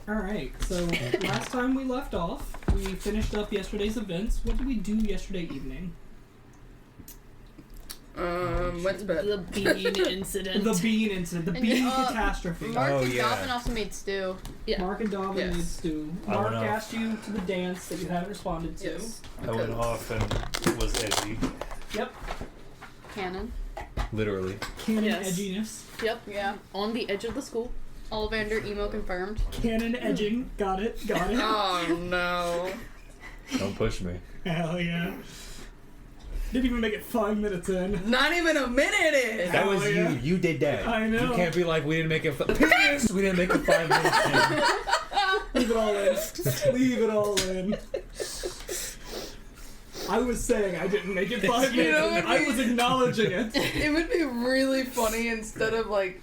Alright, so last time we left off, we finished up yesterday's events. What did we do yesterday evening? Went to bed. The bean incident. The bean incident. The bean catastrophe. Mark and Daimhin also made stew. Yeah. Mark and Daimhin made stew. Mark asked you to the dance that you haven't responded to. Yes. I went off and it was edgy. Yep. Canon. Literally. Canon Yes. edginess. Yep. Yeah. On the edge of the school. Ollivander emo confirmed. Canon edging. Got it. Got it. Oh no. Don't push me. Hell yeah. Didn't even make it 5 minutes in. Not even a minute in. That was yeah. you. You did that. I know. You can't be like, we didn't make it. Penis! We didn't make it 5 minutes in. Leave it all in. Just leave it all in. I was saying I didn't make it 5 minutes. know what I was acknowledging it. It would be really funny instead of like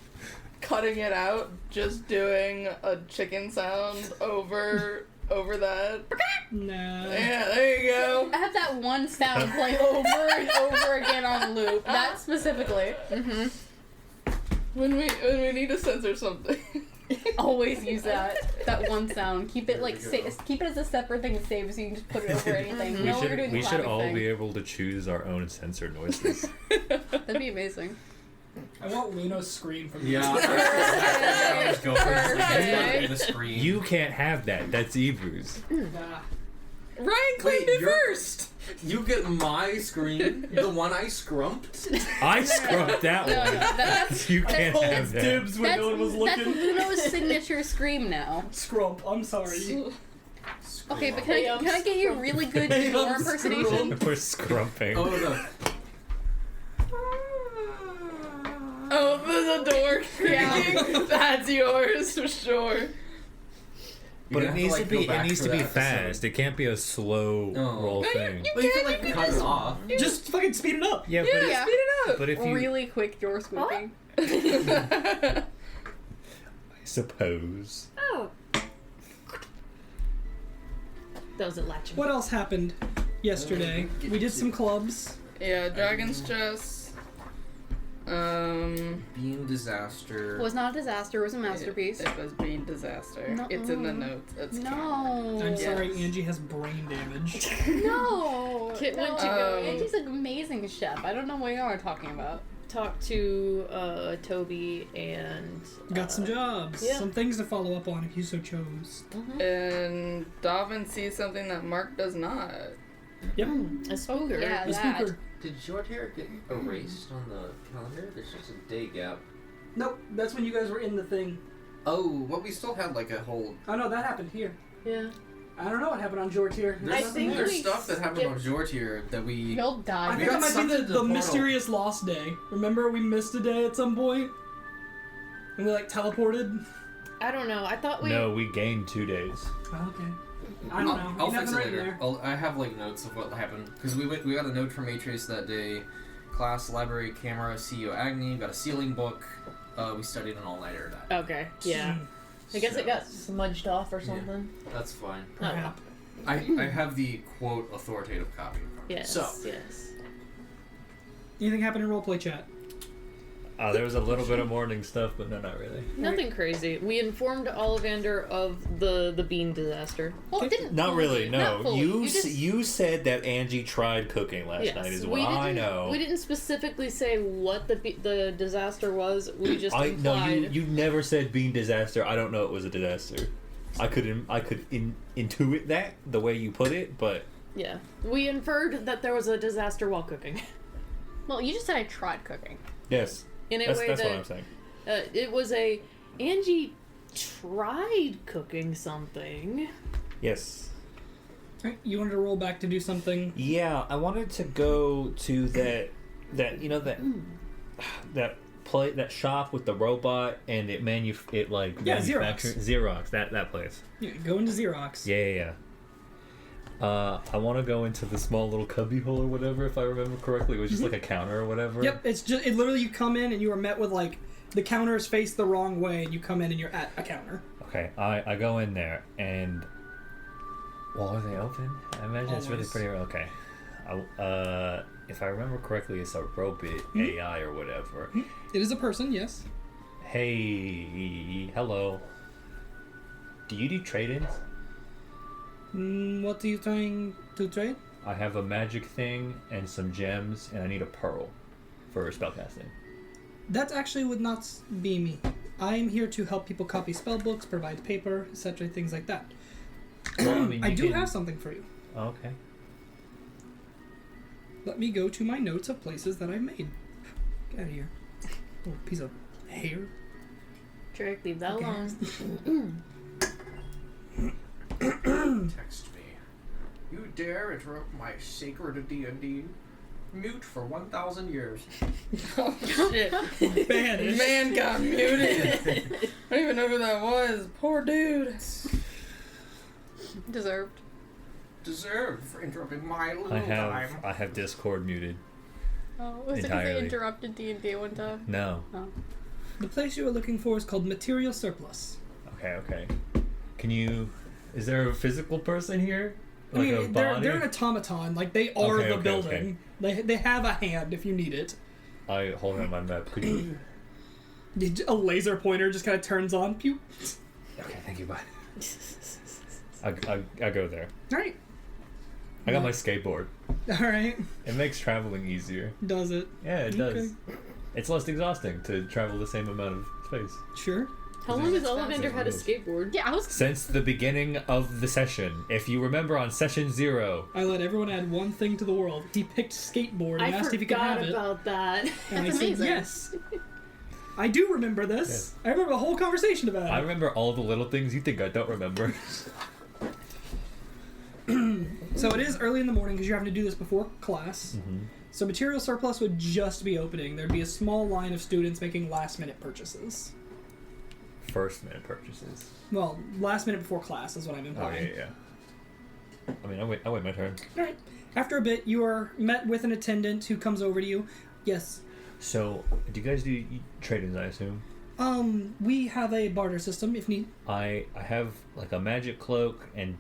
cutting it out, just doing a chicken sound over that. No. Yeah, there you go. I have that one sound play over and over again on loop. That specifically. Mm-hmm. When we need to censor something. Always use that one sound. Keep it like keep it as a separate thing to save, so you can just put it over anything. No longer doing the We should clapping all thing. be able to choose our own censored noises. That'd be amazing. I want Luno's scream from Yeah. Perfect. Let's go for the screen. You can't have that. That's Ebru's. Nah. Ryan claimed it first. You get my screen, the one I scrumped. I scrubbed that No, one. that's You can't have that. Dibs when no one was that's looking. Luno's signature scream now. Scrump, I'm sorry. Okay, but can I get you a really good Hey, door I'm impersonation? We're scrumping. Oh, the. Oh, the door creaking. That's yours for sure. But it needs to be It fast. It can't be a slow roll thing. But you can cut it off. Just fucking speed it up. Yeah, Yeah, speed it up. but if you Really quick door squeaking. I suppose. Oh. That was a latch. What else happened yesterday? We did some clubs. Yeah, Dragon's Chest. Being disaster. Was not a disaster. It was a masterpiece. It was being disaster. No. It's in the notes. It's No. I'm Yes. sorry, Angie has brain damage. No. Kit went to Um, go Angie's an amazing chef. I don't know what y'all are talking about. talk to Toby and Got some jobs. yeah. Some things to follow up on if you so chose. And Daimhin sees something that Mark does not. Yep. a spooker. Yeah, The that. spooker. Did short hair get erased on the calendar? There's just a day gap. Nope, that's when you guys were in the thing. Oh, well, we still had like a whole. Oh no, that happened here. Yeah. I don't know what happened on George here. I think There's we stuff that happened on skipped- George here that we. He'll I die. think that got might be something to the the portal. mysterious lost day. Remember we missed a day at some point? And we like teleported? I don't know. I thought we. No, we gained 2 days. Oh, okay. I don't know. I'll Ain't fix nothing it written later. there. I have like notes of what happened because we got a note from Matrix that day. Class, library, camera, CEO Agni. Got a sealing book. We studied an all-nighter that. Okay. Yeah. I guess it got smudged off or something. That's fine. Crap. I have the quote authoritative copy. Yes. So Yes. Anything happened in roleplay chat? There was a little bit of morning stuff, but no, not really. Nothing crazy. We informed Ollivander of the bean disaster. Well, it didn't. Not really, Not no. fully. You just- you said that Angie tried cooking last Yes. night, is we what didn't, I know. We didn't specifically say what the disaster was. We just implied. No, you never said bean disaster. I don't know it was a disaster. I could intuit that the way you put it, but Yeah. We inferred that there was a disaster while cooking. Well, you just said I tried cooking. yes, In a that's way what that I'm saying. It was Angie tried cooking something. Yes. Right, you wanted to roll back to do something? Yeah, I wanted to go to that that shop with the robot and it manufactures Xerox. That place. Yeah, go into Xerox. Yeah. I want to go into the small little cubby hole or whatever, if I remember correctly. It was just like a counter or whatever. Yep, it literally you come in and you are met with like the counter is faced the wrong way and you come in and you're at a counter. Okay, I go in there and well, are they open? I imagine it's really Always. pretty. Okay, if I remember correctly, it's a robot AI or whatever. It is a person, yes. Hey, hello. Do you do trade-ins? What are you trying to trade? I have a magic thing and some gems, and I need a pearl for spellcasting. That actually would not be me. I am here to help people copy spell books, provide paper, etc., things like that. Well, I mean, I you do can- have something for you. Oh, okay. Let me go to my notes of places that I've made. Get out of here. Little piece of hair. Drake, leave that Okay. alone. Text me. You dare interrupt my sacred D&D? Mute for 1,000 years. Oh shit. Banished. Man got muted. I don't even know who that was. Poor dude. Deserved. Deserved for interrupting my little I time. have Discord muted. Oh, was it because Entirely. they interrupted D&D one time? No. Oh. The place you are looking for is called Material Surplus. Okay. Can you... Is there a physical person here? Like I a mean, body? they're an automaton. Like, they are Okay, the okay, building. They have a hand if you need it. I hold on my map. Could you... A laser pointer just kind of turns on. Pew. Okay, thank you, bye. I go there. Alright. I got my skateboard. Alright. It makes traveling easier. Does it? Yeah, it does. Okay. It's less exhausting to travel the same amount of space. Sure. How long has It's Ollivander had a fast. skateboard? Yeah, I was. Since the beginning of the session. If you remember on session 0. I let everyone add one thing to the world. He picked skateboard and I asked if he could have forgot it. about that. And That's I said amazing. yes. I do remember this. I remember a whole conversation about it. I remember all the little things you think I don't remember. So it is early in the morning because you're having to do this before class. Mm-hmm. So Material Surplus would just be opening. Thered be a small line of students making last-minute purchases. First minute purchases. Well, last minute before class is what I'm Oh, implying. yeah. I mean, I wait my turn. All right. After a bit, you are met with an attendant who comes over to you. Yes. So, do you guys do trade-ins, I assume? We have a barter system if need. I have, like, a magic cloak and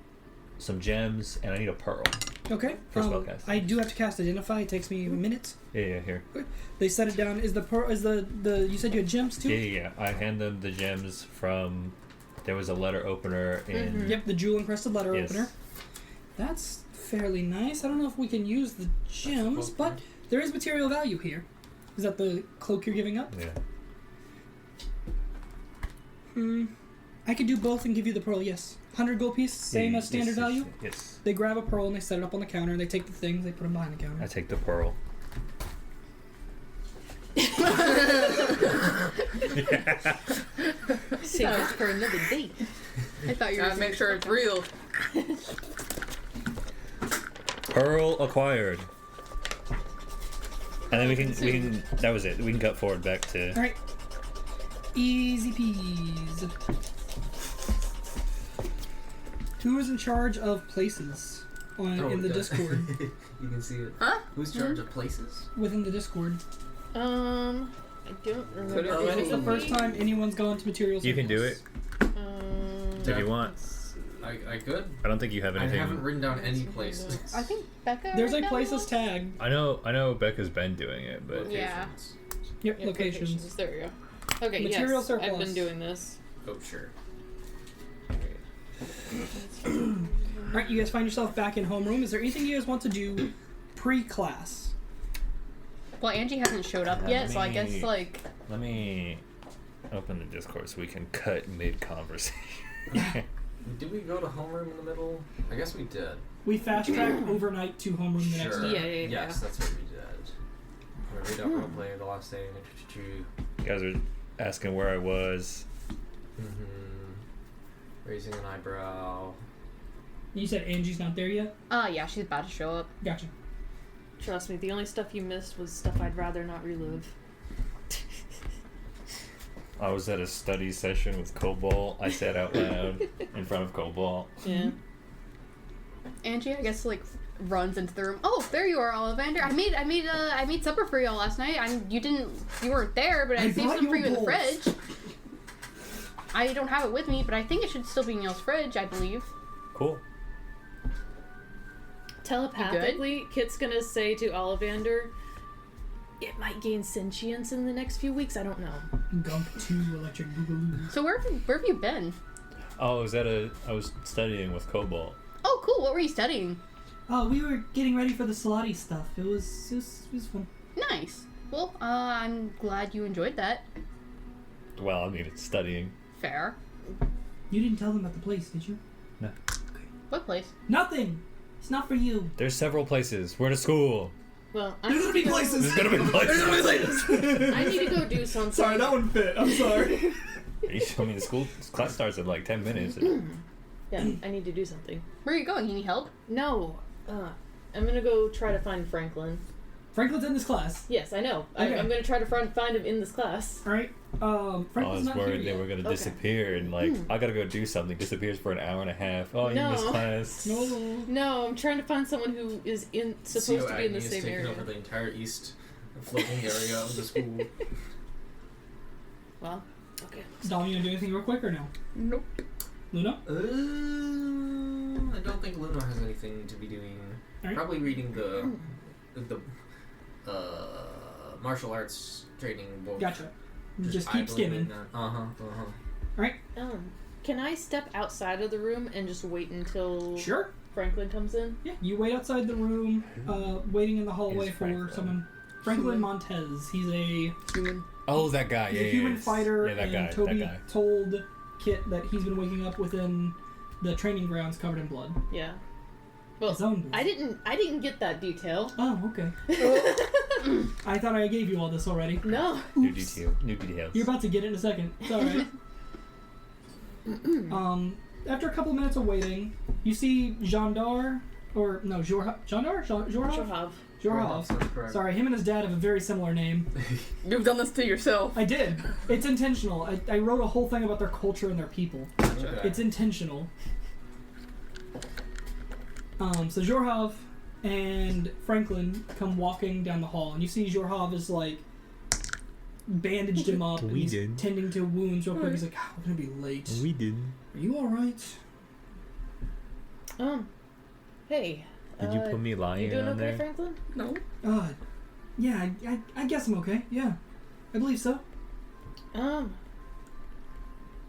some gems, and I need a pearl. Okay. For spellcasting. I do have to cast Identify. It takes me a minute. Yeah, here. They set it down. Is the you said you had gems too? Yeah. I hand them the gems from... There was a letter opener in... Yep, the jewel encrusted letter Yes. opener. That's fairly nice. I don't know if we can use the gems, but there is material value here. Is that the cloak you're giving up? Yeah. I could do both and give you the pearl, yes. 100 gold piece, same as standard value. Yes. They grab a pearl and they set it up on the counter, and they take the things, they put them behind the I counter. take the pearl. Save it for another date. I thought you were. Gotta make sure it's real. Pearl acquired. And then we can that was it. We can cut forward back to... Alright. Easy peas. Who is in charge of places in the Discord? You can see it. Huh? Who's in charge of places? Within the Discord. I don't remember. Could it be This is the any- first time anyone's gone to materials. You can do it if you want. I could. I don't think you have I anything. haven't written down any places. I think Becca. There's wrote a down places one? tag. I know Becca's been doing it, but Yeah. Locations. Yep, Yeah, locations. There we go. Okay, Material yes, surplus. I've been doing this. Oh, sure. Alright, you guys find yourself back in homeroom. Is there anything you guys want to do pre-class? Well, Angie hasn't showed up yet, so I guess Me. like. let me open the Discord so we can cut mid-conversation. Did we go to homeroom in the middle? I guess we did. We fast-track overnight to homeroom the next Sure. day. Yeah. Yes, that's what we did. We read out roleplay the last day. You guys are asking where I was. Raising an eyebrow. You said Angie's not there yet? Yeah, she's about to show up. Gotcha. Trust me, the only stuff you missed was stuff I'd rather not relive. I was at a study session with Cobalt. I said out loud in front of Cobalt. Yeah. Angie, I guess like runs into the room. Oh, there you are, Ollivander. I made supper for y'all last night. You weren't there, but I saved brought some you for you in the bowls. fridge. I don't have it with me, but I think it should still be in y'all's fridge, I believe. Cool. Telepathically, Kit's gonna say to Ollivander, it might gain sentience in the next few weeks, I don't know. Gunk 2 electric boogaloo. So where have you been? Oh, I was studying with Cobalt. Oh, cool. What were you studying? Oh, we were getting ready for the Salati stuff. It was fun. Nice. Well, I'm glad you enjoyed that. Well, I mean, it's studying. Fair. You didn't tell them about the place, did you? No. What place? Nothing. It's not for you. There's several places. We're to school. Well, There's gonna be places. There's gonna be places. I need to go do something. Sorry, that one fit. I'm sorry. I mean, the class starts in like 10 minutes. Yeah, I need to do something. Where are you going? You need help? No. I'm gonna go try to find Franklin. Franklin's in this class. Yes, I know. Okay. I'm gonna try to find him in this class. All right. I Franklin's was not here worried they yet. were gonna Okay. disappear, and like I gotta go do something. Disappears for an hour and a half. Oh, you No. missed class. No. No, I'm trying to find someone who is supposed to be in the same taking area. over the entire east floating area of the school. Well, okay. Dom, you gonna do anything real quick or no? Nope. Luna? I don't think Lunno has anything to be doing. Alright. Probably reading the martial arts training book. Gotcha. Just keep skimming. Alright. Can I step outside of the room and just wait until Sure. Franklin comes in? Yeah, you wait outside the room, waiting in the hallway Is for Franklin? someone. Franklin Montez. He's a Human. Oh, that guy. he's Yeah, a human yeah, fighter, Yeah, that and guy. Toby That guy. told Kit that he's been waking up within the training grounds covered in blood. Yeah. Well, His own blood. I didn't get that detail. Oh, okay. I thought I gave you all this already. No. New Oops. details. You're about to get it in a second. It's alright. After a couple minutes of waiting, you see Xhorhav? Xhorhav. Xhorhav. That's correct. Sorry, him and his dad have a very similar name. You've done this to yourself. I did. It's intentional. I wrote a whole thing about their culture and their people. Okay. It's intentional. So Xhorhav and Franklin come walking down the hall, and you see Xhorhav is like bandaged him up, and he's did. tending to wounds real quick. He's like, "Oh, we're gonna be late. We did. Are you all right?" Hey. Did you put me You lying doing on okay, there? Franklin? No. Yeah, I guess I'm okay. Yeah, I believe so.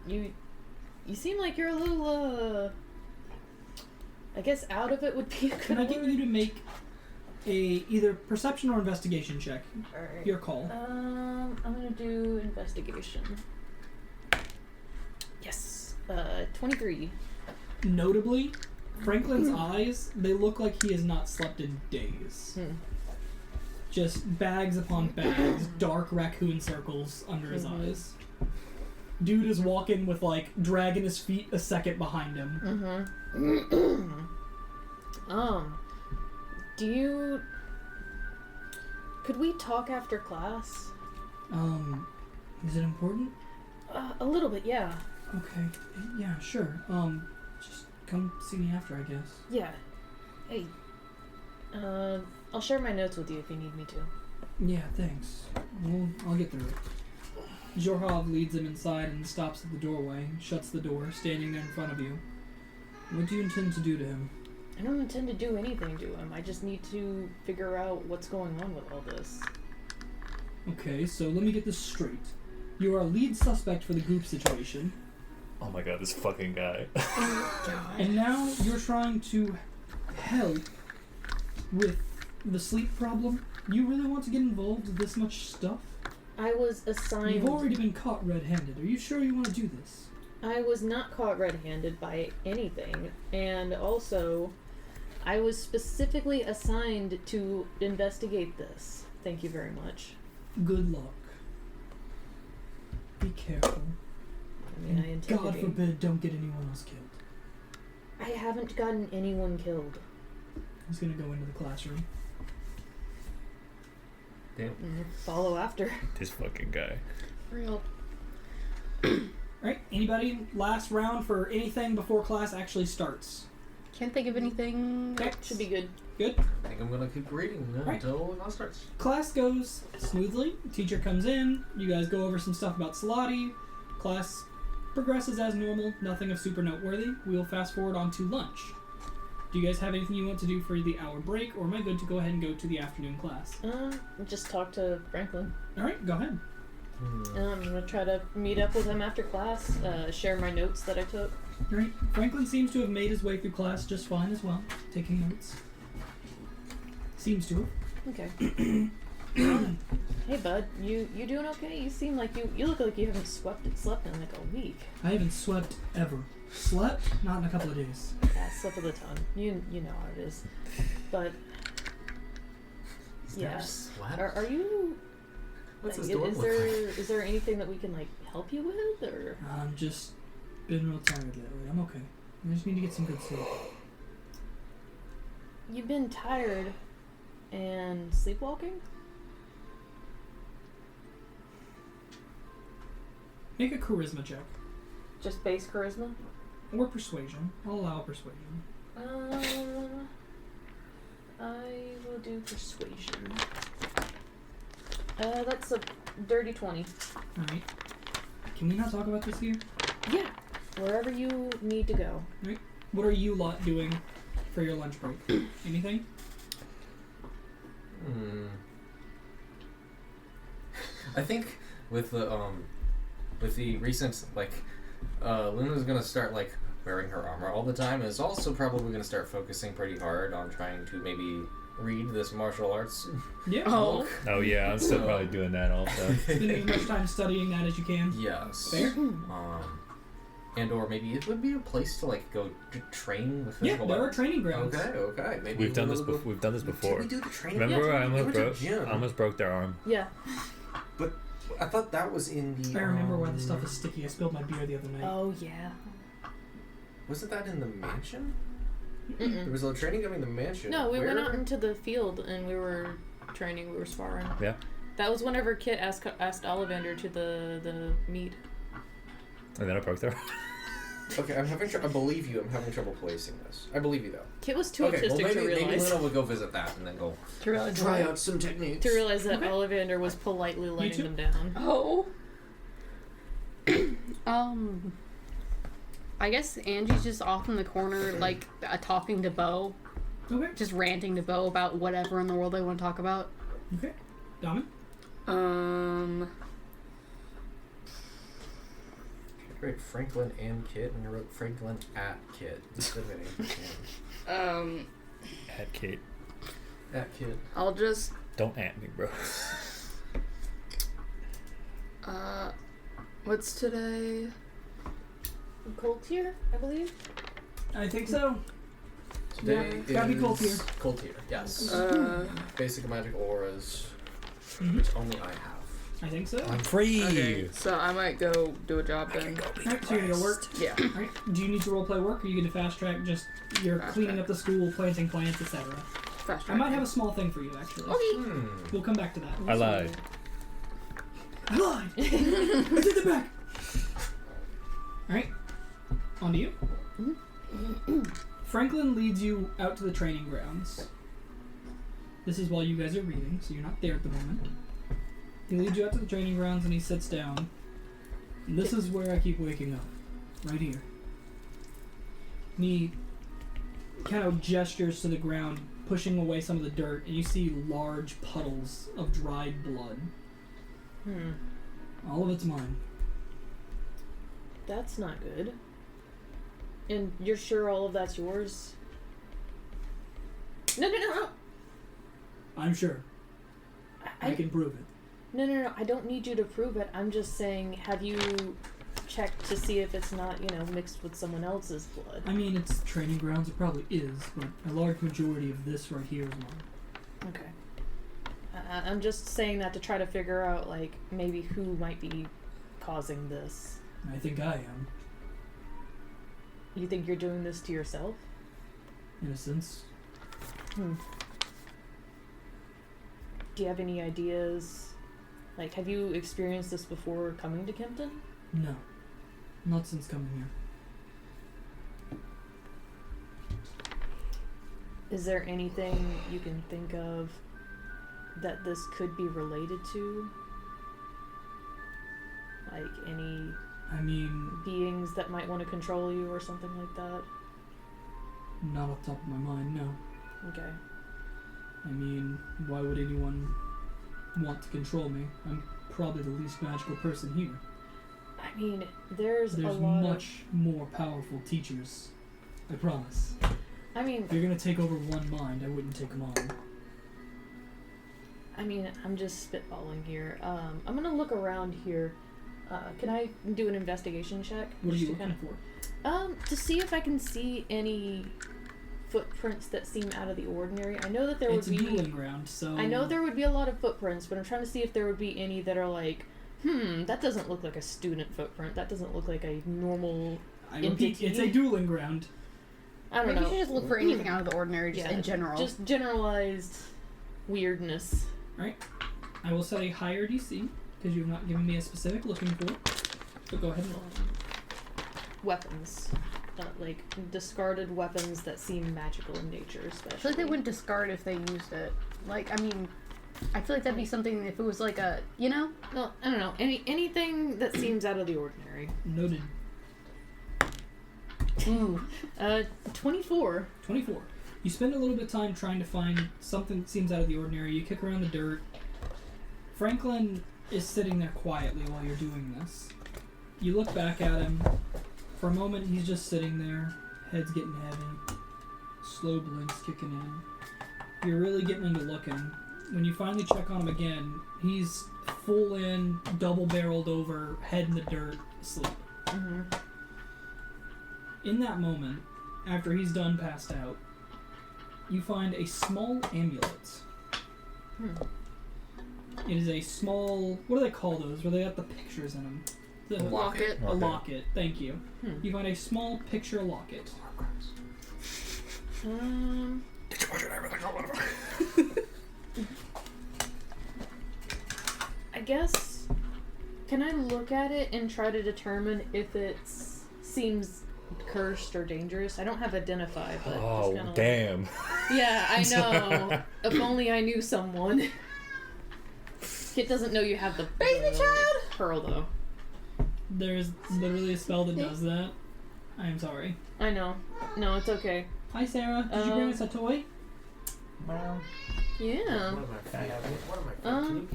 You seem like you're a little I guess out of it would be a good Can I get word. you to make a either perception or investigation check? Alright. Your call. I'm gonna do investigation. Yes. 23. Notably, Franklin's eyes, they look like he has not slept in days. Just bags upon bags, dark raccoon circles under his eyes. Dude is walking with, like, dragging his feet a second behind him. Could we talk after class? Is it important? A little bit, yeah. Okay, yeah, sure. Just come see me after, I guess. Yeah. Hey. I'll share my notes with you if you need me to. Yeah, thanks. I'll get through it. Xhorhav leads him inside and stops at the doorway, shuts the door, standing there in front of you. What do you intend to do to him? I don't intend to do anything to him. I just need to figure out what's going on with all this. Okay, so let me get this straight. You are a lead suspect for the group situation, Oh my god, this fucking guy. and now you're trying to help with the sleep problem? You really want to get involved with this much stuff? I was assigned... You've already been caught red-handed. Are you sure you want to do this? I was not caught red-handed by anything, and also, I was specifically assigned to investigate this. Thank you very much. Good luck. Be careful. I mean, I And intend God to be. forbid don't get anyone else killed. I haven't gotten anyone killed. He's gonna go into the classroom. Damn. Follow after. This fucking guy. Real. Alright, anybody? Last round for anything before class actually starts. Can't think of anything. Okay. Should be good. Good. I think I'm gonna keep reading Right. until class starts. Class goes smoothly. Teacher comes in. You guys go over some stuff about Salati. Class progresses as normal. Nothing of super noteworthy. We'll fast forward on to lunch. Do you guys have anything you want to do for the hour break, or am I good to go ahead and go to the afternoon class? Just talk to Franklin. Alright, go ahead. I'm gonna try to meet up with him after class, share my notes that I took. Right. Franklin seems to have made his way through class just fine as well, taking notes. Seems to have. Okay. Hey, bud, you doing okay? You seem like you look like you haven't slept in like a week. I haven't slept ever. Slept? Not in a couple of days. Yeah, slip of the tongue. You know how it is. But yeah, are you? What's like, this door is look there like? is there anything that we can like help you with, or? I'm just been real tired lately. I'm okay. I just need to get some good sleep. You've been tired and sleepwalking? Make a charisma check. Just base charisma? Or persuasion. I'll allow persuasion. I will do persuasion. That's a dirty 20. Alright. Can we not talk about this here? Yeah. Wherever you need to go. What are you lot doing for your lunch break? Anything? I think with the recent Luna's gonna start like wearing her armor all the time. And is also probably gonna start focusing pretty hard on trying to maybe read this martial arts. Yeah. Oh. Oh yeah, I'm still probably doing that also. Spending as much time studying that as you can. Yes. Fair? And or maybe it would be a place to like go to train with Yeah, physical there are weapons. training grounds. Okay. Maybe We've done this. we'll go- We've done this before. Did we do the training? Remember, Yeah, I we went to almost gym. broke their arm. Yeah. But I thought that was in the. I remember why the stuff is sticky. I spilled my beer the other night. Oh, yeah. Wasn't that in the mansion? Mm-mm. There was a training going in the mansion. No, we went Where? out into the field and we were training, we were sparring. Yeah. That was whenever Kit asked Ollivander to the meet. And then I broke their arm. Okay, I believe you. I'm having trouble placing this. I believe you though. Kit was too Okay, well autistic maybe to realize. Luna would go visit that and then go To realize try what? out some techniques. To realize that Okay. Ollivander was politely letting too? them down. Oh. I guess Angie's just off in the corner, like talking to Bo, Okay. just ranting to Bo about whatever in the world they want to talk about. Okay. Daimhin? Great, Franklin and Kit, and you wrote Franklin at Kit. Good name. At Kate. At Kit. I'll just Don't at me, bro. what's today? Cold tier, I believe. I think so. Today Yeah, gotta be cold tier. Cold tier, yes. Basic magic auras, Mm-hmm. which only I have. I think so. I'm free. Okay, so I might go do a job then. Alright, so you're gonna go work. Yeah. Alright. Do you need to roleplay work, or are you gonna fast track? Just you're Fast cleaning track. up the school, planting plants, etc. Fast I might track. have a small thing for you, actually. Okay. We'll come back to that. I lied. I lied. I take it back. Alright. On to you. Franklin leads you out to the training grounds. This is while you guys are reading, so you're not there at the moment. He leads you out to the training grounds and he sits down. And this is where I keep waking up. Right here. And he kind of gestures to the ground, pushing away some of the dirt, and you see large puddles of dried blood. All of it's mine. That's not good. And you're sure all of that's yours? No. I'm sure. I can prove it. No. I don't need you to prove it. I'm just saying, have you checked to see if it's not, mixed with someone else's blood? I mean, it's training grounds. It probably is, but a large majority of this right here is mine. Okay. I'm just saying that to try to figure out, maybe who might be causing this. I think I am, You think you're doing this to yourself? in a sense. Do you have any ideas? Have you experienced this before coming to Kempton? No. Not since coming here. Is there anything you can think of that this could be related to? Any I mean, beings that might want to control you or something like that? not off the top of my mind, no. Okay. I mean, why would anyone want to control me? I'm probably the least magical person here. I mean, there's a There's lot much more powerful teachers. I promise. I mean, If you're gonna take over one mind, I wouldn't take them all. I'm just spitballing here. I'm gonna look around here. Can I do an investigation check? What are you Just to looking for? To see if I can see any footprints that seem out of the ordinary. I know that there It's would a be. dueling ground, so... I know there would be a lot of footprints, but I'm trying to see if there would be any that are like, that doesn't look like a student footprint. That doesn't look like a normal. I repeat, entity. it's a dueling ground. I don't Maybe know. you should just look for anything out of the ordinary, just in general. Just generalized weirdness. I will set a higher DC, because you've not given me a specific looking for. So go ahead and roll. Weapons. Like discarded weapons that seem magical in nature, especially. I feel like they wouldn't discard if they used it. Like, I mean, I feel like that'd be something if it was like a, you know? No, I don't know. Anything that seems out of the ordinary. Noted. Ooh. 24. 24. You spend a little bit of time trying to find something that seems out of the ordinary. You kick around the dirt. Franklin is sitting there quietly while you're doing this. You look back at him. For a moment, he's just sitting there. Head's getting heavy. Slow blinks kicking in. You're really getting into looking. When you finally check on him again, he's full in, double-barreled over, head in the dirt, asleep. Mm-hmm. In that moment, after he's done passed out, you find a small amulet. It is a small... What do they call those? Where they got the pictures in them? A locket. A locket, thank you. Hmm. You find a small picture locket. I guess. Can I look at it and try to determine if it seems cursed or dangerous? I don't have identify, but Oh, just kinda damn. Yeah, I know. If only I knew someone. Kit doesn't know you have the Baby child! pearl though. There's literally a spell that does that. I am sorry. I know. No, it's okay. Hi, Sarah. Did you bring us a toy? Yeah.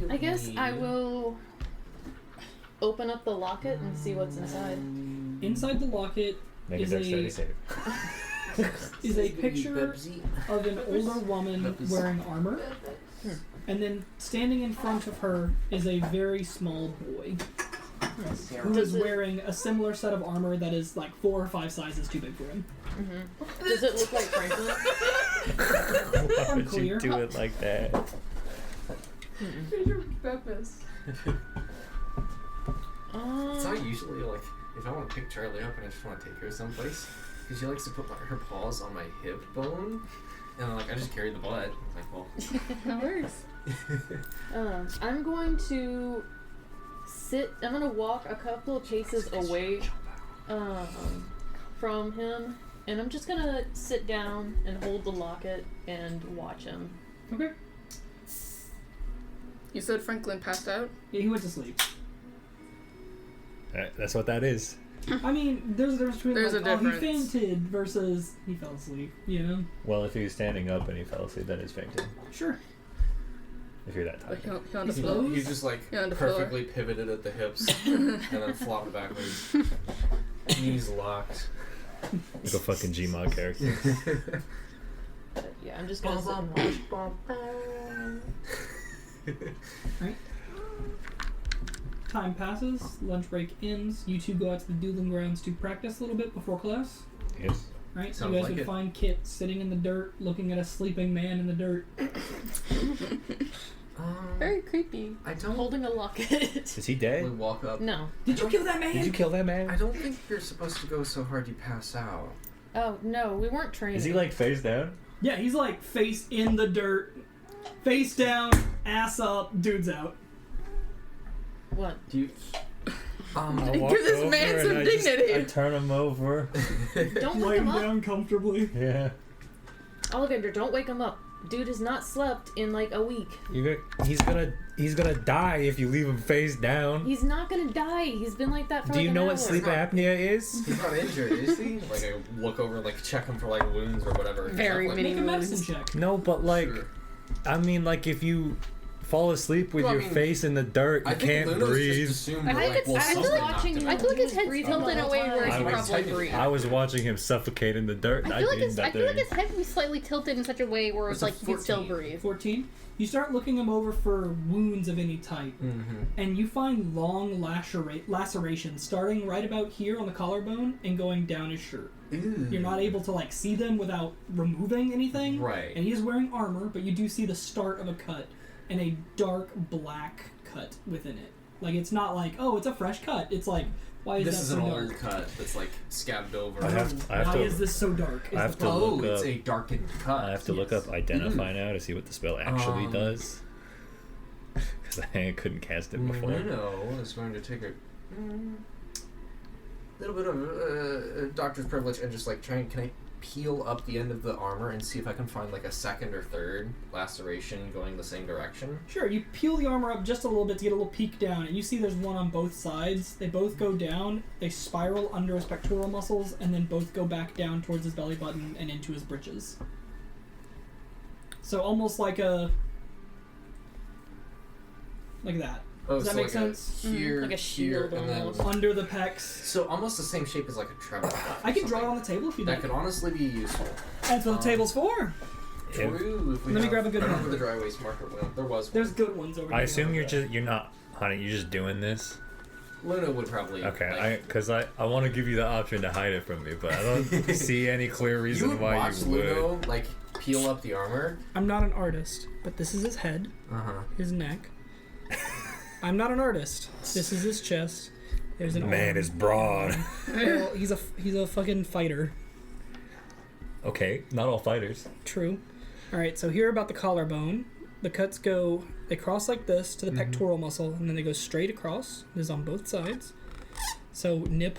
I guess I will open up the locket and see what's inside. Inside the locket Make a is dexterity a save. is a picture of an older woman wearing armor. And then standing in front of her is a very small boy who is wearing a similar set of armor that is like 4 or 5 sizes too big for him. Mm-hmm. Does it look like Franklin? Why would Unclear. you do it like that? Your purpose. It's not usually like if I want to pick Charlie up and I just want to take her someplace, because she likes to put her paws on my hip bone, and like I just carry the butt. It's like, well, That works. I'm going to sit. I'm going to walk a couple of paces away from him, and I'm just going to sit down and hold the locket and watch him. Okay. You said Franklin passed out? Yeah, he went to sleep. That's what that is. I mean, there's a difference between There's like, a oh, he difference. fainted versus he fell asleep, you know? Well, if he was standing up and he fell asleep, that is fainting. He If you're that Like tired. he on the He's floor? low? he's just like Yeah, on the floor. perfectly pivoted at the hips and then flopped backwards, knees locked. Like a fucking Gmod character. But yeah, I'm just going to sit and watch. Time passes, lunch break ends. You two go out to the dueling grounds to practice a little bit before class. Yes. Right? Sounds You guys like would it. find Kit sitting in the dirt, looking at a sleeping man in the dirt. Very creepy. I don't. Holding a locket. Is he We dead? walk up. No. Did you kill that man? Did you kill that I man? don't think you're supposed to go so hard you pass out. Oh, no, we weren't training. Is he like face down? Yeah, he's like face in the dirt, face down, ass up, dude's out. What? Do you? I Give walk this over man and some I dignity. turn him over. Don't wake Laying him up. down comfortably. Yeah. Ollivander, don't wake him up. Dude has not slept in like a week. He's gonna die if you leave him face down. He's not gonna die. He's been like that for Do like you an know hour. what sleep apnea is? He's not injured, is he? Like I look over, like check him for like wounds or whatever. He's Very not, like, many Make a medicine wounds. check. No, but like, Sure. I mean, like if you fall asleep with Well, I your mean, face in the dirt. You I think can't Luno's breathe. just assumed I we're think like, it's- well, I feel something like knocked him I out. feel like his head's breathing tilted in a way where he I can was probably technically- breathe. I was watching him suffocate in the dirt. And I feel like did his that I feel like thing. his head was slightly tilted in such a way where it's It's a like he could still 14. breathe. 14. You start looking him over for wounds of any type, and you find long lacerations starting right about here on the collarbone and going down his shirt. You're not able to like see them without removing anything. Right. And he is wearing armor, but you do see the start of a cut and a dark black cut within it. Like it's not like, oh, it's a fresh cut. It's like, why is This that is so an dark? old cut that's like scabbed over. I have Why to- is this so dark? Is I have the to problem. look it's up- a darkened cut. I have to look Yes. up Identify now to see what the spell actually does. Because I couldn't cast it before. Lunno is going to take a little bit of doctor's privilege and just like try and can I peel up the end of the armor and see if I can find like a second or third laceration going the same direction. Sure, you peel the armor up just a little bit to get a little peek down, and you see there's one on both sides. They both go down, they spiral under his pectoral muscles, and then both go back down towards his belly button and into his breeches. So almost like a... like that. Oh, Does that so make like sense? Here, Like a here, shield and then almost. Under the pecs. so almost the same shape as like a treble cut. I can or draw it on something. the table if you That like. could honestly be useful. That's what the table's for. Yeah. True. If we Let me have- grab a good I don't one. know where the dry waste marker went. There was. There's good ones over I here. assume you're not, honey, you're just doing this? Luna would probably. Okay, like, I want to give you the option to hide it from me, but I don't see any clear you reason would why watch you would. Luno like peel up the armor. I'm not an artist, but this is his head, Uh-huh. his neck. I'm not an artist. This is his chest. There's an Man arm. is broad. Well, he's a fucking fighter. Okay, not all fighters. True. All right, so here about the collarbone. The cuts go, they cross like this to the pectoral muscle, and then they go straight across. This is on both sides. So nip,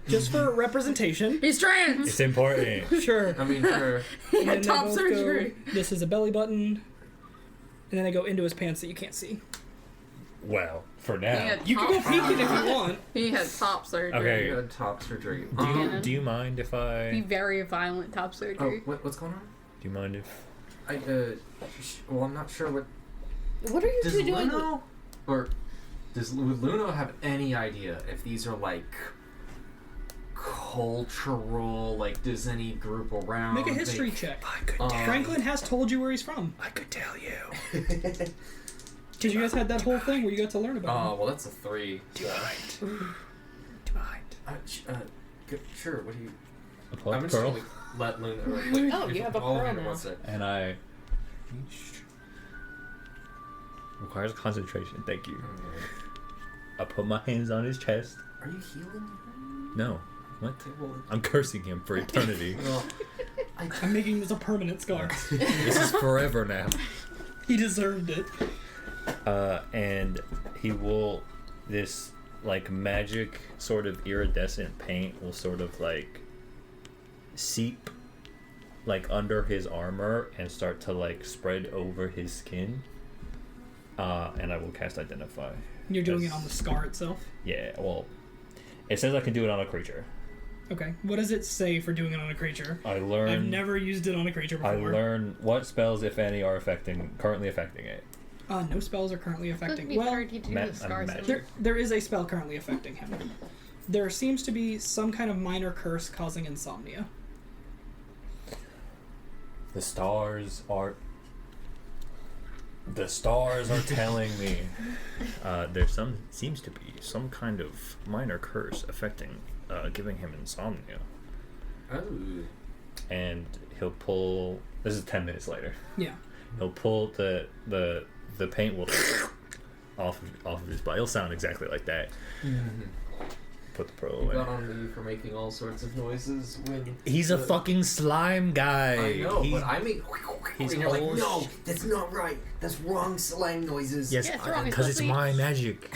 just for representation. He's trans. It's important. Sure. I mean, for He And had then they top both surgery. Go, this is a belly button, and then they go into his pants that you can't see. Well, for He now. had You can go top- peek it if you want. He had top surgery. Okay. you had top surgery. Do you mind if Be I? very violent top Oh, surgery. what's going on? Do you mind if? Well, I'm not sure what. What are you Does two doing? Luno, or would Luno have any idea if these are like cultural? Like, does any group around Make a history check. I could. Franklin has told you where he's from. I could tell you. Because you guys had that whole thing where you got to learn about Oh well, that's a 3. Do you mind? Do you mind? Sure. What do you? A plug I'm just pearl. gonna like, let Luno. Or, like, Oh, if you have a Ollivander pearl now. wants it. And I. Requires concentration. Thank you. I put my hands on his chest. Are you healing? No. What? Okay, well, I'm cursing him for eternity. well, I'm making this a permanent scar. This is forever now. He deserved it. And he will. This, like, magic sort of iridescent paint will sort of, like, seep, like, under his armor and start to, like, spread over his skin. And I will cast Identify. You're doing it That's- on the scar itself. Yeah, well, it says I can do it on a creature. Okay. What does it say for doing it on a creature? I learn. I've never used it on a creature before. I learn what spells, if any, are currently affecting it. No spells are currently Could affecting. be Well, hard to do ma- the scars. magic. there is a spell currently affecting him. There seems to be some kind of minor curse causing insomnia. The stars are telling me seems to be some kind of minor curse affecting, giving him insomnia. oh. And he'll pull. This is 10 minutes later. Yeah. He'll pull the paint will off of his body. It'll sound exactly like that. Put the pearl You away. got on me for making all sorts of noises when. He's a fucking slime guy. I know, He's- but I make. he's And you're like, whole no, sh- that's not right. That's wrong slime noises. Yes, Yeah, it's wrong. It's because it's supposed to be- my magic.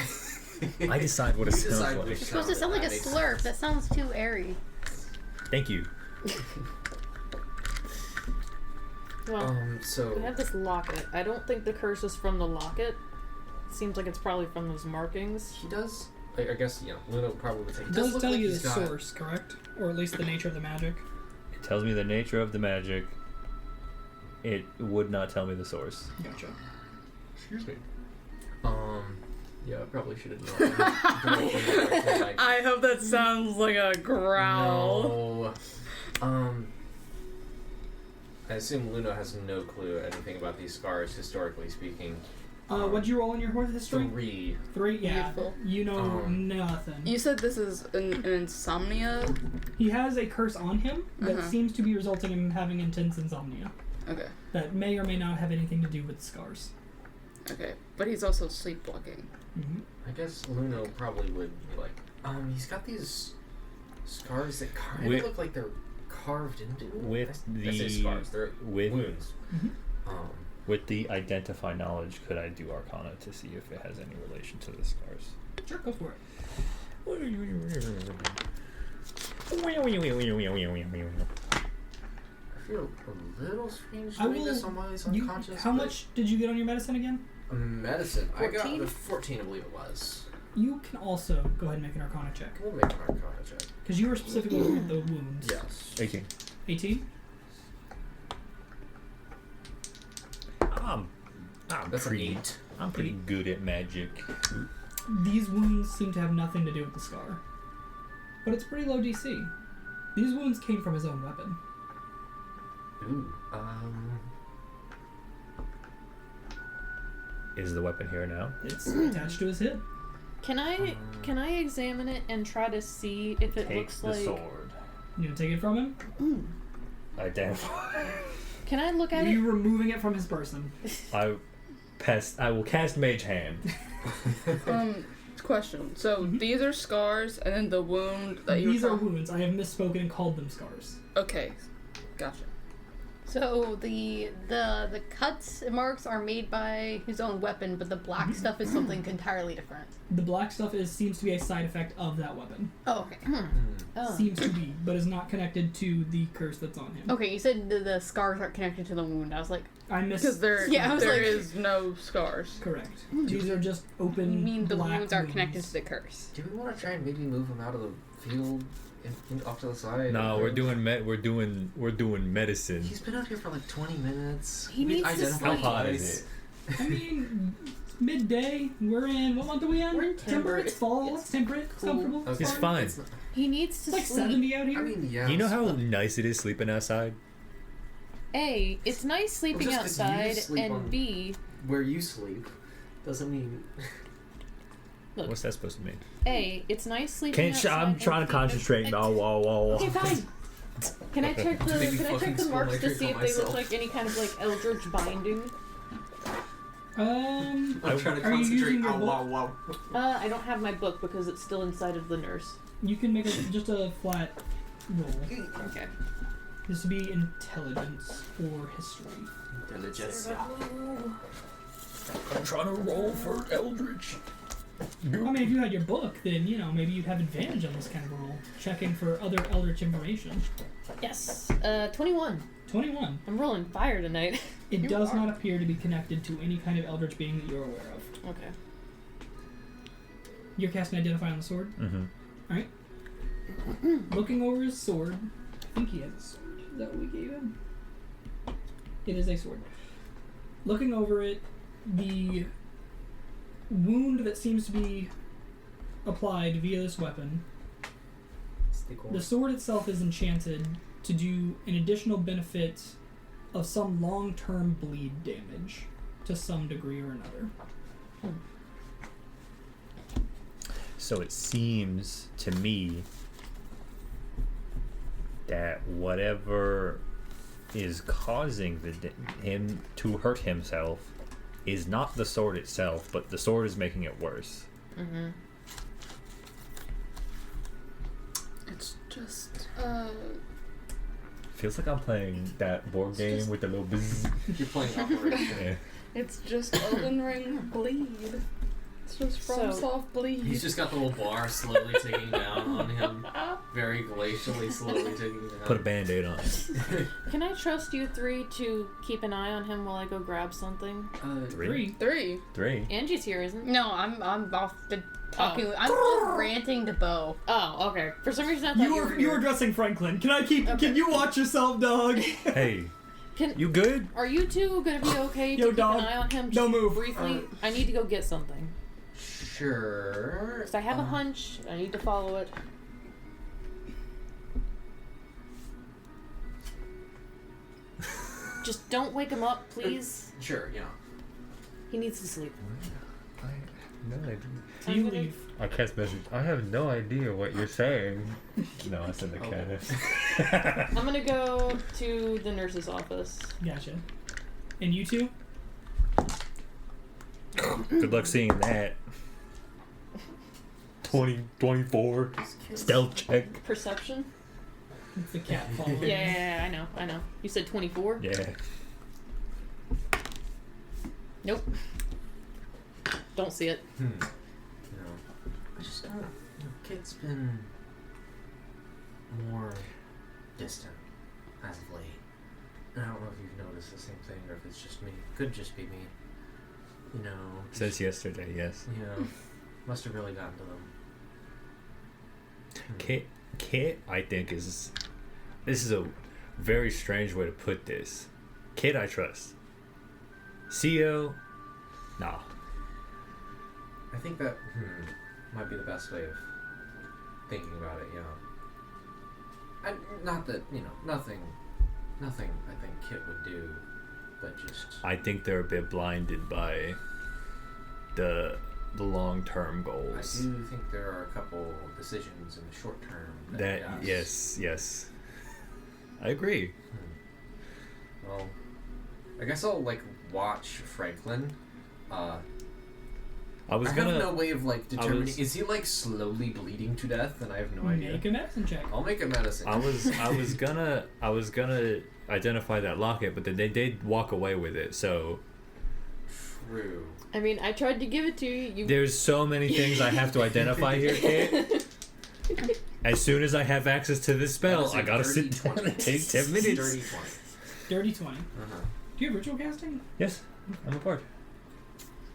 I decide what it You sounds decide like. which It's supposed to sound like a makes slurp. sense. That sounds too airy. Thank you. Well, So. we have this locket. I don't think the curse is from the locket. Seems like it's probably from those markings. He does. I guess Luna would probably say. It does tell you the source, correct? Or at least the nature of the magic. It tells me the nature of the magic. It would not tell me the source. Gotcha. Excuse me. Yeah, I probably should have known. I hope that sounds like a growl. No. I assume Lunno has no clue anything about these scars, historically speaking. What'd you roll in your horse history? 3. 3? Yeah. Beautiful. You know nothing. You said this is an insomnia? He has a curse on him that Uh-huh. seems to be resulting in him having intense insomnia. Okay. That may or may not have anything to do with scars. Okay. But he's also sleepwalking. Mm-hmm. I guess Lunno probably would be like, he's got these scars that kind With- of look like they're carved into. With I say scars, they're with wounds. Mm-hmm. with the identify knowledge, could I do Arcana to see if it has any relation to the scars? Sure, go for it. I feel a little strange I doing will- this on my You, unconscious. how but- much did you get on your medicine again? Medicine. I got 14? the 14, I believe it was. You can also go ahead and make an Arcana check. We'll make an Arcana check. Because you were specifically looking at the wounds. Yes. 18. 18? I'm That's an pretty. 8. I'm pretty good at magic. These wounds seem to have nothing to do with the scar. But it's pretty low DC. These wounds came from his own weapon. Ooh. Is the weapon here now? It's attached to his hip. Can I examine it and try to see if it Take looks the like? sword. You gonna take it from him? Identify. Can I look Are at it? you removing it from his person? I will cast Mage Hand. Question. So these are scars, and then the wound that you These were are wounds. I have misspoken and called them scars. Okay. Gotcha. So the cuts and marks are made by his own weapon, but the black stuff is something entirely different. The black stuff seems to be a side effect of that weapon. Oh, okay. Oh. Seems to be, but is not connected to the curse that's on him. Okay, you said the scars aren't connected to the wound. I was like, I Because missed. there Yeah, I was like- is no scars. Correct. These are just open. you mean the black wounds aren't connected to the curse? Do we want to try and maybe move him out of the field off to the side? No, or- we're doing medicine. He's been out here for like 20 minutes. He We needs to identified sleep. How hot twice. is it? I mean, it's midday. We're in. What month are we in? We're in Timber. It's fall. It's temperate. It's cool. comfortable. Okay. It's fine. It's not- He needs to It's like sleep. 70 out here. I mean, yeah. You know how it's- nice it is sleeping outside? A, it's nice sleeping Well, just 'cause you outside, sleep and on- B, where you sleep doesn't mean. look, What's that supposed to mean? A, it's nice sleeping Can't. outside. I'm and trying to B, concentrate. No, whoa. Okay, fine. Can I check the Maybe Can I check fucking the spoil marks my to drink see on if they look myself. like any kind of like eldritch binding? I'm trying to Are you concentrate. using your Ow, book? wow. I don't have my book because it's still inside of the nurse. You can make just a flat roll. Okay. This would be intelligence or history. Intelligence. I'm trying to roll for Eldritch. I mean, if you had your book, then, maybe you'd have advantage on this kind of roll. Checking for other eldritch information. Yes. 21. 21. I'm rolling fire tonight. It You does are. not appear to be connected to any kind of eldritch being that you're aware of. Okay. You're casting Identify on the sword. Mm-hmm. Alright. Looking over his sword. I think he has a sword. Is that what we gave him? It is a sword. Looking over it, the wound that seems to be applied via this weapon, the sword itself is enchanted to do an additional benefit of some long-term bleed damage to some degree or another. So it seems to me that whatever is causing him to hurt himself is not the sword itself, but the sword is making it worse. Mm-hmm. It's just Feels like I'm playing that board game just- with the little buzz. You're playing Operation. Yeah. it's just Elden Ring bleed. It's just from So- soft bleed. He's just got the little bar slowly ticking down on him. Very glacially slowly ticking down. Put a band-aid on it. Can I trust you three to keep an eye on him while I go grab something? 3. 3. Angie's here, isn't? No, I'm off the talking. I'm off ranting to Bo. Oh, okay. For some reason I thought you were You were dressing Franklin. Can you watch yourself, dog? Hey, You good? Are you two gonna be okay to Yo, keep dog. an eye on him? No move. Briefly, I need to go get something. Sure. 'Cause I have a hunch. I need to follow it. Just don't wake him up, please. Sure, He needs to sleep. I have no idea. Tea I'm gonna- leaf. I cast message. I have no idea what you're saying. No, I said the cat. I'm gonna go to the nurse's office. Gotcha. And you two? Good luck seeing that. 24. Stealth check. Perception? It's the cat following. Yeah, I know. You said 24? Yeah. Nope. Don't see it. I just don't. Kit's been more distant as of late. And I don't know if you've noticed the same thing or if it's just me. Could just be me. Since yesterday, yes. Must have really gotten to them. Kit, I think this is a very strange way to put this. Kit, I trust. CEO, nah. I think that might be the best way of thinking about it, not that, nothing I think Kit would do, but just... I think they're a bit blinded by the long-term I goals. do think there are a couple decisions in the short term that Yes. I agree. Well, I guess I'll, watch Franklin. I have no way of determining. Is he slowly bleeding to death? And I have no idea. Make a medicine check. I'll make a medicine. I was gonna identify that locket, but then they did walk away with it. So True. I mean, I tried to give it to you. there's so many things I have to identify here, Kit. As soon as I have access to this spell, I gotta sit down and take 10 minutes. Dirty 20. Dirty 20. Uh-huh. Do you have ritual casting? Yes, I'm a bard.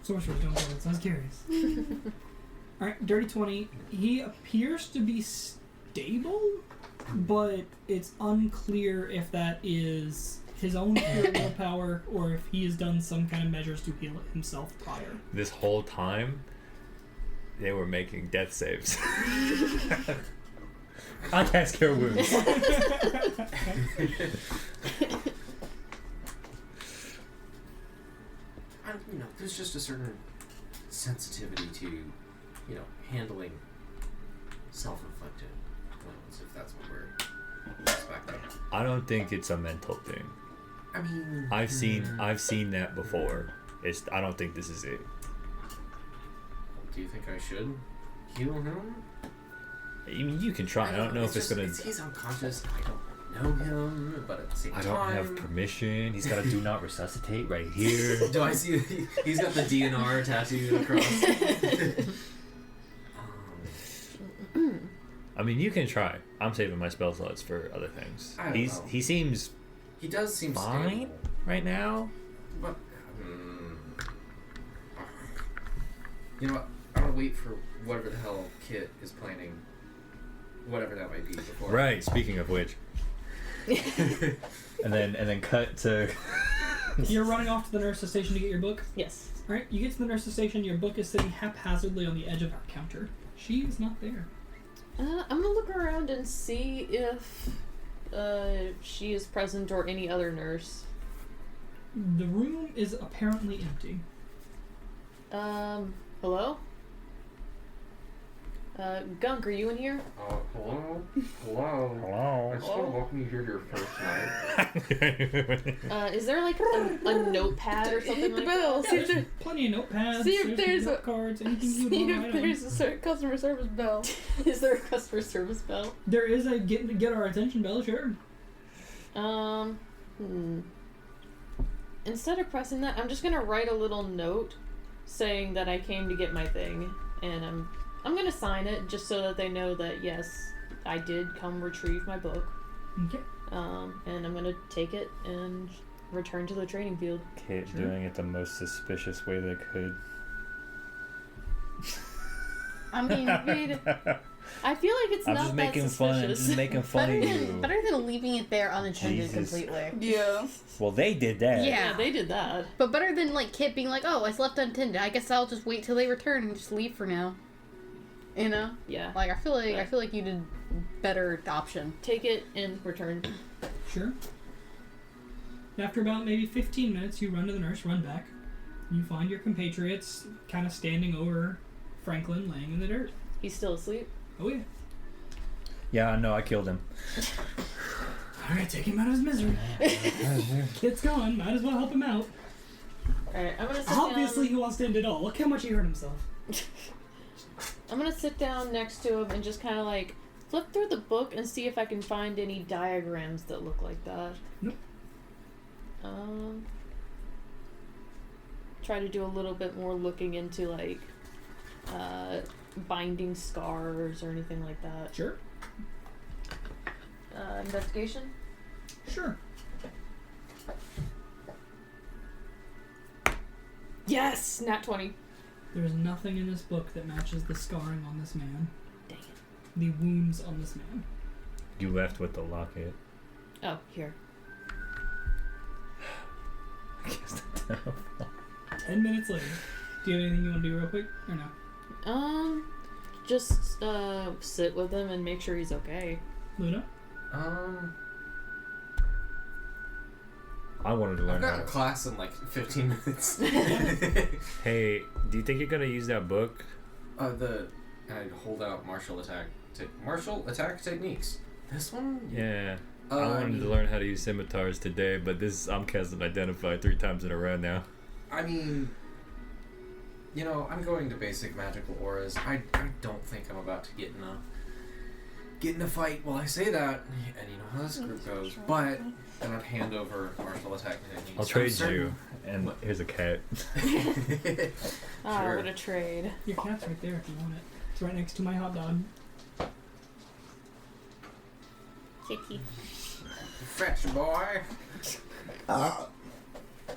Sorcerers don't do it, so I was curious. Alright, dirty 20. He appears to be stable, but it's unclear if that is his own pure willpower or if he has done some kind of measures to heal himself prior. This whole time, they were making death saves. I cast Cure Wounds. There's just a certain sensitivity to, handling self-inflicted wounds, if that's what we're expecting. I don't think it's a mental thing. I mean, I've seen that before. I don't think this is it. do you think I should heal him? I mean, you can try. I don't know if it's gonna. He's unconscious. I don't know him, but at the same I time, don't have permission. He's got to do not resuscitate right here. Do I see? He's got the DNR tattooed across. I mean, you can try. I'm saving my spell slots for other things. I don't know. He seems He does seem fine stable, right now. but you know what? I'm gonna wait for whatever the hell Kit is planning, whatever that might be. Before. Right. Speaking of which, and then cut to. You're running off to the nurse's station to get your book? Yes. Alright, you get to the nurse's station, your book is sitting haphazardly on the edge of her counter. She is not there. I'm gonna look around and see if she is present or any other nurse. The room is apparently empty. Hello? Gunk, are you in here? Hello? Hello? Hello. I still welcome you here to your first night. Is there like a notepad or something Hit the like bell. that? See if there- Plenty of notepads, See if there's note a- cards, anything you would see want to if write on. there's a customer service bell. Is there a customer service bell? There is a get our attention bell, sure. Instead of pressing that, I'm just gonna write a little note saying that I came to get my thing, and I'm gonna sign it just so that they know that yes, I did come retrieve my book. Okay. And I'm gonna take it and return to the training field. Kate doing it the most suspicious way they could. I mean, I feel like it's I'm not just that making fun. suspicious. Just making fun of you. Better than leaving it there unattended Jesus. completely. Yeah. Well, they did that. Yeah. They did that. But better than like Kit being like, "Oh, it's left unattended. I guess I'll just wait till they return and just leave for now." You know? Yeah. Like I feel like you did better option. Take it and return. Sure. After about maybe 15 minutes, you run to the nurse, run back. You find your compatriots kind of standing over Franklin, laying in the dirt. He's still asleep. Oh yeah. Yeah, no, I killed him. All right, take him out of his misery. Kid's gone. Might as well help him out. Alright, I'm gonna sit Obviously, down. he wants to end it all. Look how much he hurt himself. I'm gonna sit down next to him and just kind of like flip through the book and see if I can find any diagrams that look like that. Nope. Try to do a little bit more looking into like binding scars or anything like that. Sure. Investigation? Sure. Yes! Nat 20. There's nothing in this book that matches the scarring on this man. Dang it. The wounds on this man. You left with the locket. Oh, here. I guess that's 10 minutes later. Do you have anything you want to do real quick? Or no? Just sit with him and make sure he's okay. Luna? I wanted to learn I've got how a to... class in like 15 minutes. Hey, do you think you're gonna use that book? And I hold out martial attack techniques. This one? Yeah. I wanted to learn how to use scimitars today, but I'm casting Identify 3 times in a row now. I mean, you know, I'm going to basic magical auras. I don't think I'm about to get in a fight. Well, I say that, and you know how this group goes. But then I'd hand over martial attack techniques. I'll trade you, and here's a cat. Ah, Sure. what a trade. Your cat's right there if you want it. It's right next to my hot dog. Kitty. Fetch, boy.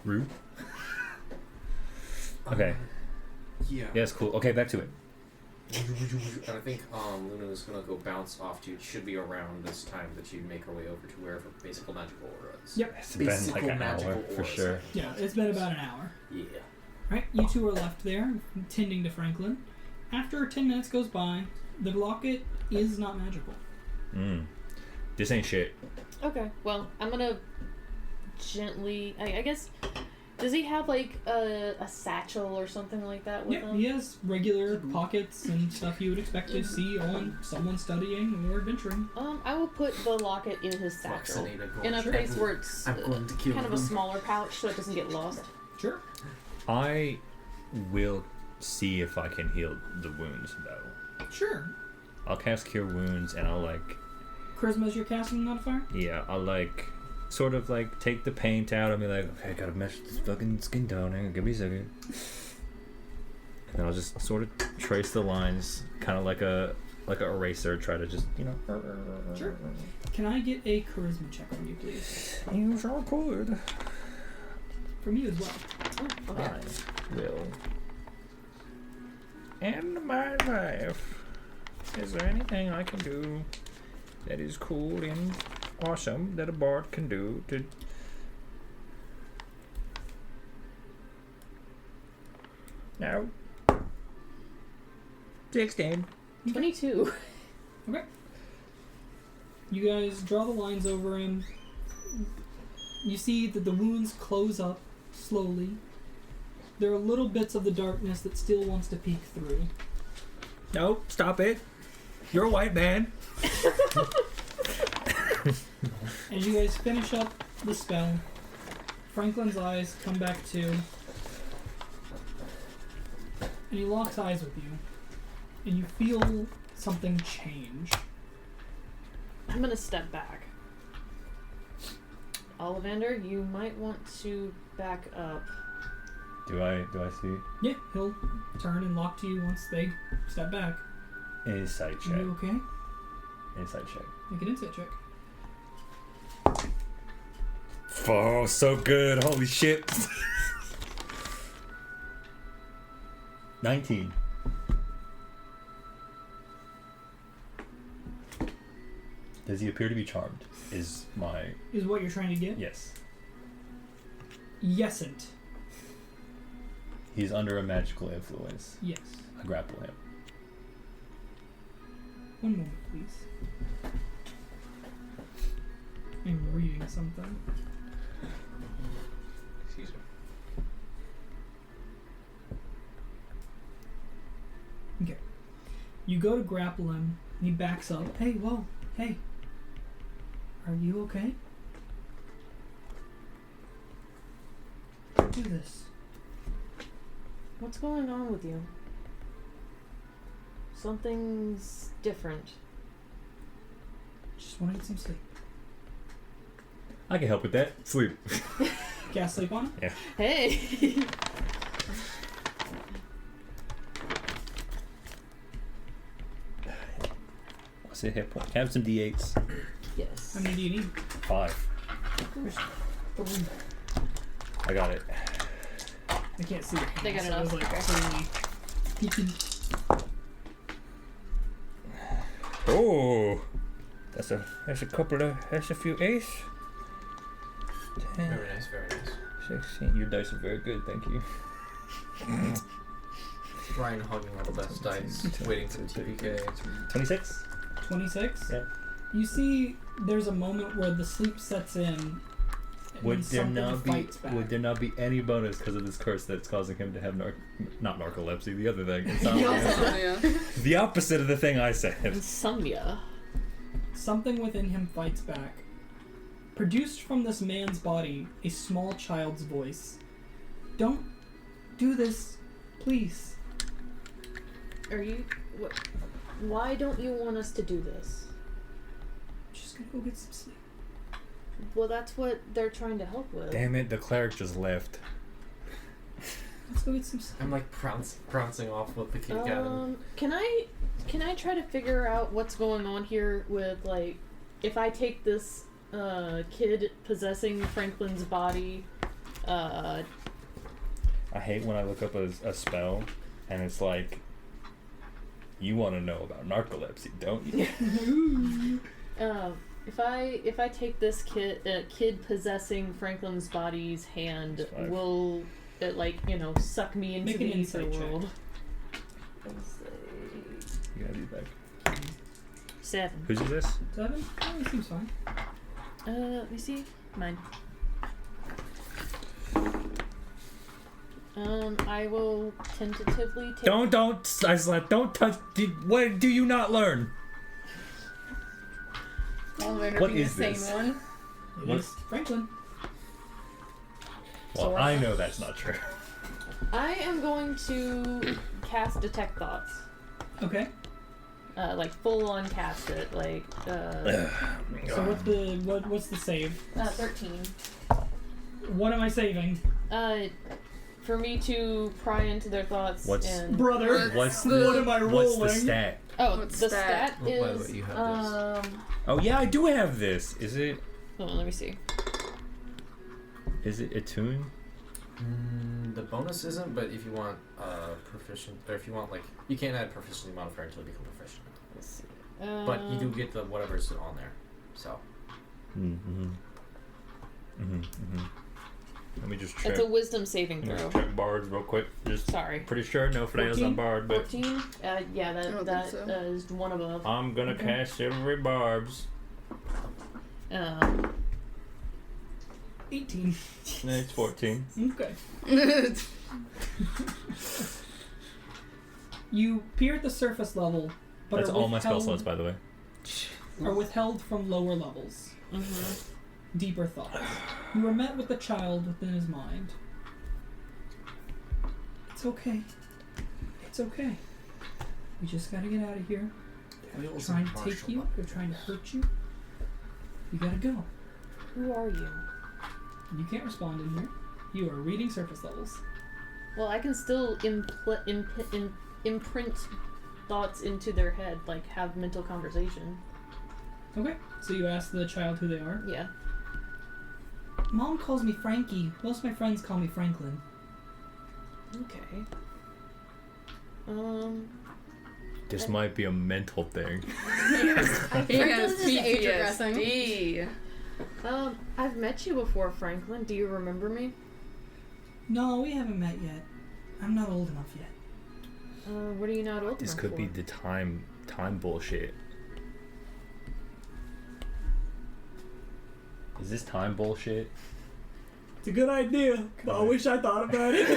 Rude. Okay. Yeah. Yeah, it's cool. Okay, back to it. And I think Luna is gonna go bounce off to. It should be around this time that you make her way over to wherever basic magical aura is. Yep. It's been like an hour, for sure. Yeah, it's been about an hour. Yeah. Right, you two are left there, tending to Franklin. After 10 minutes goes by, the locket is not magical. This ain't shit. Okay, well, I'm gonna gently... I guess... Does he have, like, a satchel or something like that with Yeah, him? he has regular pockets and stuff you would expect to see on someone studying or adventuring. I will put the locket in his satchel. In a place where it's I'm going to kill kind of a him. smaller pouch so it doesn't get lost. Sure. I will see if I can heal the wounds, though. Sure. I'll cast Cure Wounds, and I'll, Charisma is your casting modifier? I'll, sort of, take the paint out and be like, okay, I gotta mesh this fucking skin tone. Hang on, give me a second. And then I'll just sort of trace the lines, kind of like a eraser, try to just, Sure. Can I get a charisma check on you, please? You sure could. From you as well. Oh, okay. I will end my life. Is there anything I can do that is cool and awesome that a bard can do to... No. 16. 22. Okay. You guys draw the lines over him. You see that the wounds close up slowly. There are little bits of the darkness that still wants to peek through. No, stop it. You're a white man. As you guys finish up the spell, Franklin's eyes come back to, and he locks eyes with you, and you feel something change. I'm gonna step back. Ollivander, you might want to back up. Do I see? Yeah, he'll turn and lock to you once they step back. Insight Are check. you okay? Insight check. Make an insight check. Oh, so good. Holy shit. 19. Does he appear to be charmed? Is my... Is what you're trying to get? Yes. Yesn't. He's under a magical influence. Yes. I grapple him. One moment, please. I'm reading something. Excuse me. Okay. You go to grapple him, and he backs up. Hey, whoa, hey. Are you okay? Do this. What's going on with you? Something's different. Just want to get some sleep. I can help with that. Sleep. Cast sleep on him? Yeah. Hey! What's a hit point? Have some d8s. Yes. How many do you need? 5. There's 3. I got it. I can't see your hands. They got so enough, it was like okay. 3. Oh, that's a couple of, that's a few ace. 10, Very nice, very nice. 16. Your dice are very good, thank you. Ryan hugging all the best dice, waiting for the TPK. 26. 26? Yeah. You see, there's a moment where the sleep sets in. And Would there something fights back. not be any bonus because of this curse that's causing him to have not narcolepsy, the other thing. It's not Yeah. the opposite of the thing I said. Insomnia. Something within him fights back. Produced from this man's body, a small child's voice. Don't do this, please. Are you... What? Why don't you want us to do this? Just gonna go get some sleep. Well, that's what they're trying to help with. Damn it, the cleric just left. Let's go get some sleep. I'm like prancing off with the kitty cat. Can I try to figure out what's going on here with, like, if I take this kid possessing Franklin's body, I hate when I look up a spell and it's like, you want to know about narcolepsy, don't you? if I take this kid possessing Franklin's body's hand, That's fine. will it, like, you know, suck me into Make the an ether insight check. world? You gotta be back. 7. Whose is this? 7? Oh, it seems fine. Let me see. Mine. I will tentatively take... Don't touch, what do you not learn? Ollivander What being is the same this? one. It What? is Franklin. Well, I know that's not true. I am going to cast Detect Thoughts. Okay. Like, full on cast it. Like, So what's the save? 13. What am I saving? for me to pry into their thoughts What's- and... Brother, What's the- what am I rolling? What's the stat? Oh, What's the stat? stat By the is, way, you have this. Oh yeah, I do have this. Is it hold on, let me see. attune? The bonus isn't, but if you want proficient, or if you want, like, you can't add proficiency modifier until you become proficient. Let's see. But you do get the whatever's on there. So Let me just check. It's a wisdom saving Let me throw. just check bards real quick. Just Sorry. pretty sure no fails on 14? bard, but 14? Yeah, I that don't that think so. is one above. I'm gonna Okay. cast every barbs. 18. Next 14. Okay. You peer at the surface level, but That's are all my spell withheld- slots, by the way. are withheld from lower levels. Deeper thoughts. You are met with the child within his mind. It's okay. It's okay. We just gotta get out of here. They're trying to take you. They're trying to hurt you. You gotta go. Who are you? You can't respond in here. You are reading surface levels. Well, I can still imprint thoughts into their head, like have mental conversation. Okay. So you ask the child who they are. Yeah. Mom calls me Frankie. Most of my friends call me Franklin. Okay. This might be a mental thing. He has Franklin's just age PTSD. I've met you before, Franklin. Do you remember me? No, we haven't met yet. I'm not old enough yet. What are you not old This enough could for? be the time bullshit. Is this time bullshit? It's a good idea, but I wish I thought about it.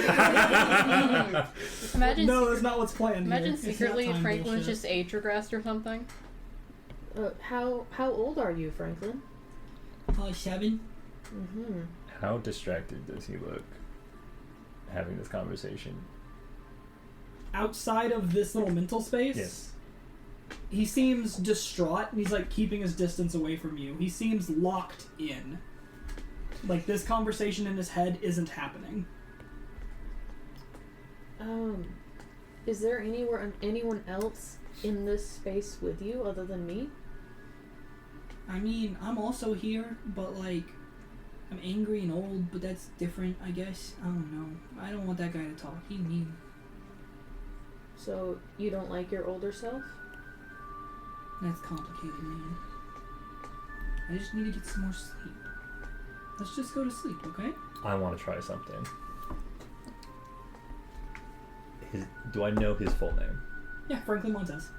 Imagine. No, that's not what's planned. Imagine here. It's secretly not time Franklin's bullshit. just age regressed or something. How old are you, Franklin? 7. Mm-hmm. How distracted does he look having this conversation? Outside of this little mental space, Yes. he seems distraught, and he's like keeping his distance away from you. He seems locked in. Like this conversation in his head isn't happening. Is there anyone else in this space with you other than me? I mean, I'm also here, but like, I'm angry and old, but that's different, I guess. I don't know. I don't want that guy to talk. He's mean. So you don't like your older self? That's complicated, man. I just need to get some more sleep. Let's just go to sleep, okay? I want to try something. Do I know his full name? Yeah, Franklin Montez.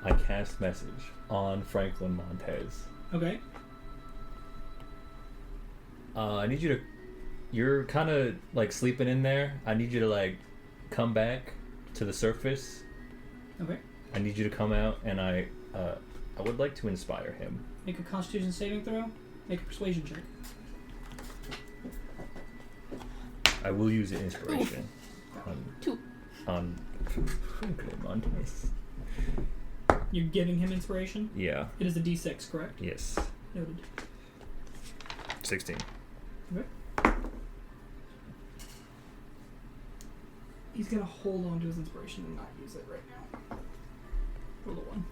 I cast message on Franklin Montez. Okay. I need you to... You're kind of like sleeping in there. I need you to like come back to the surface. Okay. I need you to come out, and I would like to inspire him. Make a Constitution saving throw. Make a Persuasion check. I will use the inspiration Two. on Franklin Montez. You're giving him inspiration? Yeah. It is a d6, correct? Yes. Noted. 16. Okay. He's gonna hold on to his inspiration and not use it right now. Roll a 1.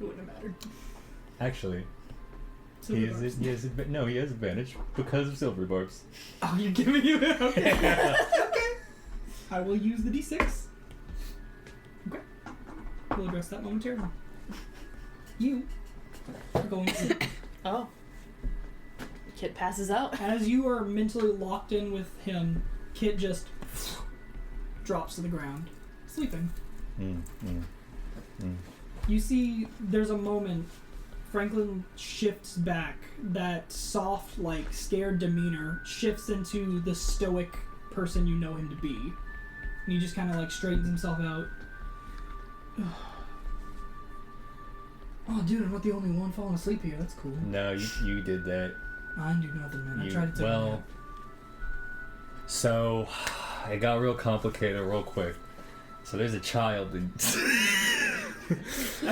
It wouldn't have mattered. Actually, So he has advantage because of silver barbs. Oh, you're giving him it? Okay. Okay. I will use the d6. Okay. We'll address that momentarily. You are going to sleep. Oh. Kit passes out. As you are mentally locked in with him, Kit just drops to the ground, sleeping. You see, there's a moment, Franklin shifts back. That soft, like, scared demeanor shifts into the stoic person you know him to be. And he just kind of, like, straightens himself out. Oh, dude, I'm not the only one falling asleep here. That's cool. No, you did that. I didn't do nothing, man. I tried to take a Well, nap. so it got real complicated real quick. So there's a child in... I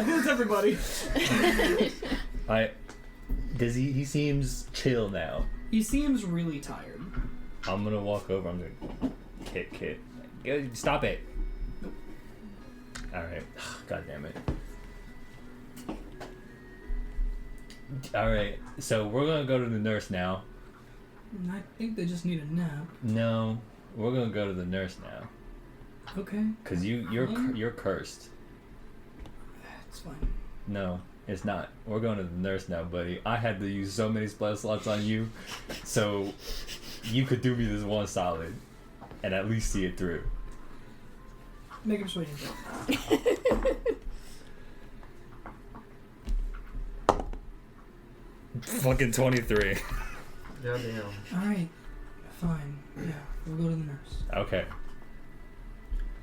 think it's everybody. He seems chill now. He seems really tired. I'm gonna walk over. I'm gonna Kit. Go, stop it. Nope. All right. God damn it. All right. So we're gonna go to the nurse now. I think they just need a nap. No, we're gonna go to the nurse now. Okay. Cause you're cursed. It's fine. No, it's not. We're going to the nurse now, buddy. I had to use so many spell slots on you, so you could do me this one solid, and at least see it through. Make a persuasion check. Fucking 23. Goddamn. Alright. Fine. Yeah, we'll go to the nurse. Okay.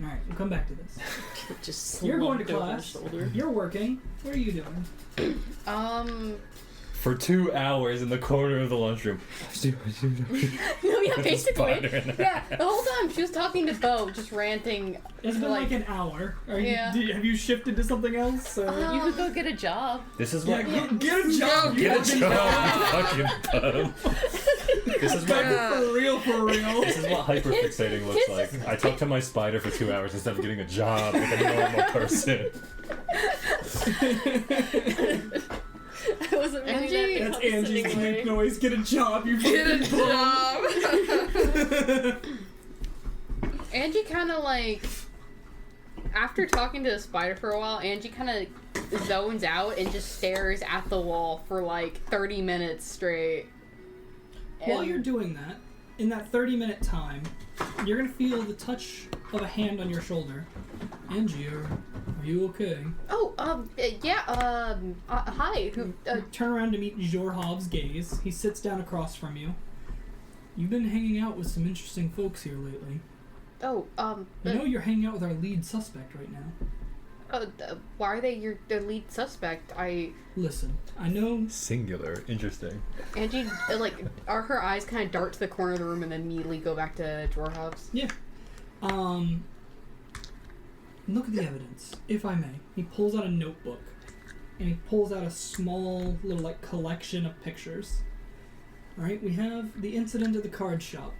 Alright, we'll come back to this. Just You're going to slumped over class. his shoulder. You're working. What are you doing? For 2 hours in the corner of the lunchroom. No, yeah, With a basically. spider in there. Yeah, the whole time she was talking to Bo, just ranting. It's been like an hour. Are you, Yeah. have you shifted to something else? Or? You could go get a job. This is Yeah, what. get a job. you Get a fucking job, you fucking bum. This is what. For real, for real. This is what hyperfixating looks like. I talked to my spider for 2 hours instead of getting a job like a normal person. I wasn't meaning Angie- that to That's come Angie's anyway. sleep noise. Get a job, you Get a fucking bum. job. Angie kind of like After talking to the spider for a while, Angie kind of zones out and just stares at the wall for like 30 minutes straight. While you're doing that, in that 30-minute time, you're gonna feel the touch of a hand on your shoulder. Angie, are you okay? Oh, yeah, hi. Who? You turn around to meet Xhorhav's gaze. He sits down across from you. You've been hanging out with some interesting folks here lately. Oh, You know you're hanging out with our lead suspect right now. why are they their lead suspect? Listen, I know... Singular. Interesting. Angie, are her eyes kind of dart to the corner of the room and then immediately go back to Xhorhav's? Yeah. Look at the evidence, if I may. He pulls out a notebook, and he pulls out a small little, like, collection of pictures. Alright, we have the incident at the card shop.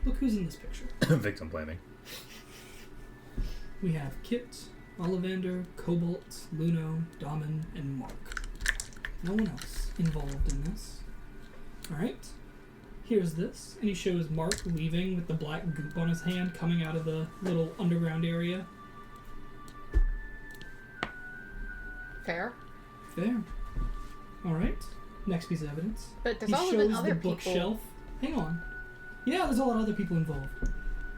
Look who's in this picture. Victim blaming. We have Kit, Ollivander, Cobalt, Lunno, Daimhin, and Mark. No one else involved in this. Alright. Here's this. And he shows Mark leaving with the black goop on his hand coming out of the little underground area. Fair. Fair. Alright. Next piece of evidence. But there's He also shows been other the people. bookshelf. Hang on. Yeah, there's a lot of other people involved.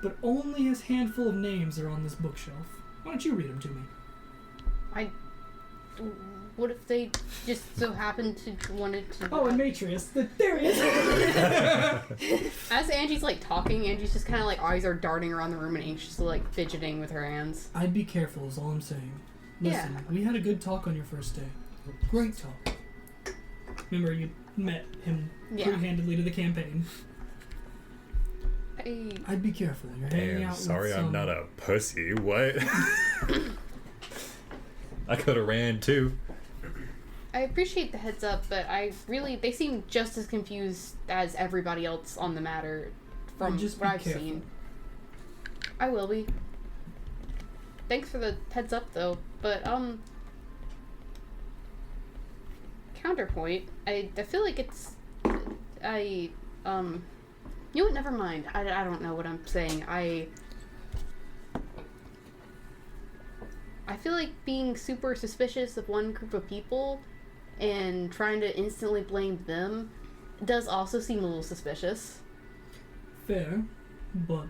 But only his handful of names are on this bookshelf. Why don't you read them to me? What if they just so happened to wanted to... Oh, and Matrius. There he is! As Angie's like talking, Angie's just kind of like eyes are darting around the room and anxiously like fidgeting with her hands. I'd be careful is all I'm saying. Listen, Yeah. we had a good talk on your first day. Great talk. Remember, you met him Yeah. pre-handedly to the campaign. I I'd be careful. You're hanging Damn, out sorry with some... I'm not a pussy. What? I could have ran too. appreciate the heads up, but they seem just as confused as everybody else on the matter from Just what be I've careful. seen. I will be. Thanks for the heads up though, but counterpoint, I feel like it's you know what, never mind. I don't know what I'm saying. I feel like being super suspicious of one group of people and trying to instantly blame them does also seem a little suspicious. Fair, but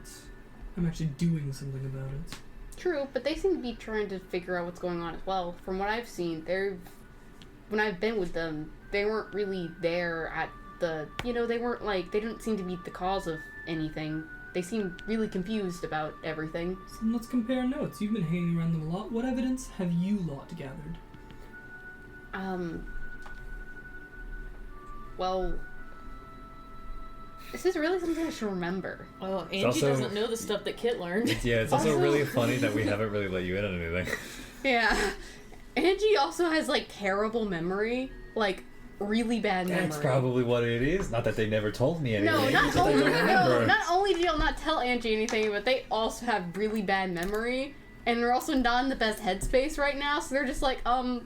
I'm actually doing something about it. True, but they seem to be trying to figure out what's going on as well. From what I've seen, when I've been with them, they weren't really there at the, they weren't like, they didn't seem to be the cause of anything. They seemed really confused about everything. So let's compare notes. You've been hanging around them a lot. What evidence have you lot gathered? Well, this is really something I should remember. Oh, Angie also- doesn't know the stuff that Kit learned. Yeah, it's also Also- really funny that we haven't really let you in on anything. Yeah. Angie also has, like, terrible memory. Like, really bad memory. That's probably what it is. Not that they never told me anything. No, it's just I don't remember. not only do y'all not tell Angie anything, but they also have really bad memory, and they're also not in the best headspace right now, so they're just like, I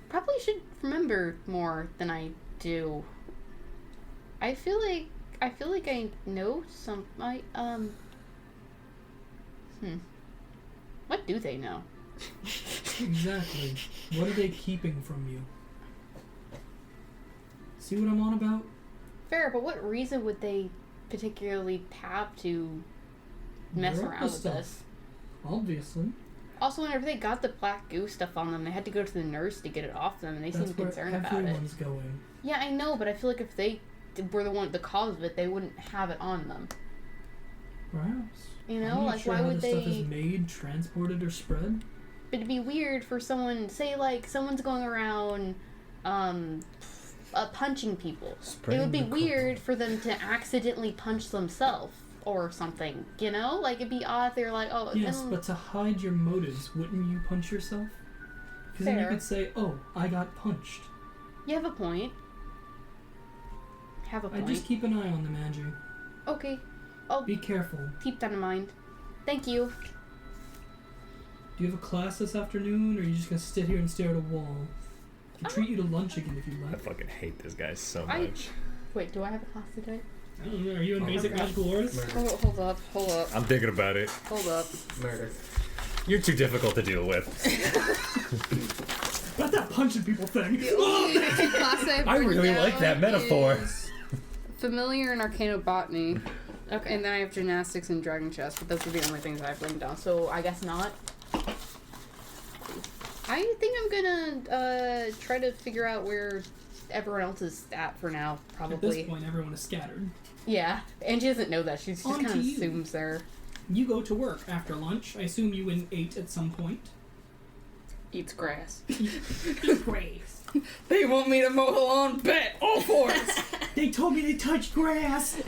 probably should remember more than I do. I feel like I know some, what do they know? Exactly. What are they keeping from you? See what I'm on about? Fair, but what reason would they particularly have to mess They're up around to with stuff. this? Obviously. Also, whenever they got the black goo stuff on them, they had to go to the nurse to get it off them, and they That's seemed where concerned about it. everyone's going. Yeah, I know, but I feel like if they were the cause of it, they wouldn't have it on them. Perhaps. You I'm know, not like sure why how would this stuff they? is made, transported, or spread. It'd be weird for someone, say, like someone's going around, punching people. It Spraying would be the weird for them to accidentally punch themselves or something. You know, like it'd be odd if they're like, oh, Yes, then- but to hide your motives, wouldn't you punch yourself? Because then you Fair. could say, oh, I got punched. you have a point. Have a I point. just keep an eye on them, Angie. Okay, I'll Be careful. keep that in mind. Thank you. Do you have a class this afternoon, or are you just gonna sit here and stare at a wall? I could treat you to lunch again if you I like. fucking hate this guy so I- much. Wait, do I have a class today? I don't know, are you in basic magical auras? Murder. Hold up. I'm thinking about it. Hold up. Murder. You're too difficult to deal with. Not that punching people thing. I really like that metaphor. Familiar and Arcanobotany. Okay. And then I have gymnastics and dragon chess, but those are the only things I've written down, so I guess not. I think I'm gonna try to figure out where everyone else is at for now, At probably. this point, everyone is scattered. Yeah, Angie doesn't know that. She just On kind to of you. assumes they're... You go to work after lunch. I assume you ate at some point. Eats grass. Grass. They want me to mow the lawn. Bet all for it. They told me they touched grass.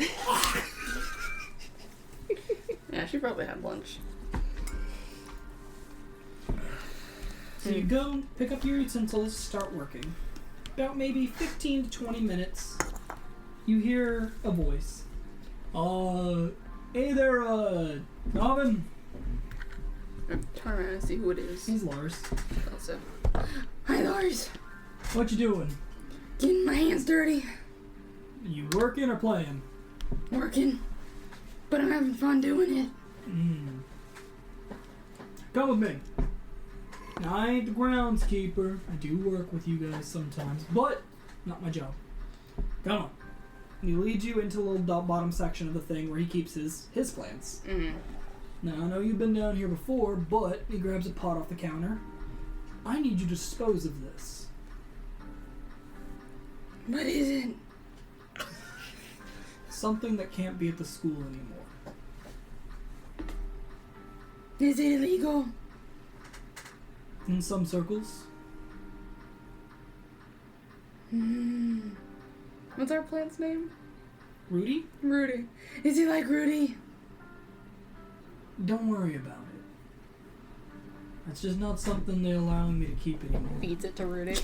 Yeah, she probably had lunch. So you go, pick up your utensils, start working. About maybe 15 to 20 minutes, you hear a voice. Hey there, Daimhin. Turn around and see who it is. He's Lars. Also. Hi, Lars. What you doing? Getting my hands dirty. You working or playing? Working. But I'm having fun doing it. Come with me. Now, I ain't the groundskeeper. I do work with you guys sometimes, but not my job. Come on. And he leads you into the little bottom section of the thing where he keeps his plants. Now, I know you've been down here before, but he grabs a pot off the counter. I need you to dispose of this. What is it? Something that can't be at the school anymore. Is it illegal? In some circles. What's our plant's name? Rudy? Rudy. Is he like Rudy? Don't worry about it. That's just not something they're allowing me to keep anymore. Feeds it to Rudy.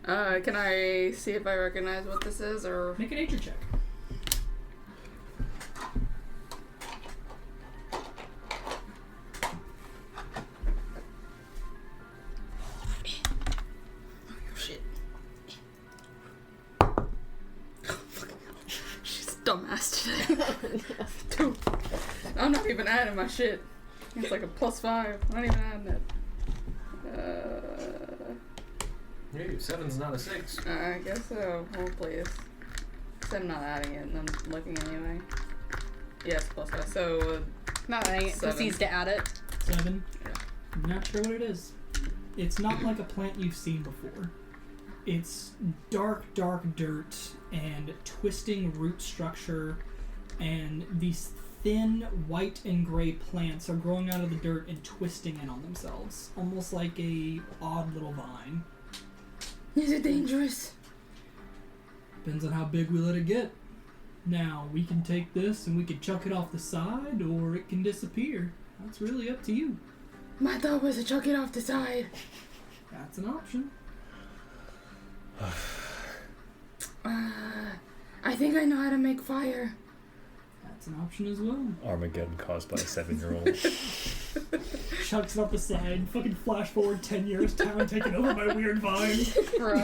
Can I see if I recognize what this is, or... Make a nature check. Shit. She's dumbass today. Dude, I'm not even adding my shit. It's like a +5. I'm not even adding it. Hey, 7's not a 6. I guess so. Oh, please. So I'm not adding it, and I'm looking anyway. Yes, +5. So, Not adding it. 7. Proceeds to add it. 7. Yeah. I'm not sure what it is. It's not like a plant you've seen before. It's dark, dark dirt and twisting root structure, and these thin white and gray plants are growing out of the dirt and twisting in on themselves, almost like a odd little vine. Is it dangerous? Depends on how big we let it get. Now, we can take this and we can chuck it off the side, or it can disappear. That's really up to you. My thought was to chuck it off the side. That's an option. I think I know how to make fire. That's an option as well. Armageddon caused by a 7-year-old. Chucks it up the side, fucking flash forward 10 years, town taking over by weird vine. Bro.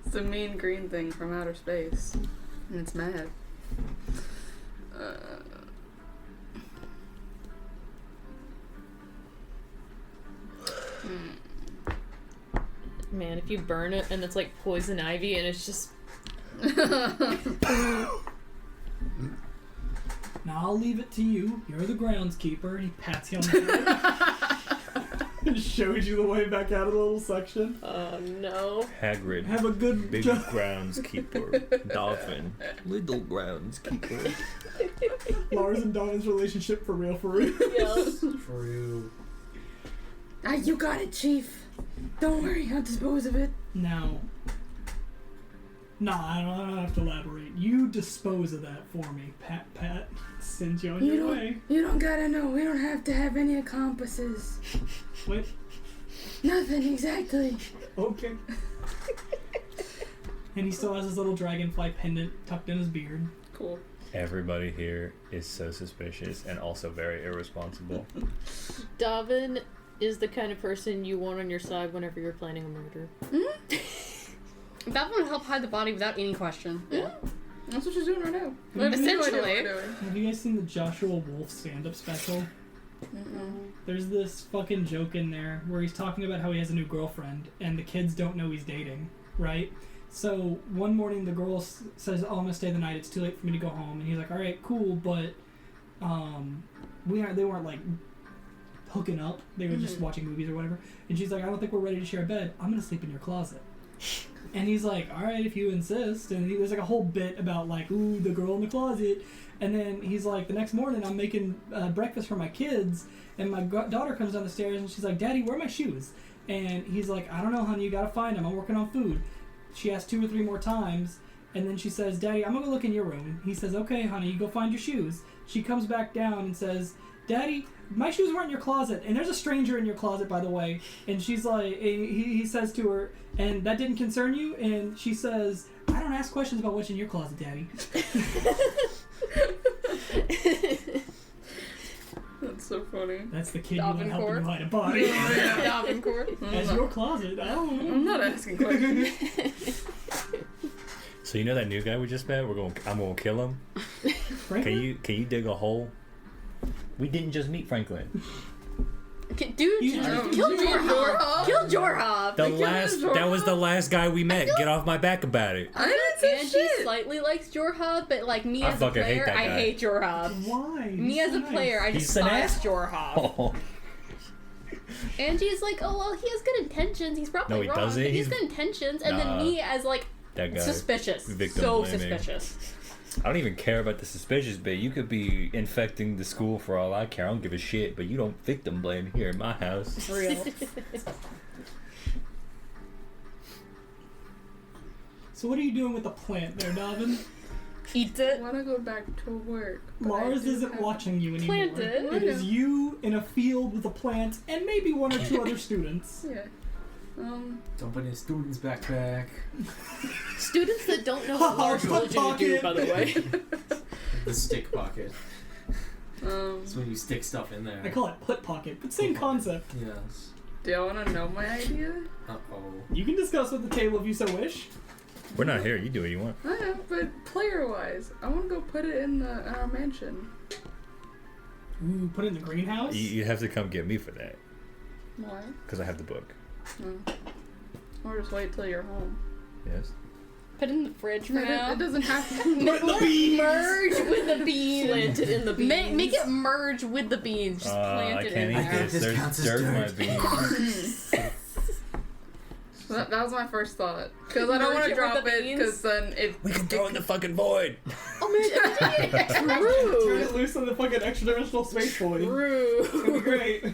It's a mean green thing from outer space. And it's mad. Man, if you burn it and it's like poison ivy and it's just... Now I'll leave it to you. You're the groundskeeper. And he pats you on the head. And shows you the way back out of the little section. Oh no. Hagrid. Have a good Big job. groundskeeper. Dolphin. Little groundskeeper. Lars and Daimhin's relationship for real, for real. Yes. For you. You got it, Chief. Don't worry, I'll dispose of it. Now, I don't have to elaborate. You dispose of that for me. Pat, send you on your way. You don't gotta know. We don't have to have any accomplices. Wait, Nothing, exactly. okay. And he still has his little dragonfly pendant tucked in his beard. Cool. Everybody here is so suspicious and also very irresponsible. Daimhin is the kind of person you want on your side whenever you're planning a murder. That would help hide the body without any question. Yeah. That's what she's doing right now. I have no idea what Essentially. we're doing. Have you guys seen the Joshua Wolf stand-up special? There's this fucking joke in there where he's talking about how he has a new girlfriend and the kids don't know he's dating, right? So one morning the girl says, "Oh, I'm gonna stay the night. It's too late for me to go home." And he's like, "All right, cool, but they weren't like hooking up. They were just watching movies or whatever." And she's like, "I don't think we're ready to share a bed. I'm gonna sleep in your closet." And he's like, "All right, if you insist." And there's like a whole bit about like, "Ooh, the girl in the closet." And then he's like, "The next morning I'm making breakfast for my kids, and my daughter comes down the stairs and she's like, 'Daddy, where are my shoes?' And he's like, 'I don't know, honey. You gotta find them. I'm working on food.' She asks 2 or 3 more times, and then she says, 'Daddy, I'm gonna go look in your room.' He says, 'Okay, honey, you go find your shoes.' She comes back down and says, 'Daddy, my shoes weren't in your closet, and there's a stranger in your closet, by the way.' And she's like, he says to her, 'And that didn't concern you?' And she says, 'I don't ask questions about what's in your closet, Daddy.'" That's so funny. That's the kid you want to help Davenport. you hide a body. Davenport. That's your closet. I don't know. I'm not asking questions. So you know that new guy we just met? I'm gonna kill him. Franklin? Can you dig a hole? We didn't just meet Franklin. Dude, You- kill you mean Xhorhav. Xhorhav? Kill Xhorhav. That was the last guy we met. Get off my back about it. I didn't say Angie shit. slightly likes Xhorhav, but like me I as a fucking hate player, that I guy. hate Xhorhav. Why? Me He's as so a player, I He's an despise ass- Xhorhav. Oh, Angie's like, "Oh well, he has good intentions. He's probably No, he wrong, doesn't. but he's He's- good intentions." And Nah. then me as like that guy. suspicious, Victim so blaming. suspicious. I don't even care about the suspicious bit. You could be infecting the school for all I care. I don't give a shit. But you don't victim blame here in my house. Real. So what are you doing with the plant there, Daimhin? Eat I it. want to go back to work. but Mars I do isn't have- watching you anymore. Plant it. It is you in a field with a plant and maybe 1 or 2 other students. Yeah. Dump in his student's backpack. Students that don't know what large Foot religion to do, pocket. by the way. The stick pocket. Um, That's when you stick stuff in there. I call it put pocket, but same concept. Yes. do y'all want to know my idea? Uh-oh. You can discuss with the table if you so wish. We're not here. You do what you want. I know, but player-wise, I want to go put it in our mansion. Ooh, put it in the greenhouse? You have to come get me for that. Why? Because I have the book. Or just wait till you're home. Yes. Put it in the fridge for No, now. it doesn't have to. Merge with the beans. Planted in the beans. Make it merge with the beans. Just plant I it can't in eat there. this. This There's counts as dirt in my dirt. beans. That was my first thought. Because I don't Merge want it to with drop the it, beans? because then it... We can throw it in the fucking void. Oh man, Turn True. it loose on the fucking extra-dimensional space void. It'll be True. great.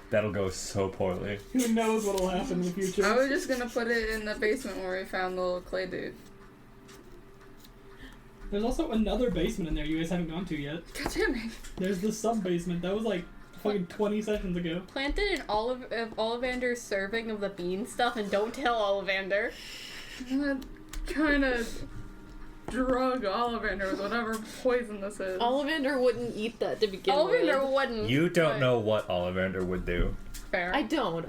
That'll go so poorly. Who knows what'll happen in the future. I was just gonna put it in the basement where we found the little clay dude. There's also another basement in there you guys haven't gone to yet. God damn it. There's the sub-basement. That was like fucking 20 sessions ago. plant it in Ollivander's serving of the bean stuff, and don't tell Ollivander. I'm not trying to drug Ollivander with whatever poison this is. Ollivander wouldn't eat that to begin Ollivander with. wouldn't. You don't but- know what Ollivander would do. Fair. I don't.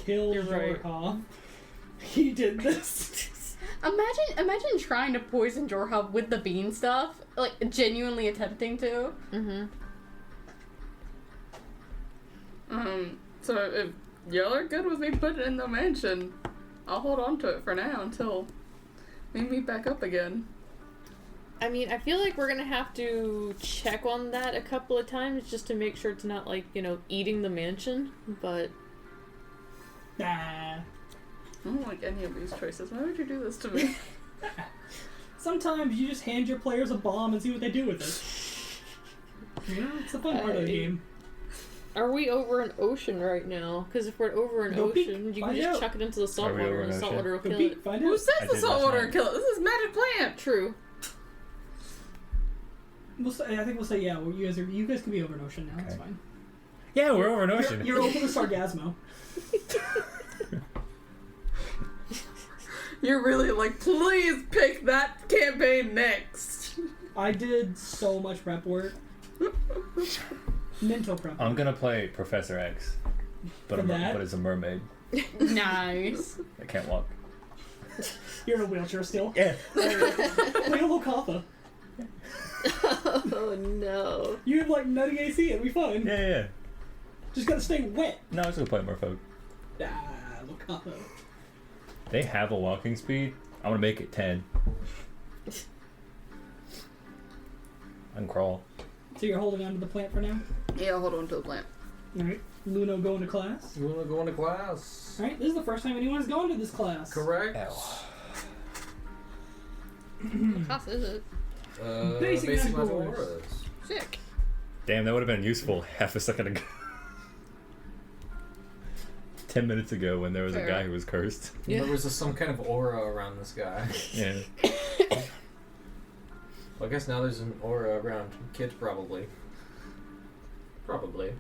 Kill You're right. Xhorhav. He did this. Imagine trying to poison Xhorhav with the bean stuff, like genuinely attempting to. Mm-hmm. So if y'all are good with me putting it in the mansion, I'll hold on to it for now until we meet back up again. I mean, I feel like we're gonna have to check on that a couple of times just to make sure it's not like, eating the mansion, but... Nah. I don't like any of these choices. Why would you do this to me? Sometimes you just hand your players a bomb and see what they do with it. You know, it's the fun part of the game. Are we over an ocean right now? Because if we're over an Go peek, ocean, you can find just out. chuck it into the Are we saltwater over and the an saltwater will Go kill peek, it. find Who out. says I the did saltwater last will kill it? This is magic plant! True. I think we'll say yeah. Well, you guys can be over an ocean now. It's Okay. fine. Yeah, we're over an ocean. You're open to Sargasmo. You're really like, please pick that campaign next. I did so much prep work. Mental prep. I'm gonna play Professor X. but For that? but it's a mermaid. Nice. I can't walk. You're in a wheelchair still. Yeah. Play a little Katha. Oh no. You have like nutty AC, it'll be fine. Yeah. Just gotta stay wet. No, I was gonna play Merfolk. Little Katha. They have a walking speed. I'm gonna make it 10. I can crawl. So you're holding on to the plant for now? Yeah, I'll hold on to the plant. Alright. Luno going to class. You wanna go into class? Alright, this is the first time anyone has gone to this class. Correct. What class is it? Basic Basic magical magical auras. auras. Sick. Damn, that would have been useful half a second ago. 10 minutes ago when there was Fair. a guy who was cursed. Yeah. There was some kind of aura around this guy. Yeah. Well, I guess now there's an aura around kids, probably. Probably.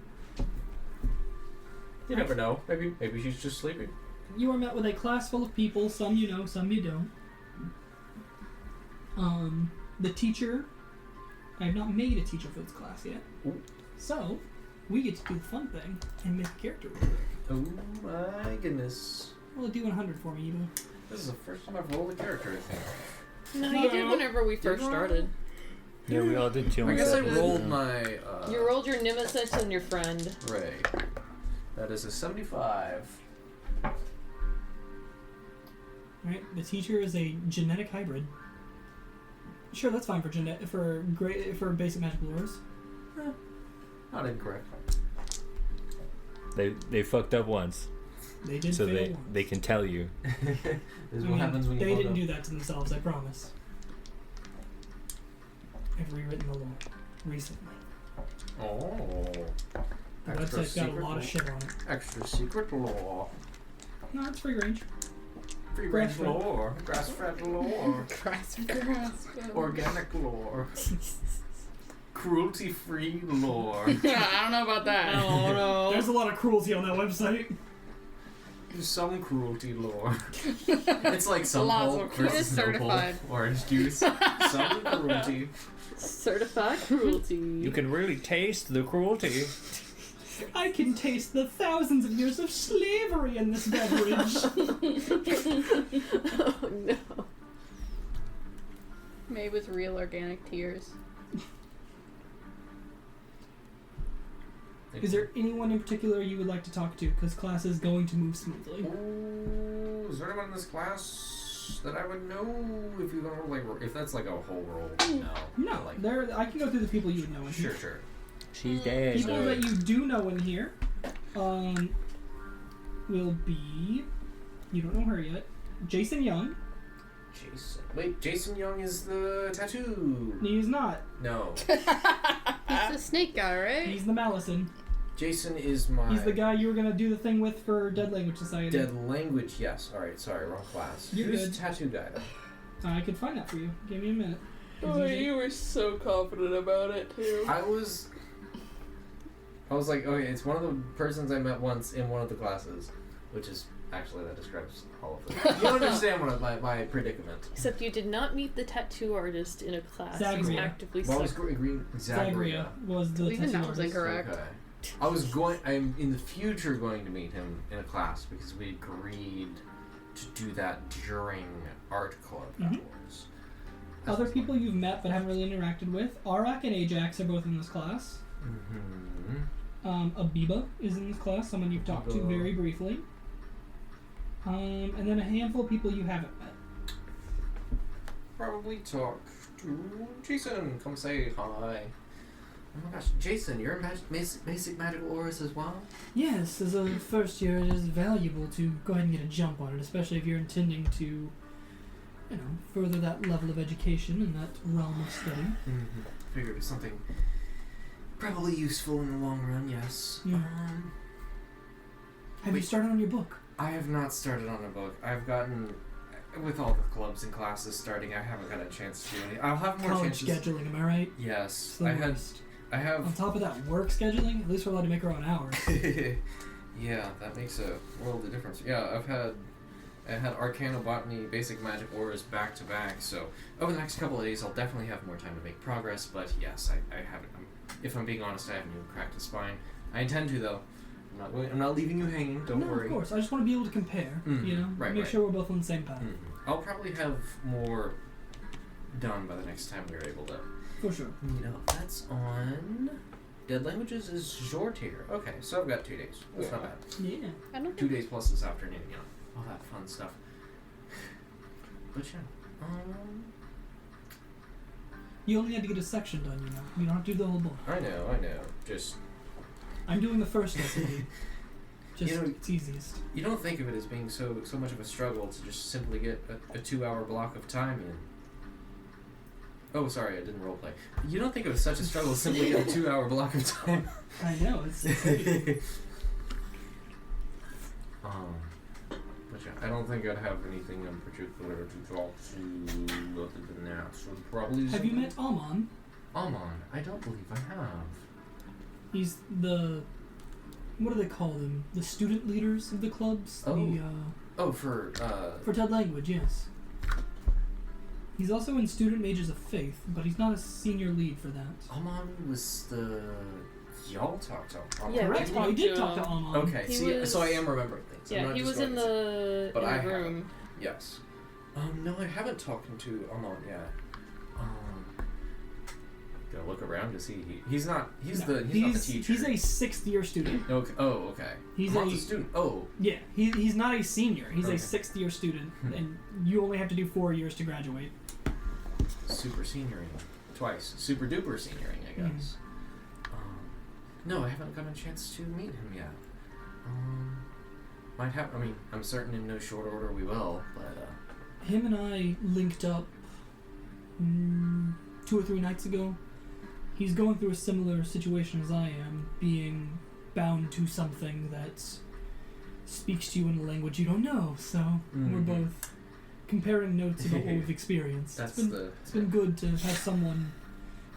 You never know. Maybe she's just sleeping. You are met with a class full of people, some you know, some you don't. The teacher, I have not made a teacher for this class yet. Ooh. So, we get to do the fun thing and make a character real quick. Oh my goodness. Roll a D100 for me, Eva. This is the first time I've rolled a character, I think. No, you did whenever we first you? started. Yeah, we all did too. I guess I did. rolled my, You rolled your nemesis and your friend. Right. That is a 75. Alright, the teacher is a genetic hybrid. Sure, that's fine for basic magical auras. Not incorrect. They fucked up once, They did so fail they once. can tell you. This is I what mean, happens when you they fuck didn't up. do that to themselves, I promise. I've rewritten the law recently. Oh. The Extra website's got a secret lot law. of shit on it. Extra secret law. No, it's free range. Free Grass range fed. lore. Grass fed lore. Grass. Organic lore. Cruelty free lore. I don't know about that. Oh no. There's a lot of cruelty on that website. Some cruelty lore. It's like some Lots pulp of cruelty. versus no pulp. Certified. Orange juice. Some cruelty. Certified cruelty. You can really taste the cruelty. I can taste the thousands of years of slavery in this beverage. Oh no. Made with real organic tears. Is there anyone in particular you would like to talk to? Because class is going to move smoothly. Ooh, is there anyone in this class that I would know if you don't like if that's like a whole roll? No. No, Like, I can go through the people you would know in sure, here. sure. She's dead. People that you do know in here, will be, you don't know her yet, Jason Young. Jason. Wait, Jason Young is the tattoo. He's not. No. He's the snake guy, right? He's the Malison. Jason is my He's the guy you were going to do the thing with for Dead Language Society. dead language. Yes. All right. Sorry, wrong class. You're Who's good. tattoo guy? I could find that for you. Give me a minute. Oh, you were so confident about it too. I was like, okay, it's one of the persons I met once in one of the classes, which is actually that describes all of it. You understand what my predicament. Except you did not meet the tattoo artist in a class. He was Zagria. actively Well, I was stuck. agreeing Zagria was the Even tattoo that was artist. incorrect. Okay. I'm in the future going to meet him in a class because we agreed to do that during art club Mhm. hours. Other people you've met but haven't really interacted with, Arak and Ajax are both in this class. Mm-hmm. Abiba is in this class, someone you've talked to Abiba. very briefly. And then a handful of people you haven't met. Probably talk to Jason. Come say hi. Oh my gosh, Jason, you're in basic magical auras as well? Yes, as a first year, it is valuable to go ahead and get a jump on it, especially if you're intending to, further that level of education and that realm of study. Mm-hmm. Figured it's something probably useful in the long run, yes. Yeah. Have you Wait. started on your book? I have not started on a book. I've gotten, with all the clubs and classes starting, I haven't got a chance to do any. I'll have more College chances. scheduling, am I right? Yes, It's the worst. I On have. top of that, work scheduling, at least we're allowed to make our own hours. Yeah, that makes a world of difference. Yeah, I had Arcanobotany, Basic Magic Auras back to back, so over the next couple of days I'll definitely have more time to make progress, but yes, I haven't, if I'm being honest, I haven't even cracked the spine. I intend to though, I'm not leaving you hanging. Don't no, worry. of course. I just want to be able to compare. You know, make sure we're both on the same path. I'll probably have more done by the next time we're able to. For sure. meet up. That's on. Dead Languages is Xhorhav. Okay, so I've got 2 days. That's not bad. Yeah. I don't 2 days plus this afternoon, you know, all that fun stuff. But yeah, You only had to get a section done, you know. You don't have to do the whole book. I know. Just I'm doing the first lesson. Just You know- it's easiest. you don't think of it as being so much of a struggle to just simply get a 2-hour block of time in. Oh, sorry, I didn't roleplay. You don't think it was such a struggle to simply get a 2-hour block of time. I know, it's crazy. But yeah, I don't think I'd have anything in particular to talk to other than that. So probably. Have you met Amon? Amon? I don't believe I have. He's the what do they call them? The student leaders of the clubs? Oh, for Dead Language, yes. He's also in Student Mages of Faith, but he's not a senior lead for that. Amon was the. Y'all talked to Amon. Yeah, Correct? talked We did to talk to him. Amon. Okay, He see, was- so I am remembering things. I'm Yeah, not he just was going in to say- the But I room. Yes. No, I haven't talked to Amon yet. Gotta look around to see. He's not. He's not the teacher. He's a 6th year student. Okay. Oh, okay. He's Amon's a- a student. Oh. Yeah, he's not a senior. He's Okay. a 6th year student, and you only have to do 4 years to graduate. Super senioring. Twice. Super duper senioring, I guess. No, I haven't gotten a chance to meet him yet. Might have. I mean, I'm certain in no short order we will, but. Him and I linked up 2 or 3 nights ago. He's going through a similar situation as I am, being bound to something that speaks to you in a language you don't know. So we're both comparing notes about what we've experienced. That's It's been good to have someone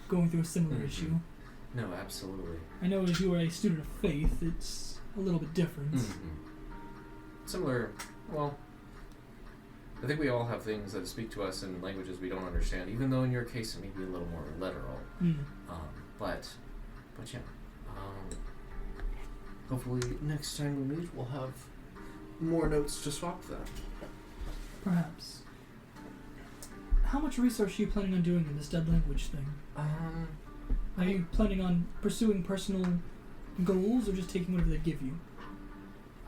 going through a similar issue. No, absolutely. I know as you are a student of faith, it's a little bit different. Similar. Well, I think we all have things that speak to us in languages we don't understand, even though in your case it may be a little more literal. But yeah. Hopefully next time we meet we'll have more notes to swap then. Perhaps. How much research are you planning on doing in this dead language thing? Are you planning on pursuing personal goals or just taking whatever they give you?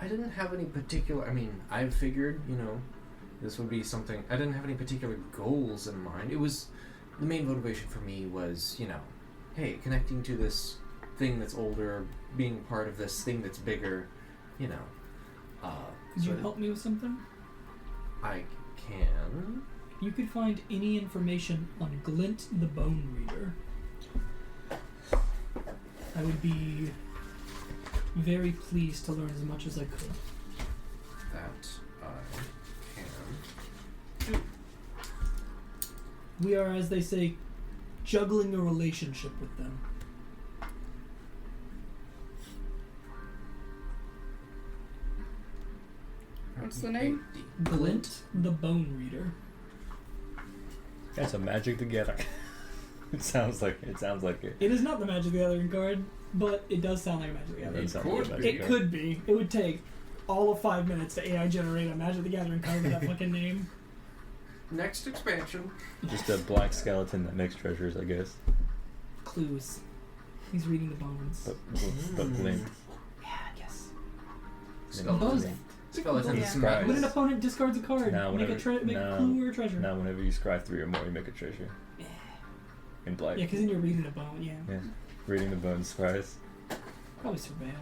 I didn't have any particular. I mean, I figured, this would be something. I didn't have any particular goals in mind. It was the main motivation for me was, hey, connecting to this thing that's older, being part of this thing that's bigger, Could you help me with something? I can. You could find any information on Glint the Bone Reader. I would be very pleased to learn as much as I could. That I can. We are, as they say, juggling a relationship with them. What's the name? Glint the Bone Reader. That's a Magic the Gathering. It sounds like it. It is not the Magic the Gathering card, but it does sound like a Magic the Gathering. It sounds like a Magic It card. could be. It would take all of 5 minutes to AI generate a Magic the Gathering card with that fucking name. Next expansion. Just a black skeleton that makes treasures, I guess. Clues. He's reading the bones. But Glint. Yeah, I guess. Bones. Yeah. Skeleton Yeah. scries. When an opponent discards a card, Now, make a whenever- clue or a treasure. Now, whenever you scry 3 or more, you make a treasure. Yeah. In black. Yeah, because then you're reading a bone, yeah. Yeah. Reading the bones scries. Probably Surveil.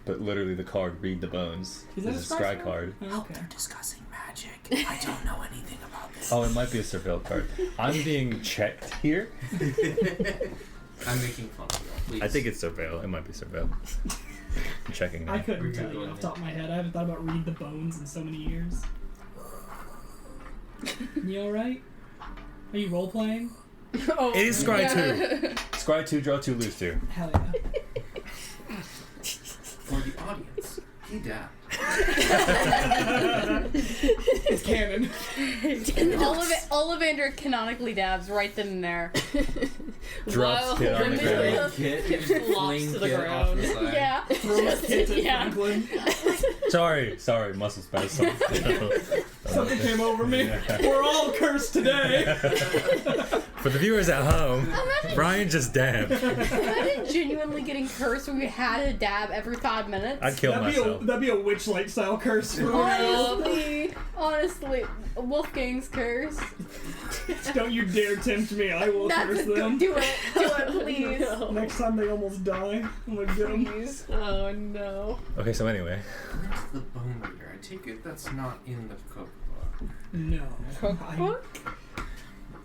But literally the card read the bones. Is that It's a a scry scry card. Oh, okay. Discussing magic. I don't know anything about this. Oh, it might be a surveil card. I'm being checked here. I'm making fun of you. Please. I think it's surveil. It might be surveil. I'm checking now. I couldn't We're tell you Googling off the top of my head. I haven't thought about reading the bones in so many years. You alright? Are you role playing? Oh, It is scry yeah. 2. Scry 2, draw 2, lose 2. Hell yeah. For the audience, he dabbed. It's canon. Ollivander canonically dabs right then and there. Drops Kit on the ground. Kit, Flops to the ground. Yeah. Throws Kit at Yeah. Franklin. Sorry, muscle spasm. Something came over me. Yeah. We're all cursed today. For the viewers at home, Brian just dabbed. Imagine genuinely getting cursed when we had a dab every 5 minutes. I'd kill myself. That'd be a Witchlight style curse for real. Honestly, Wolfgang's curse. Don't you dare tempt me. I will curse them. Do it, please. No. Next time they almost die, I'm gonna get them. Please. Oh no. Okay, so anyway. Where's the bone reader? I take it that's not in the cookbook. No. Cookbook?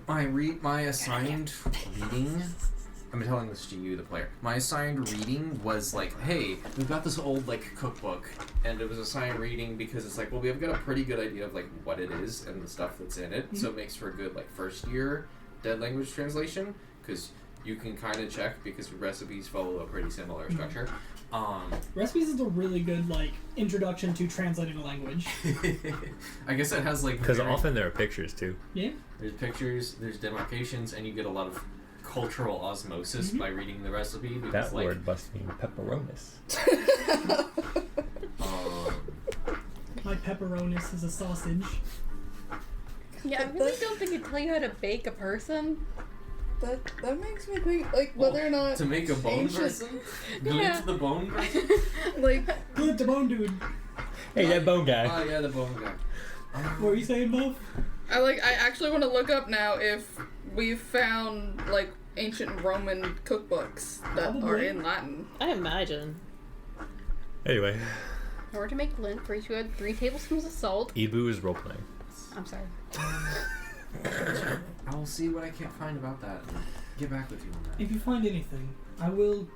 My assigned reading. I'm telling this to you, the player. My assigned reading was like, hey, we've got this old like cookbook, and it was assigned reading because it's like, well, we've got a pretty good idea of like what it is and the stuff that's in it, so it makes for a good like first year dead language translation because you can kind of check because recipes follow a pretty similar structure. Recipes is a really good like introduction to translating a language. I guess it has like Because very- often there are pictures too. Yeah. there's pictures, there's demarcations, and you get a lot of cultural osmosis by reading the recipe because That like word must mean pepperonis. My pepperonis is a sausage. Yeah, I really don't think it tell you how to bake a person. That makes me think like whether or not to make a bone ancient- person, Yeah. glue to the bone person. like Good to bone dude. Hey, that bone guy. Oh yeah, the bone guy. What were you saying, Buff? I actually want to look up now if we've found like ancient Roman cookbooks that are Probably. in Latin. I imagine. Anyway, In order to make lint, first you add 3 tablespoons of salt. Ibu is role playing. I'm sorry. I'll see what I can't find about that. And get back with you on that. If you find anything, I will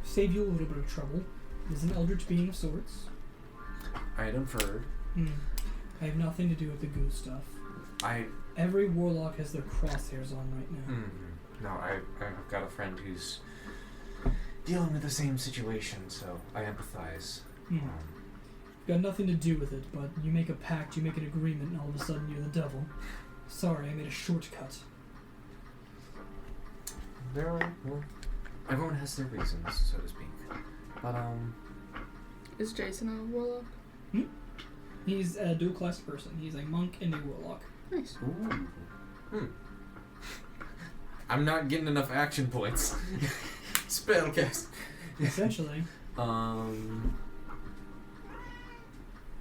save you a little bit of trouble. It is an eldritch being of sorts. I had inferred. I have nothing to do with the goo stuff. Every warlock has their crosshairs on right now. No, I've got a friend who's dealing with the same situation, so I empathize. Got nothing to do with it, but you make a pact, you make an agreement, and all of a sudden you're the devil. Sorry, I made a shortcut. Well, everyone has their reasons, so to speak. But Is Jason a warlock? He's a dual-class person. He's a monk and a warlock. Nice. ooh. I'm not getting enough action points. Spellcast. Essentially.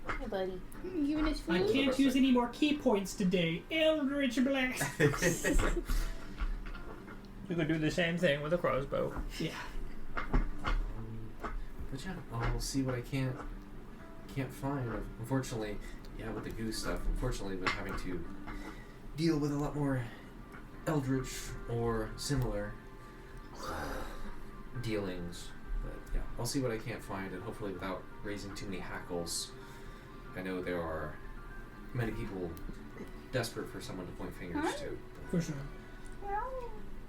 Hey, buddy. You and his I food? can't use any more key points today. Eldritch Blast. You could do the same thing with a crossbow. Yeah. But yeah, I'll see what I can't find. Unfortunately, yeah, with the goose stuff, unfortunately, been having to deal with a lot more eldritch or similar dealings. But yeah, I'll see what I can't find, and hopefully without raising too many hackles. I know there are many people desperate for someone to point fingers to. For sure.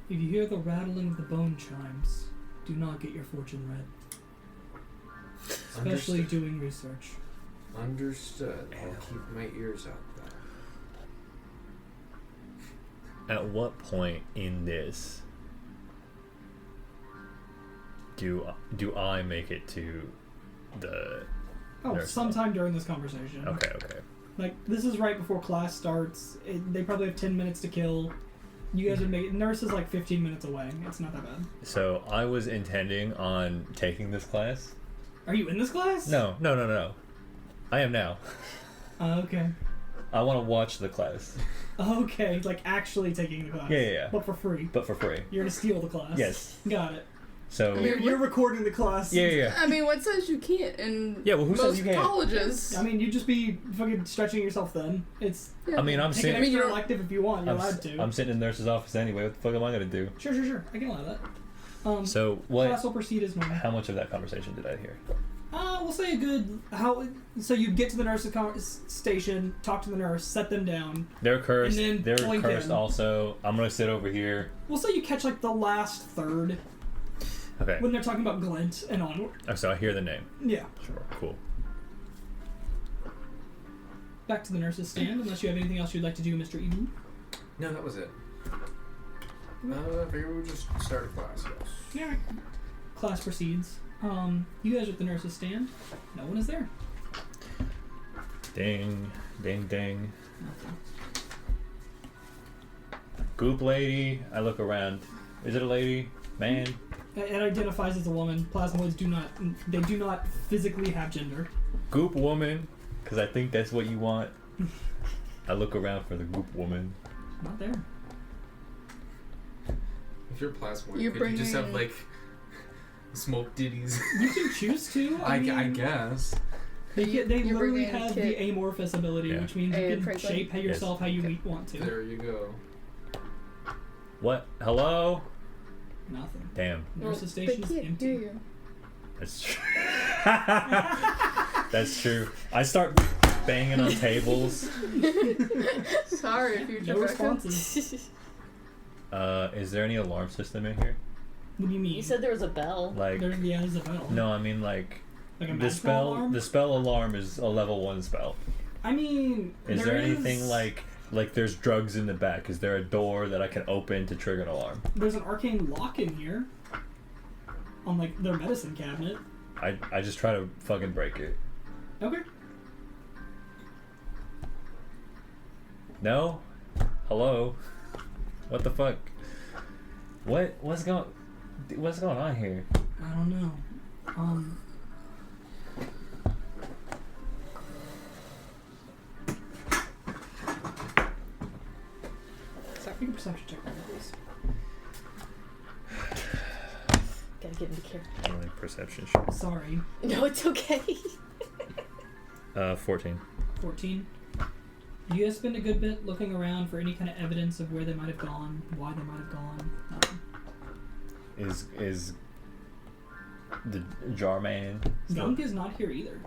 If you hear the rattling of the bone chimes, do not get your fortune read. Especially Understood. doing research. Understood. I'll keep my ears out there. At what point in this do I make it to the... Oh, Nurse sometime during this conversation. Okay. Like, this is right before class starts. They probably have 10 minutes to kill. You guys would make... Nurse is like 15 minutes away. It's not that bad. So I was intending on taking this class. Are you in this class? No. I am now. Okay. I want to watch the class. Okay, like actually taking the class. Yeah. But for free. But for free. You're gonna steal the class. Yes. Got it. So... You're recording the class. Yeah. I mean, what says you can't in Yeah, well, who says most you can't? colleges? I mean, you'd just be fucking stretching yourself then. It's... I mean, I'm Take an sitting... extra you're- elective if you want. You're allowed to. I'm sitting in the nurse's office anyway. What the fuck am I gonna do? Sure. I can allow that. So what? Class will proceed as normal. How much of that conversation did I hear? We'll say a good... So you get to the nurse's station, talk to the nurse, set them down. They're cursed. And then They're blink cursed in. also. I'm gonna sit over here. We'll say you catch like the last third Okay. when they're talking about Glint and onward. Oh, so I hear the name. Yeah. Sure. Cool. back to the nurse's stand, unless you have anything else you'd like to do, Mr. Eden. No, that was it. I figured we would just start a class, yes. Yeah. Class proceeds. You guys are at the nurse's stand. No one is there. Ding, ding, ding. Nothing. Goop lady. I look around. Is it a lady? Man? It identifies as a woman. Plasmoids do not physically have gender. Goop woman. Because I think that's what you want. I look around for the goop woman. Not there. If you're plasmoid, You're could you just have, bringing- like, smoke ditties? You can choose to. I mean, guess. They You're literally bringing have Kit. the amorphous ability, Yeah. which means you And can Franklin. shape yourself how you want to. There you go. What? Hello? Nothing. Damn. Nurse's station is empty. hear you. That's true. That's true. I start banging on tables. Sorry, future No Becca. responses. Is there any alarm system in here? What do you mean? You said there was a bell. Like, There's a bell. no, I mean like Like a the magical spell. alarm? The spell alarm is a level 1 spell. I mean, Is there anything like there's drugs in the back? Is there a door that I can open to trigger an alarm? There's an arcane lock in here. On like their medicine cabinet. I just try to fucking break it. Okay. No? Hello? What the fuck? What's going on here? I don't know. Make a perception check for me, please. Gotta get into character. Only perception check. Sorry. No, it's okay. 14. 14. You guys spend a good bit looking around for any kind of evidence of where they might have gone, why they might have gone. Is the jar man still- Gunk is not here either.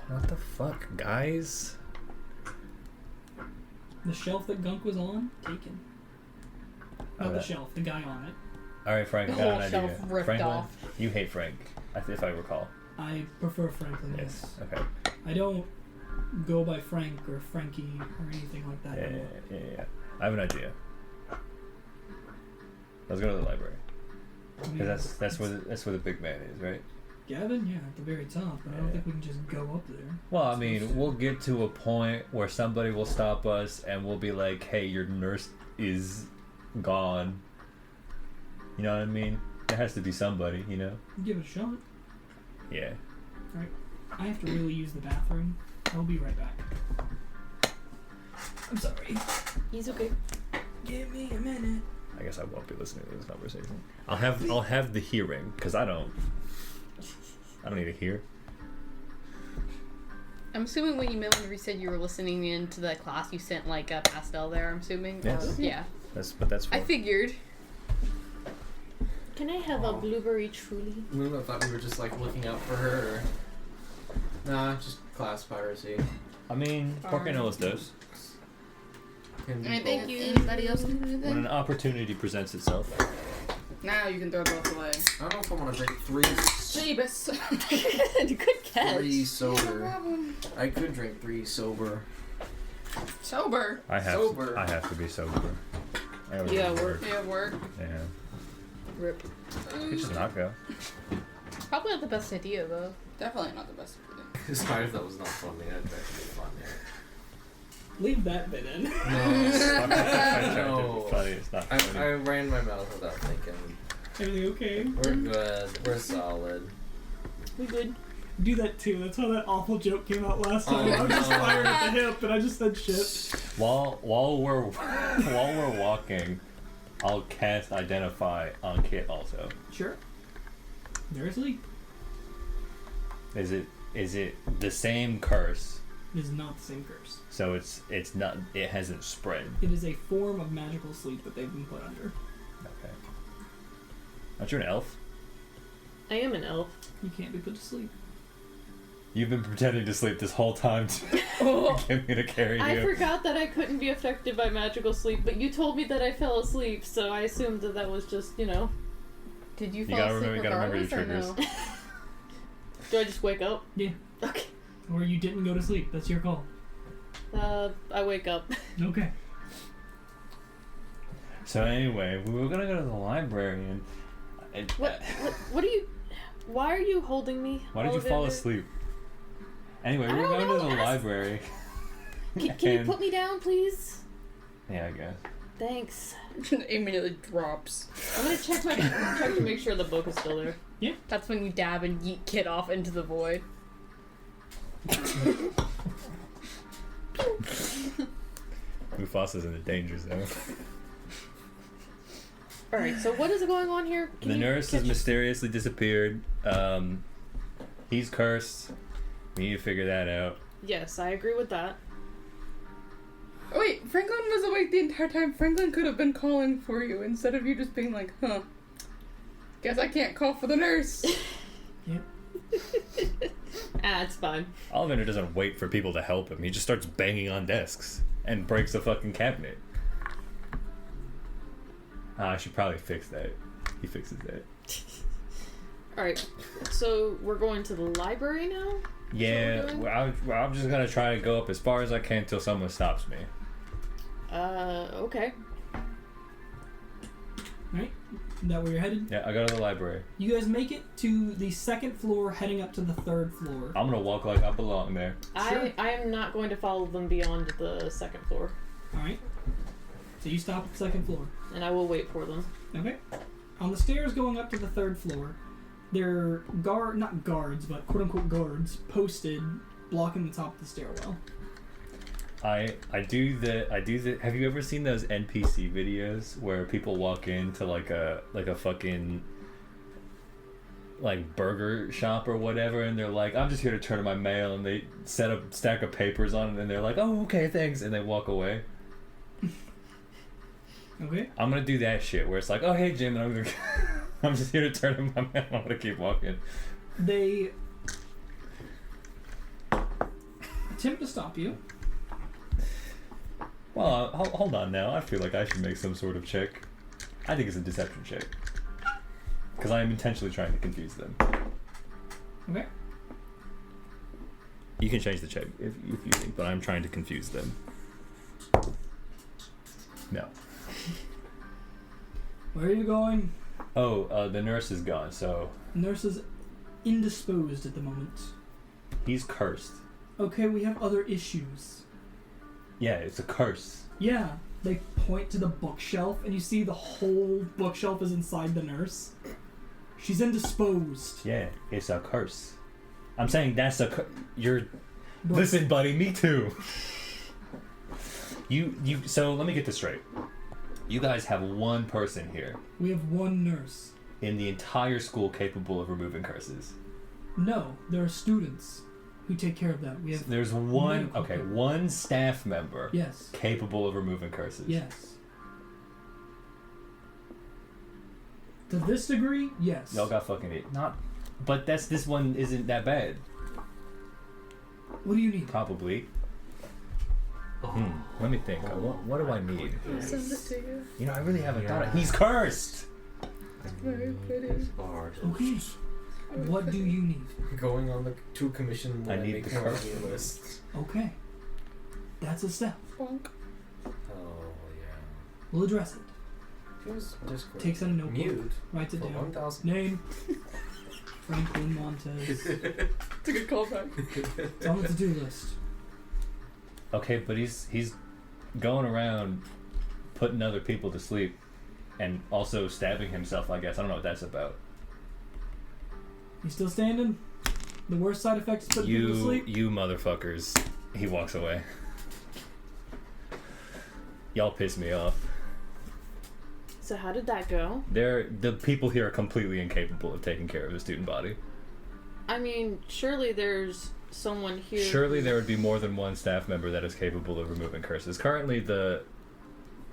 What the fuck, guys? The shelf that Gunk was on, taken. Not the Alright. shelf, the guy on it. Alright, Frank, I The got whole an shelf idea. ripped Franklin, off. you hate Frank, if I recall. I prefer Franklin. Yes. Yes. Okay. I don't go by Frank or Frankie or anything like that. Yeah, anymore. yeah. I have an idea. Let's go to the library. I mean, Cause that's where the big man is, right? Gavin, yeah, at the very top, but I don't Yeah. think we can just go up there. Well, I mean, we'll get to a point where somebody will stop us and we'll be like, "Hey, your nurse is gone." You know what I mean? There has to be somebody, you know? Give it a shot. Yeah. I have to really use the bathroom. I'll be right back. I'm sorry. He's okay. Give me a minute. I guess I won't be listening to this conversation. I'll have the hearing because I don't need to hear. I'm assuming when you said you were listening in to the class, you sent like a pastel there. I'm assuming. Yes. Yeah. That's I fine. figured. Can I have a blueberry truly? Luna thought we were just like looking out for her. Or... Nah, just class piracy. I mean, ¿por qué no los dos? Can I do thank both. you. Anybody else want to do When that? an opportunity presents itself. Now you can throw both away. I don't know if I want to drink three Jeebus. Good catch. three No sober. problem. I could drink 3 sober. Sober. I have to be sober. I gotta Yeah, be work. You have work. Yeah. Rip. You just not go. Probably not the best idea though. Definitely not the best idea. Sorry if that was not funny. That'd be fun. Leave that bit in. No. I tried to No. be funny. It's not I funny. ran my mouth without thinking. Everything okay? We're good. We're solid. We good. Do that too. That's how that awful joke came out last time. Oh, I was just no. fired at the hip and I just said shit. While we're walking, I'll cast Identify on Kit also. Sure. There's Leap. Is it the same curse? It is not the same curse. So it's not, it hasn't spread. It is a form of magical sleep that they've been put under. Okay. Aren't you an elf? I am an elf. You can't be put to sleep. You've been pretending to sleep this whole time to get me to carry you. I forgot that I couldn't be affected by magical sleep, but you told me that I fell asleep, so I assumed that that was just, Did you fall gotta asleep remember your regardless or triggers. no? Do I just wake up? Yeah. Okay. Or you didn't go to sleep. That's your call. I wake up. Okay. So anyway, we were gonna go to the library and What are you... Why are you holding me? why did you fall Ollivander? asleep? Anyway, we I were don't going to know, the ask- library. Can you And- put me down, please? Yeah, I guess. Thanks. Immediately drops. I'm gonna check to make sure the book is still there. That's when you dab and yeet Kid off into the void. Mufasa's in the danger zone. Alright, so what is going on here? Can The you nurse has catch- mysteriously disappeared. He's cursed. We need to figure that out. Yes, I agree with that. Oh, wait, Franklin was awake the entire time. Franklin could have been calling for you instead of you just being like, huh. Guess I can't call for the nurse. It's fine. Ollivander doesn't wait for people to help him. He just starts banging on desks and breaks a fucking cabinet. I should probably fix that. He fixes that. Alright, so we're going to the library now? Yeah, doing? I'm just gonna try to go up as far as I can until someone stops me. Okay. Right? Is that where you're headed? Yeah, I go to the library. You guys make it to the second floor, heading up to the third floor. I'm gonna walk like I belong there. Sure. I am not going to follow them beyond the second floor, Alright. So you stop at the second floor. and I will wait for them. Okay. On the stairs going up to the third floor, there are not guards, but quote unquote guards posted blocking the top of the stairwell. I do the have you ever seen those NPC videos where people walk into like a fucking like burger shop or whatever, and they're like, I'm just here to turn in my mail, and they set a stack of papers on it, and they're like, oh, okay, thanks, and they walk away. Okay. I'm gonna do that shit where it's like, oh, hey, Jim, and I'm gonna I'm just here to turn in my mail. I'm gonna keep walking. They attempt to stop you. Well, hold on now. I feel like I should make some sort of check. I think it's a deception check. Because I am intentionally trying to confuse them. Okay. You can change the check if you think, but I'm trying to confuse them. No. Where are you going? Oh, the nurse is gone, so Nurse is indisposed at the moment. he's cursed. Okay, we have other issues. Yeah, it's a curse. Yeah. They point to the bookshelf, and you see the whole bookshelf is inside the nurse. She's indisposed. Yeah, it's a curse. I'm saying that's a you're... But- Listen, buddy, me too. So let me get this straight. You guys have one person here We have one nurse. in the entire school capable of removing curses. No, there are students who take care of that. We have There's one, medical okay, care. one staff member Yes. capable of removing curses. Yes. To this degree, yes. Y'all got fucking it. Not, but this one isn't that bad. What do you need? Probably. Let me think. What do I need? Send it to you. You know, I really haven't thought of. He's cursed. Very pretty. Okay. What do you need? Going on the to commission I need make the more curse. of the list. Okay. That's a step. Bonk. Oh yeah. We'll address it. Use Discord. Takes out a notebook. Mute Writes it for down. 1,000. Name. Franklin Montez. It's a good callback. It's on the to-do list. Okay, but he's going around putting other people to sleep and also stabbing himself, I guess. I don't know what that's about. You still standing? The worst side effect is putting people to sleep? You motherfuckers. He walks away. Y'all piss me off. So how did that go? The people here are completely incapable of taking care of a student body. I mean, surely there's someone here. Surely there would be more than one staff member that is capable of removing curses. Currently, the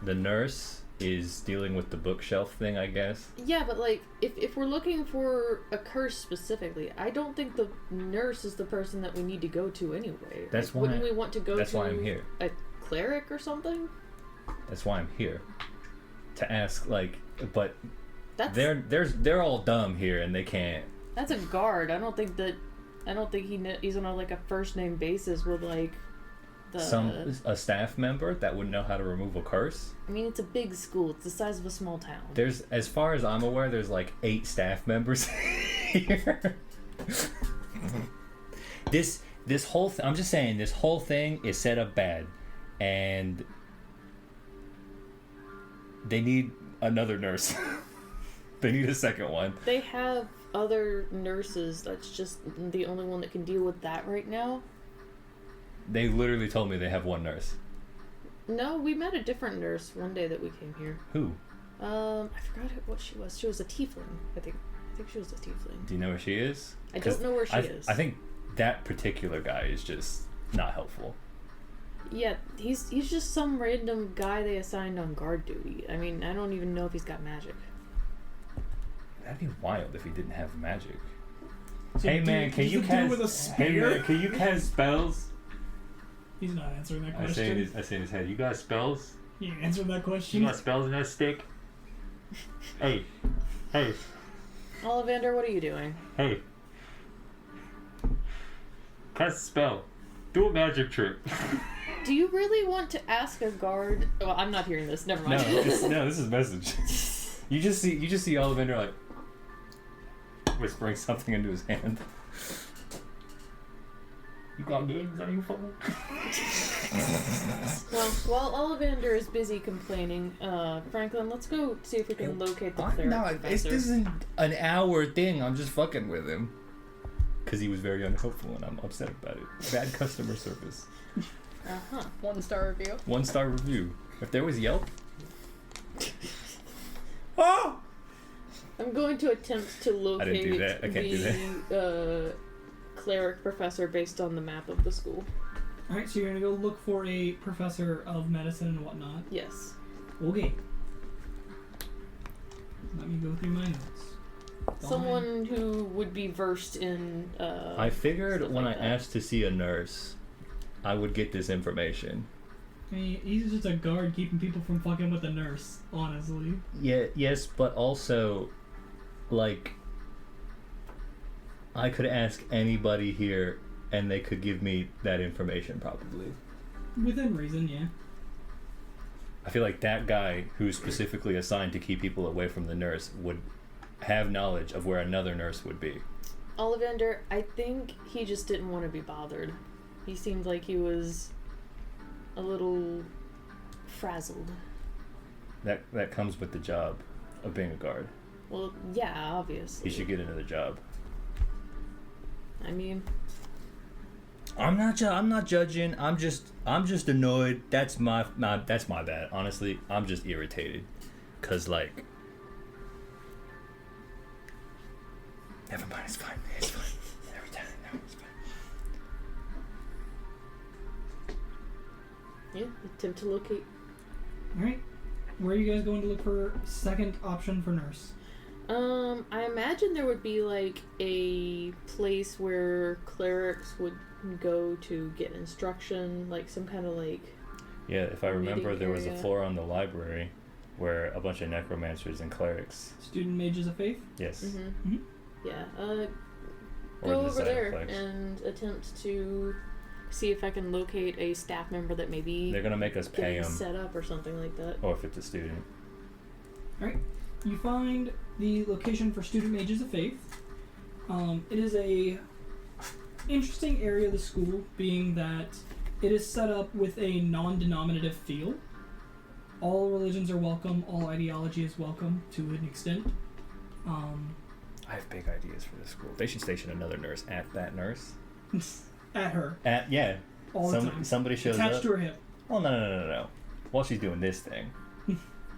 nurse is dealing with the bookshelf thing, I guess. Yeah, but like, if we're looking for a curse specifically, I don't think the nurse is the person that we need to go to anyway. That's like, wouldn't why- we want to go That's to why I'm here. a cleric or something? That's why I'm here. To ask, like, but That's they're all dumb here and they can't. that's a guard. I don't think he's on a, like a first name basis with like a staff member that would know how to remove a curse. I mean, it's a big school. It's the size of a small town. There's, as far as I'm aware, there's like 8 staff members here. This whole I'm just saying, this whole thing is set up bad, and they need another nurse. They need a second one. They have other nurses. That's just the only one that can deal with that right now. They literally told me they have one nurse. No, we met a different nurse one day that we came here. Who? I forgot what she was. She was a tiefling, I think. I think she was a tiefling. Do you know where she is? I don't know where she is. I think that particular guy is just not helpful. Yeah, he's just some random guy they assigned on guard duty. I mean, I don't even know if he's got magic. That'd be wild if he didn't have magic. So Hey man, can you cast? with a spear? Hey man, can you cast spells? He's not answering that I say question. in his head, you got spells? He ain't answering that question. You got spells in that stick? Hey. Ollivander, what are you doing? Hey. Cast a spell. Do a magic trick. Do you really want to ask a guard? Well, I'm not hearing this. Never mind. This is a message. You just see Ollivander like whispering something into his hand. You got games on your phone? Well, while Ollivander is busy complaining, Franklin, let's go see if we can locate the cleric professor. This isn't an hour thing. I'm just fucking with him. Because he was very unhelpful and I'm upset about it. Bad customer service. 1-star review. 1-star review. If there was Yelp. Oh! I'm going to attempt to locate I didn't do that. I can't do the cleric professor based on the map of the school. Alright, so you're gonna go look for a professor of medicine and whatnot. Yes. Okay. Let me go through my notes. Someone who would be versed in I figured when like I that. asked to see a nurse, I would get this information. I mean, he's just a guard keeping people from fucking with the nurse, honestly. Yeah, yes, but also, like, I could ask anybody here and they could give me that information probably. Within reason, yeah. I feel like that guy who's specifically assigned to keep people away from the nurse would have knowledge of where another nurse would be. Ollivander, I think he just didn't want to be bothered. He seemed like he was a little frazzled. That comes with the job of being a guard. Well, yeah, obviously. He should get another job. I mean, I'm not judging. I'm just annoyed. That's my bad. Honestly, I'm just irritated. 'Cause like, never mind. It's fine. It's fine. Every time, no, it's fine. yeah, attempt to locate. Alright. Where are you guys going to look for second option for nurse? I imagine there would be like a place where clerics would go to get instruction, like some kind of like. Yeah, if I remember, meeting there was a area. floor on the library where a bunch of necromancers and clerics. Student mages of faith? Yes. Mm-hmm. Mhm. Yeah. Or Go the over there Xyroplex. and attempt to see if I can locate a staff member that maybe They're gonna make us pay getting them, set up or something like that. or if it's a student. Alright. You find the location for student mages of faith. It is a interesting area of the school, being that it is set up with a non-denominative feel. All religions are welcome, all ideology is welcome to an extent. I have big ideas for this school. They should station another nurse at that nurse. At her. Yeah. All the time. Somebody shows Attached up. to her hip. Oh no. While she's doing this thing.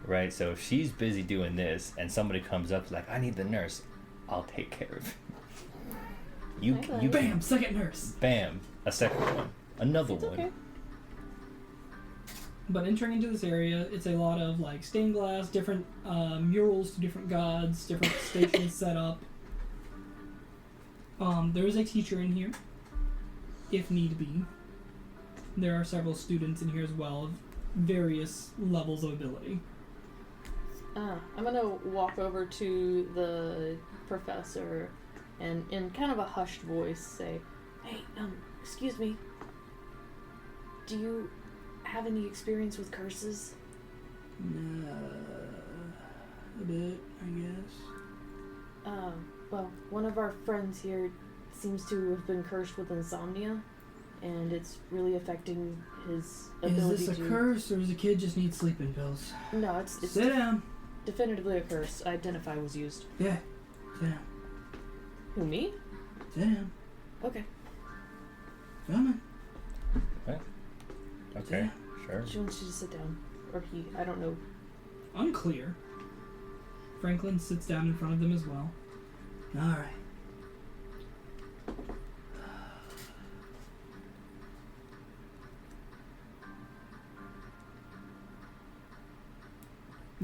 Right, so if she's busy doing this and somebody comes up like, I need the nurse, I'll take care of it. You Bam! Second nurse! Bam! A second one. Another It's one. okay. But entering into this area, it's a lot of like stained glass, different murals to different gods, different stations set up. There is a teacher in here, if need be. There are several students in here as well of various levels of ability. I'm gonna walk over to the professor and in kind of a hushed voice say, "Hey, excuse me. Do you have any experience with curses? A bit, I guess. Well, one of our friends here seems to have been cursed with insomnia, and it's really affecting his ability Is this a curse, or does the kid just need sleeping pills? No, it's Sit down. definitively a curse. Identify was used. Yeah, sit down. Who, me? Sit down. Okay. Come on. Okay, sure. She wants you to sit down. Or he, I don't know. Unclear. Franklin sits down in front of them as well. Alright.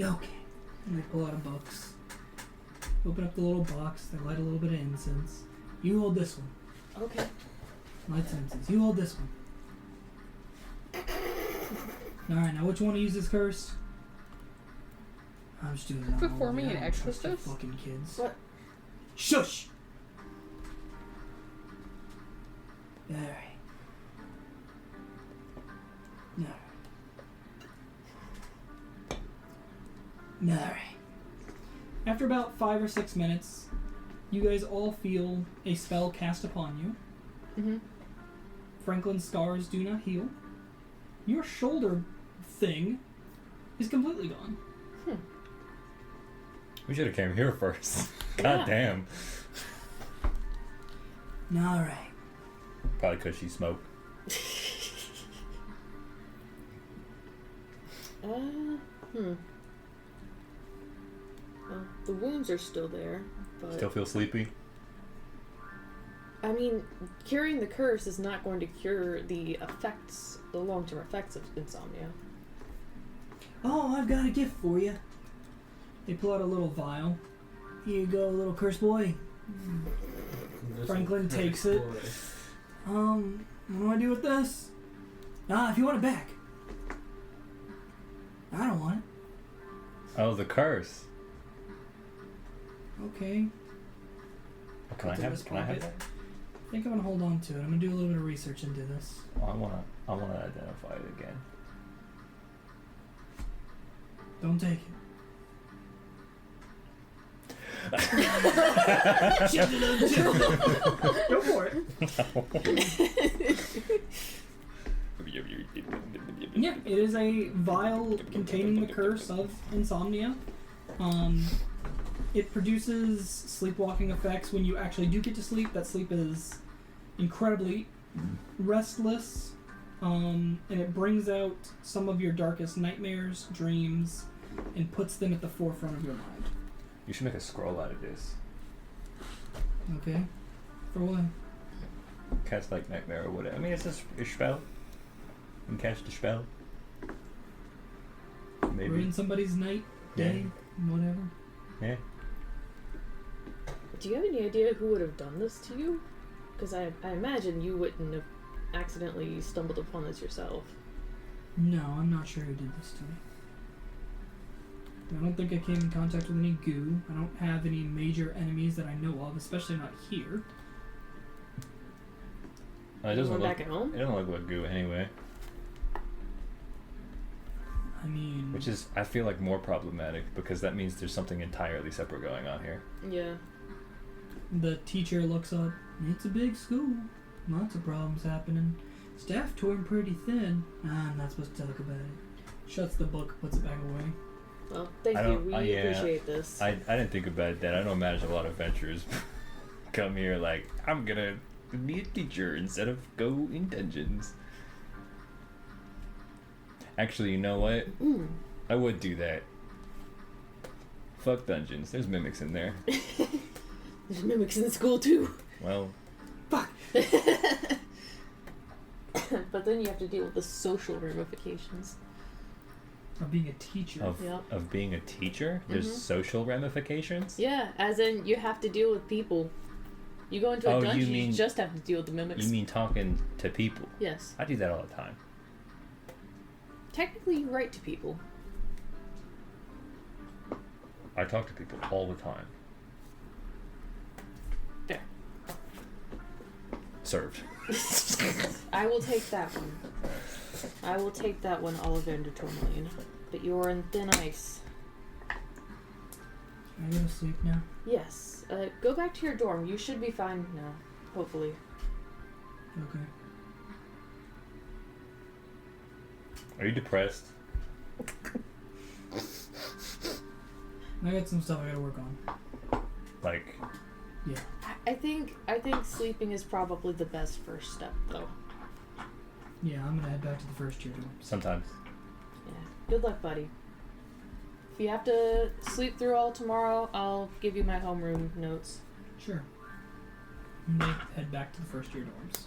Okay. And they pull out books. Open up the little box. They light a little bit of incense. You hold this one. Okay. Light some incense. You hold this one. Alright, now which one uses curse? I'm just doing that. Performing an I don't trust you exorcist? fucking kids. What? Shush! Alright. No. Alright. After about 5 or 6 minutes, you guys all feel a spell cast upon you. Mm-hmm. Franklin's scars do not heal. Your shoulder thing is completely gone. We should have came here first. God damn. Alright. Probably because she smoked. Well, the wounds are still there, but Still feel sleepy? I mean, curing the curse is not going to cure the long-term effects of insomnia. Oh, I've got a gift for you. They pull out a little vial. Here you go, little curse boy. Franklin takes it. What do I do with this? If you want it back. I don't want it. Oh, the curse. Okay. Oh, can I It's in have his Can I have pocket. that? I think I'm gonna hold on to it. I'm gonna do a little bit of research into this. Oh, I wanna identify it again. Don't take it. Go for it. Yeah, it is a vial containing the curse of insomnia. It produces sleepwalking effects when you actually do get to sleep. That sleep is incredibly restless, and it brings out some of your darkest nightmares, dreams, and puts them at the forefront of your mind. You should make a scroll out of this. Okay? For what? Cast like nightmare or whatever. I mean, it's a spell. You can cast a spell. Maybe. Ruin somebody's night, day, whatever. Yeah. Do you have any idea who would have done this to you? Because I imagine you wouldn't have accidentally stumbled upon this yourself. No, I'm not sure who did this to me. I don't think I came in contact with any goo. I don't have any major enemies that I know of, especially not here. It doesn't Going look. back at home? It doesn't look like goo anyway. I mean... Which is, I feel like, more problematic because that means there's something entirely separate going on here. Yeah. The teacher looks up. It's a big school. Lots of problems happening. Staff torn pretty thin. I'm not supposed to talk about it. Shuts the book, puts it back away. Well, thank you. We appreciate this. I didn't think about that. I don't imagine a lot of adventurers come here like, I'm gonna be a teacher instead of go in dungeons. Actually, you know what? I would do that. Fuck dungeons. There's mimics in there. There's mimics in school too. Well, Fuck! But then you have to deal with the social ramifications. Of being a teacher. of being a teacher, there's social ramifications. Yeah, as in you have to deal with people. You go into a dungeon, you just have to deal with the mimics. You mean talking to people? Yes. I do that all the time. Technically, you write to people. I talk to people all the time. There. Served. I will take that one. I will take that one, Ollivander and Tourmaline. But you are in thin ice. Can I go to sleep now? Yes. Go back to your dorm. You should be fine now. Hopefully. Okay. Are you depressed? I got some stuff I gotta work on. Like, Yeah. I think sleeping is probably the best first step, though. Yeah, I'm gonna head back to the first year dorm. sometimes. Yeah. Good luck, buddy. If you have to sleep through all tomorrow, I'll give you my homeroom notes. Sure. And they head back to the first year dorms.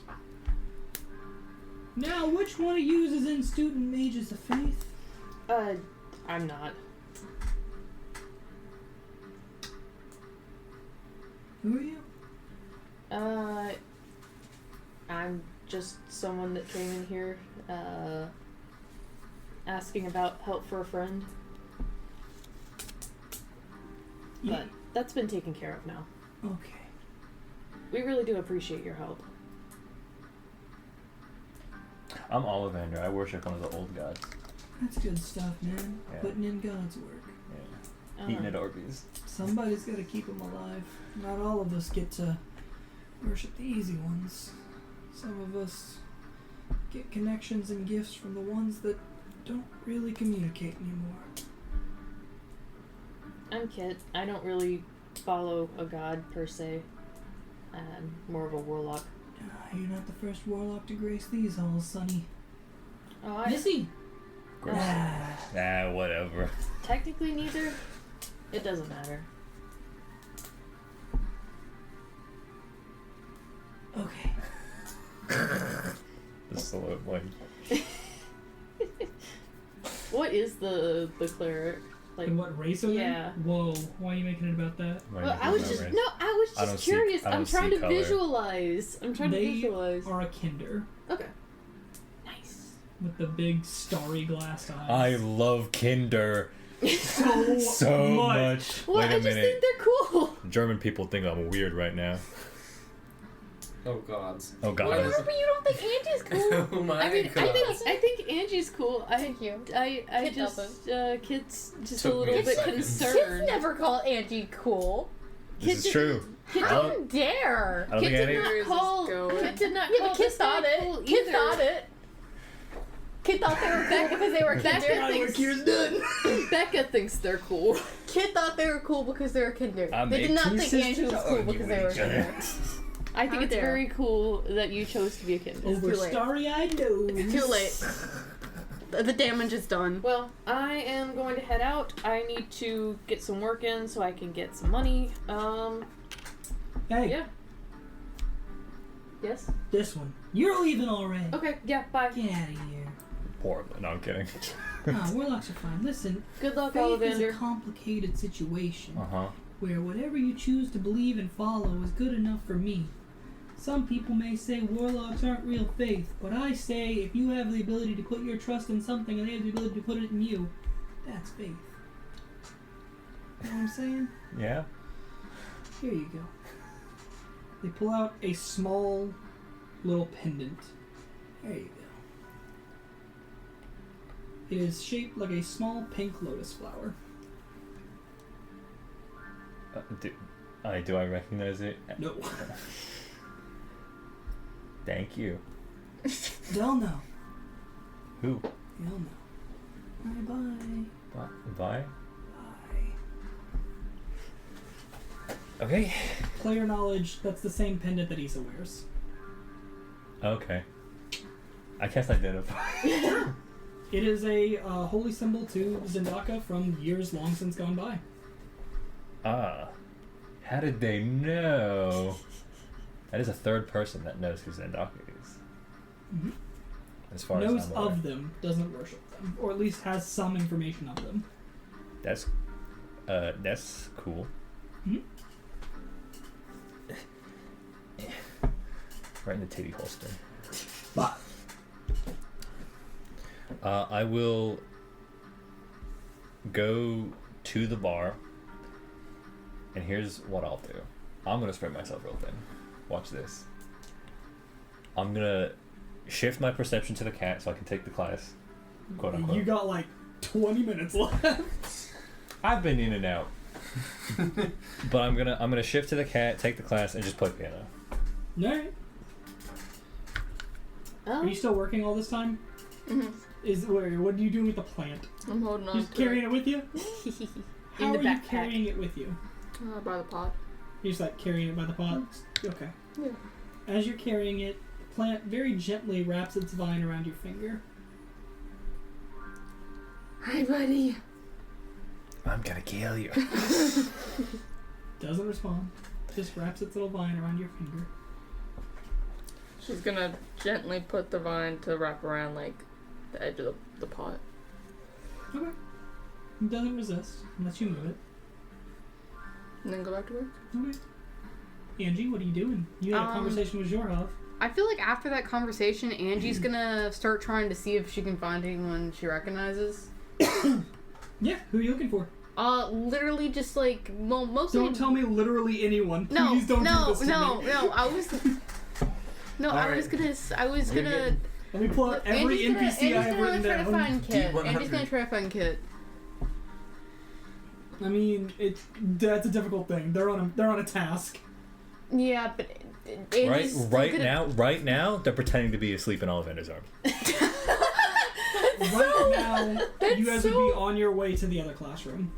Now, which one of you is in student mages of faith? I'm not. Who are you? I'm just someone that came in here, asking about help for a friend. But that's been taken care of now. Okay. We really do appreciate your help. I'm Ollivander. I worship one of the old gods. That's good stuff, man. Yeah. Putting in God's work. Yeah. Eating at Arby's. Somebody's gotta keep them alive. Not all of us get to worship the easy ones. Some of us get connections and gifts from the ones that don't really communicate anymore. I'm Kit. I don't really follow a god per se. I'm more of a warlock. You're not the first warlock to grace these halls, Sonny. Oh, Missy! Whatever. Technically neither. It doesn't matter. Okay. The slow like. What is the cleric? Like, And what race are they? yeah. Whoa, why are you making it about that? well, I was just curious. I'm trying to visualize. I'm trying to They visualize. are a Kender Okay. Nice. with the big starry glassed eyes. I love Kender so much. Well, Wait I a just minute. think they're cool. German people think I'm weird right now. Oh gods. Oh god. What is- But you don't think Angie's cool? Oh my I mean, god. I think Angie's cool. Thank you. I Kit just doesn't. Kit's just Took a me little a bit second. Kids concerned. never call Angie cool. This is true. Kit I How don't, dare? I don't Kit think did any. not Where is call. this going? Kit did not Yeah, call but Kit this guy thought it. cool Kid either. thought it. Kid thought they were back because they were Becca Kinder. thinks done. Becca thinks they're cool. Kid thought they were cool because they were Kinder. I They made did not two think Angie sisters was cool argue because with they were each other. Kinder. I think How it's dare. very cool that you chose to be a Kender. Over too late. starry-eyed nose. It's too late. The damage is done. Well, I am going to head out. I need to get some work in so I can get some money. Hey, Yeah. Yes? this one. You're leaving already. Okay, yeah, bye. Get out of here. Portland. No, I'm kidding. Nah, warlocks are fine. Listen, Good luck, faith is a Ollivander. complicated situation Uh-huh. where whatever you choose to believe and follow is good enough for me. Some people may say warlocks aren't real faith, but I say if you have the ability to put your trust in something and they have the ability to put it in you, that's faith. You know what I'm saying? Yeah. Here you go. They pull out a small little pendant. There you go. It is shaped like a small pink lotus flower. Do I recognize it? No. Thank you. They'll know. Who? You'll know. Bye-bye. Bye. Bye. Okay. Player knowledge, that's the same pendant that Issa wears. Okay. I can't identify. It is a holy symbol to Zendaka from years long since gone by. Ah. How did they know? That is a third person that knows who Zendaka is. Mhm. As far Knows as I'm aware. of them, doesn't worship them, or at least has some information of them. That's cool. Mhm. Right in the titty holster. But I will go to the bar, and here's what I'll do. I'm gonna spread myself real thin. Watch this. I'm gonna shift my perception to the cat so I can take the class. Quote unquote. You got like 20 minutes left. I've been in and out. But I'm gonna shift to the cat, take the class, and just play piano. Alright. Are you still working all this time? Mm-hmm. What are you doing with the plant? I'm holding on Just to carrying it with you? How In the are you backpack. carrying it with you? by the pot. You're just like carrying it by the pot? Okay. Yeah. As you're carrying it, the plant very gently wraps its vine around your finger. Hi, buddy. I'm gonna kill you. Doesn't respond. Just wraps its little vine around your finger. She's gonna gently put the vine to wrap around, like, the edge of the pot. Okay. It doesn't resist unless you move it. And then go back to work. Okay. Angie, what are you doing? You had a conversation with Xhorhav. I feel like after that conversation, Angie's gonna start trying to see if she can find anyone she recognizes. Yeah, who are you looking for? Literally just like, well, mostly. Don't tell me literally anyone. No, Please don't no, do this to no, me. no. I was Alright. gonna. Let me pull out every NPC I have written try to down. find Kit. D100. Angie's gonna try to find Kit. I mean, that's a difficult thing. They're on a task. Yeah, but Angie's still Right now, they're pretending to be asleep in Ollivander's arms. Right now, that's you guys would so- be on your way to the other classroom.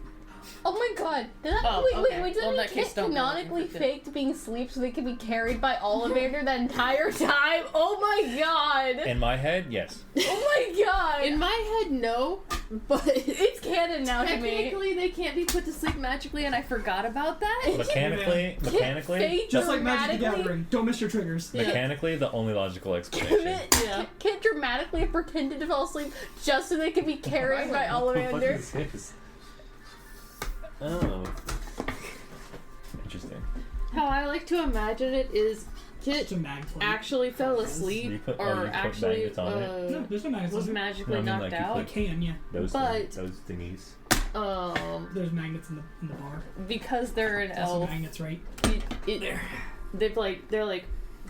Oh my god. Did that, Oh, okay. wait, Well, in did that that case, Kit don't go canonically looking for faked being asleep so they could be carried by Ollivander that entire time? Oh my god. In my head, yes. Oh my god. In my head, no, but It's canon now to me. technically they can't be put to sleep magically, and I forgot about that. Mechanically, Fate Just like Magic the dramatically- Gathering. Don't miss your triggers. Yeah. mechanically, the only logical explanation. Yeah. Kit dramatically pretended to fall asleep just so they could be carried by Ollivander. Oh. Interesting. How I like to imagine it is Kit It's a mag plate. actually fell You asleep, put- or you put actually magnets on it? No, there's no magnets. was on it. magically No, I mean, knocked like, you out. You can, yeah. Those But- those thingies. There's magnets in the bar. Because they're an There's also elf, magnets, right? they're like,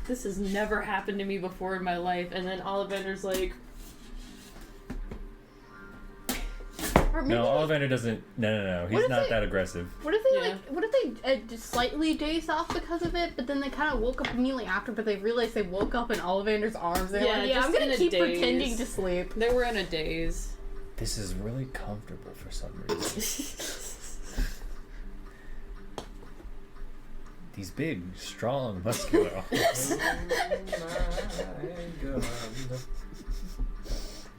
this has never happened to me before in my life, and then Ollivander's like, Or maybe No, they- Ollivander doesn't. No. What He's if not they- that aggressive. What if they Yeah. what if they just slightly dazed off because of it, but then they kind of woke up immediately after, but they realized they woke up in Ollivander's arms. They're Yeah, like, yeah, I'm just gonna in a keep daze. pretending to sleep. they were in a daze. This is really comfortable for some reason. These big, strong, muscular arms.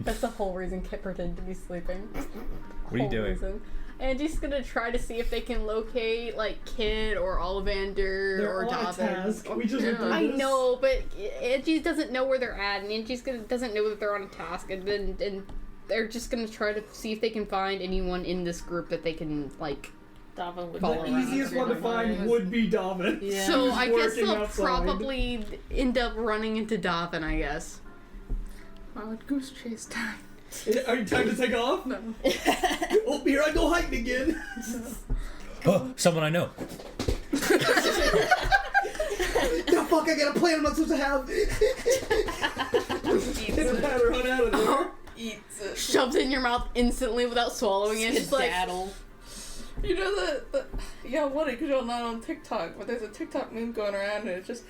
That's the whole reason Kit pretended to be sleeping. What are you Whole doing? reason. Angie's gonna try to see if they can locate like Kit or Ollivander They're or on a Daimhin. task. We just went through I this. know, but Angie doesn't know where they're at, and Angie's doesn't know that they're on a task, and they're just gonna try to see if they can find anyone in this group that they can like. Daimhin would Follow The around. easiest one to find would be Daimhin. Yeah. So Who's I guess working they'll outside. probably end up running into Daimhin, I guess. Wild goose chase time. Are you time to take off? No. Oh, here I go hiking again. Oh, someone I know. The fuck, I got a plan I'm not supposed to have. It's better run out of there. Eats it. Shoves it in your mouth instantly without swallowing it. It's like, Skedaddle. You know the yeah, what? Because you're not on TikTok, but there's a TikTok meme going around, and it's just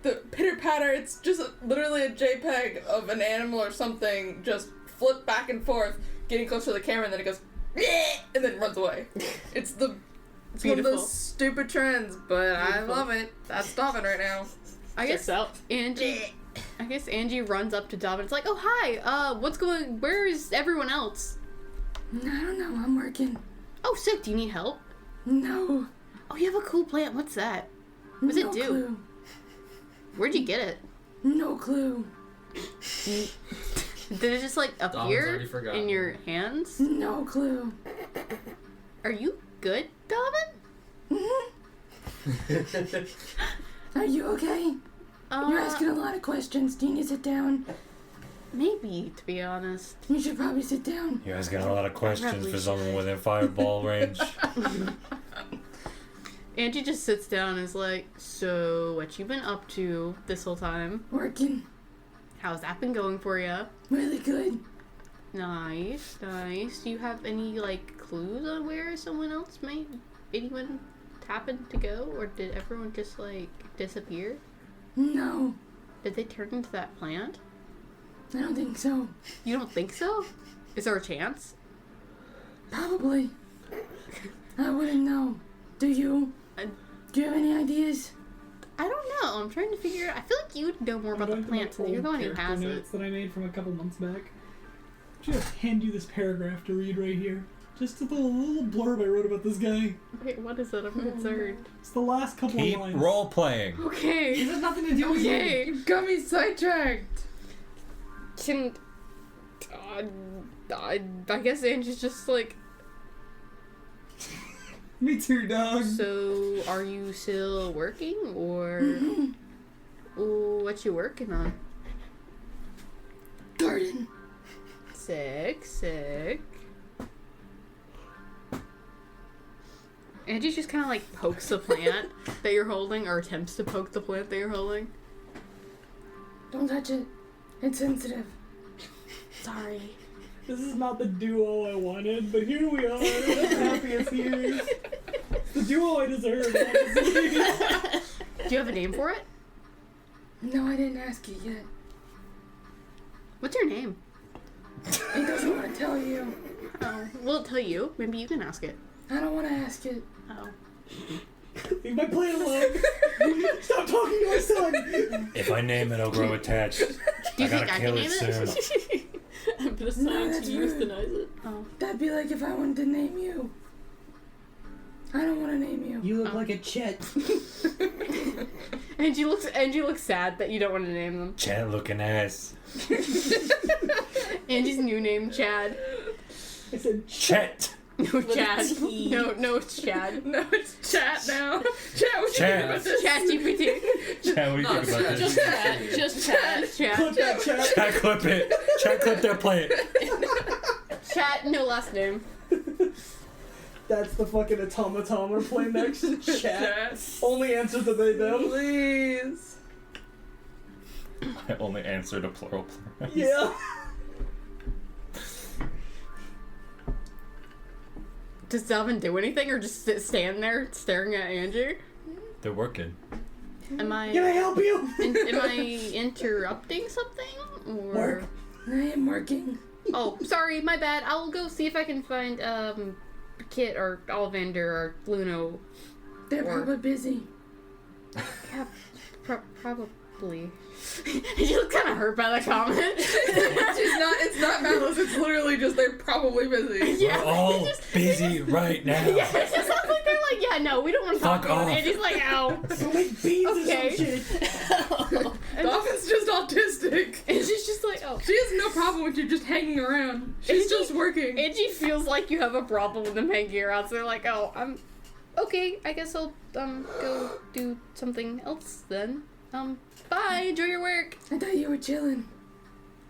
the pitter patter. It's just literally a JPEG of an animal or something just flip back and forth, getting close to the camera, and then it goes, "Bleh," and then runs away. It's one of Beautiful. those stupid trends, but I Beautiful. love it. That's stopping right now. I guess Checks out. Angie runs up to Daimhin. It's like, oh hi, where is everyone else? I don't know. I'm working. Oh sick, do you need help? No. Oh, you have a cool plant. What's that? What does it do? Clue. Where'd you get it? No clue. Did it just like already appear forgotten. in your hands? No clue. Are you good, Daimhin? Are you okay? You're asking a lot of questions. Do you need to sit down? Maybe, to be honest. You should probably sit down. You guys got a lot of questions Probably for someone within fireball range. Angie just sits down and is like, so what you been up to this whole time? Working. How's that been going for you? Really good. Nice. Do you have any, like, clues on where anyone happened to go? Or did everyone just, like, disappear? No, Did they turn into that plant? I don't think so. You don't think so? Is there a chance? Probably. I wouldn't know. Do you? Do you have any ideas? I don't know. I'm trying to figure out. I feel like you'd know more about the plants, and you're the one who has it. Notes that I made from a couple months back. Just hand you this paragraph to read right here. Just a little blurb I wrote about this guy. Wait, what is it? I'm concerned. It's the last couple Keep of lines. role playing. Okay. This has nothing to do with you. Okay. You got me sidetracked. Can... I guess Angie's just like... Me too, dog. So, are you still working, or... Ooh, what you working on? Garden. Sick. Angie just kind of like pokes the plant that you're holding, or attempts to poke the plant that you're holding. Don't touch it. It's sensitive. Sorry. This is not the duo I wanted, but here we are. I'm happy as here. The duo I deserve, honestly. Do you have a name for it? No, I didn't ask you yet. What's your name? He doesn't want to tell you. Oh, we'll tell you. Maybe you can ask it. I don't want to ask it. Oh. Leave my plant alone. Stop talking to my son. If I name it, I'll grow attached. Do you I gotta think I kill can it name soon. it? I've been No, assigned that's to rude. euthanize it. Oh. That'd be like if I wanted to name you. I don't want to name you. You look like a Chet. Angie looks sad that you don't want to name them. Chat looking ass. Angie's new name, Chad. I said Chet. No, With a Chad. T. No, it's Chad. No, it's chat now. Chat, what you Chat. think about this? Chat GPT. Chat, what do you No, think about Chat. this? Just Chad. Just Chad. Chat. clip that chat. Chat, clip it. Chat, clip that plant. Chat, no last name. That's the fucking automaton we're playing next. Chat. Chat. Only answer to they them. Please. I only answered a plural. Yeah. Does Daimhin do anything, or just stand there staring at Angie? They're working. Am I Can I help you? am I interrupting something, or? Work. I am working. Oh, sorry, my bad. I'll go see if I can find Kit or Ollivander or Lunno. They're Or- probably busy. Yeah, probably. You look kind of hurt by that comment. It's not malice. It's literally just they're probably busy. Yeah, We're all it's just- busy right now. Yeah, it's just sounds like they're like, yeah, no, we don't want to talk Fuck about off. it. And he's like, ow. So make beans Okay. or some shit. Dolphin's just autistic. And she's just like, oh. She has no problem with you just hanging around. She's Angie- just working. Angie feels like you have a problem with them hanging around, so they're like, oh, I'm okay. I guess I'll go do something else then. Bye. Enjoy your work. I thought you were chilling.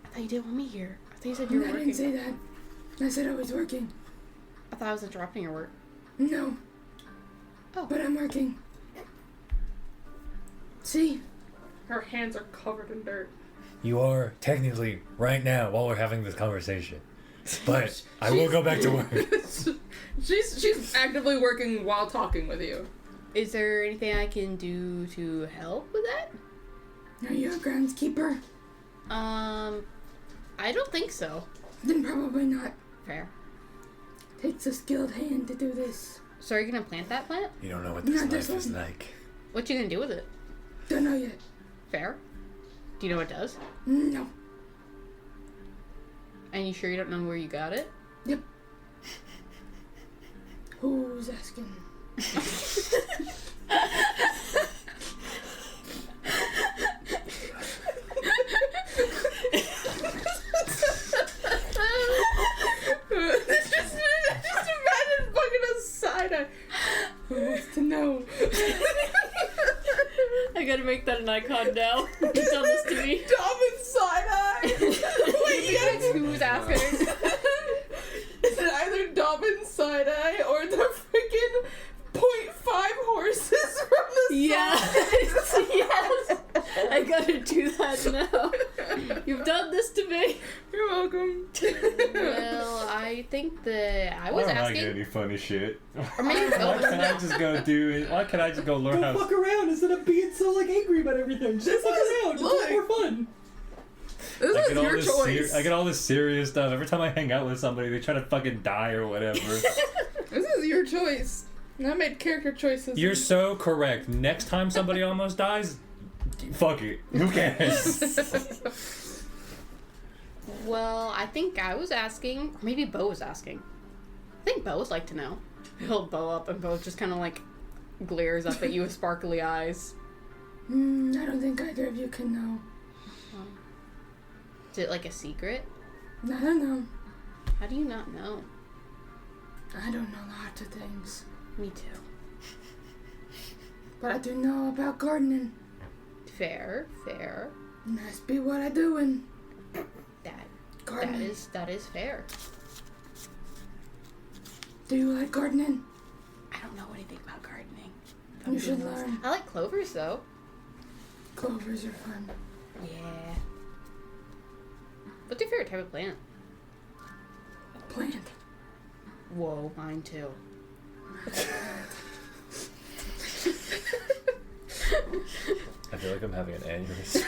I thought you didn't want me here. I thought you said you were I working. didn't say that. I said I was working. I thought I was interrupting your work. No. Oh. But I'm working. See? Her hands are covered in dirt. You are technically right now while we're having this conversation. But I will go back to work. She's actively working while talking with you. Is there anything I can do to help with that? Are you a groundskeeper? I don't think so. Then probably not. Fair. Takes a skilled hand to do this. So are you gonna plant that plant? You don't know what this Not life this is one. like. What you gonna do with it? Don't know yet. Fair. Do you know what it does? No. And you sure you don't know where you got it? Yep. Who's asking? just imagine fucking a side eye. Who wants to know? I gotta make that an icon now. You've done this to me. Daimhin side eye. Wait, you gotta do. Who's asking? Is it either Daimhin side eye or the freaking 0.5 horses from the Yes, yes. I gotta do that now. You've done this to me. You're welcome. Well, I think that I was don't asking. get any funny shit. Or maybe Why can't I just go do it? Why can't I just go learn how Go fuck around instead of being so like angry about everything. Just fuck around. It's a lot more fun. This I is get all your this choice. I get all this serious stuff. Every time I hang out with somebody, they try to fucking die or whatever. This is your choice. And I made character choices. You're so correct. Next time somebody almost dies, fuck it. Who cares? Well, I think I was asking, or maybe Bo was asking. I think Bo would like to know. He'll Bo up, and Bo just kind of like glares up at you with sparkly eyes. I don't think either of you can know. Is it like a secret? I don't know. How do you not know? I don't know lots of things. Me too. But I do know about gardening. Fair. And that's be what I doing. That Gardening. that is fair. Do you like gardening? I don't know anything about gardening. You should learn. I like clovers though. Clovers are fun. Yeah. What's your favorite type of plant? Plant. Whoa, mine too. I feel like I'm having an aneurysm.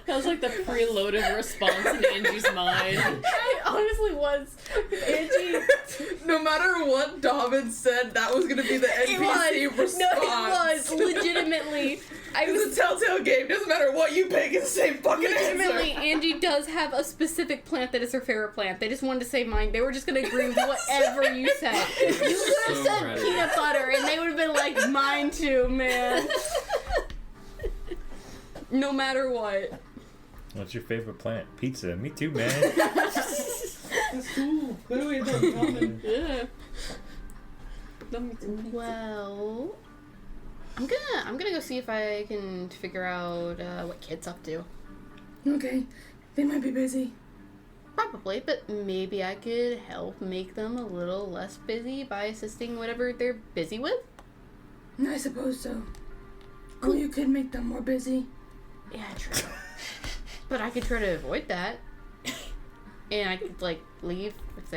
That was like the preloaded response in Angie's mind. It honestly was. Angie. No matter what David said, that was gonna be the NPC response. No, it was legitimately. It's a telltale game. Doesn't matter what you pick, it's the same fucking Legitimately, answer. Angie does have a specific plant that is her favorite plant. They just wanted to say mine. They were just gonna agree with whatever you said. You could have So said ready. peanut butter, and they would have been like, mine too, man. No matter what. What's your favorite plant? Pizza. Me too, man. That's cool. Clearly, it's in common. Yeah. Well, I'm gonna go see if I can figure out what Kit's up to. Okay, they might be busy. Probably, but maybe I could help make them a little less busy by assisting whatever they're busy with. I suppose so. Or you could make them more busy. Yeah, true. But I could try to avoid that. And I could, like, leave if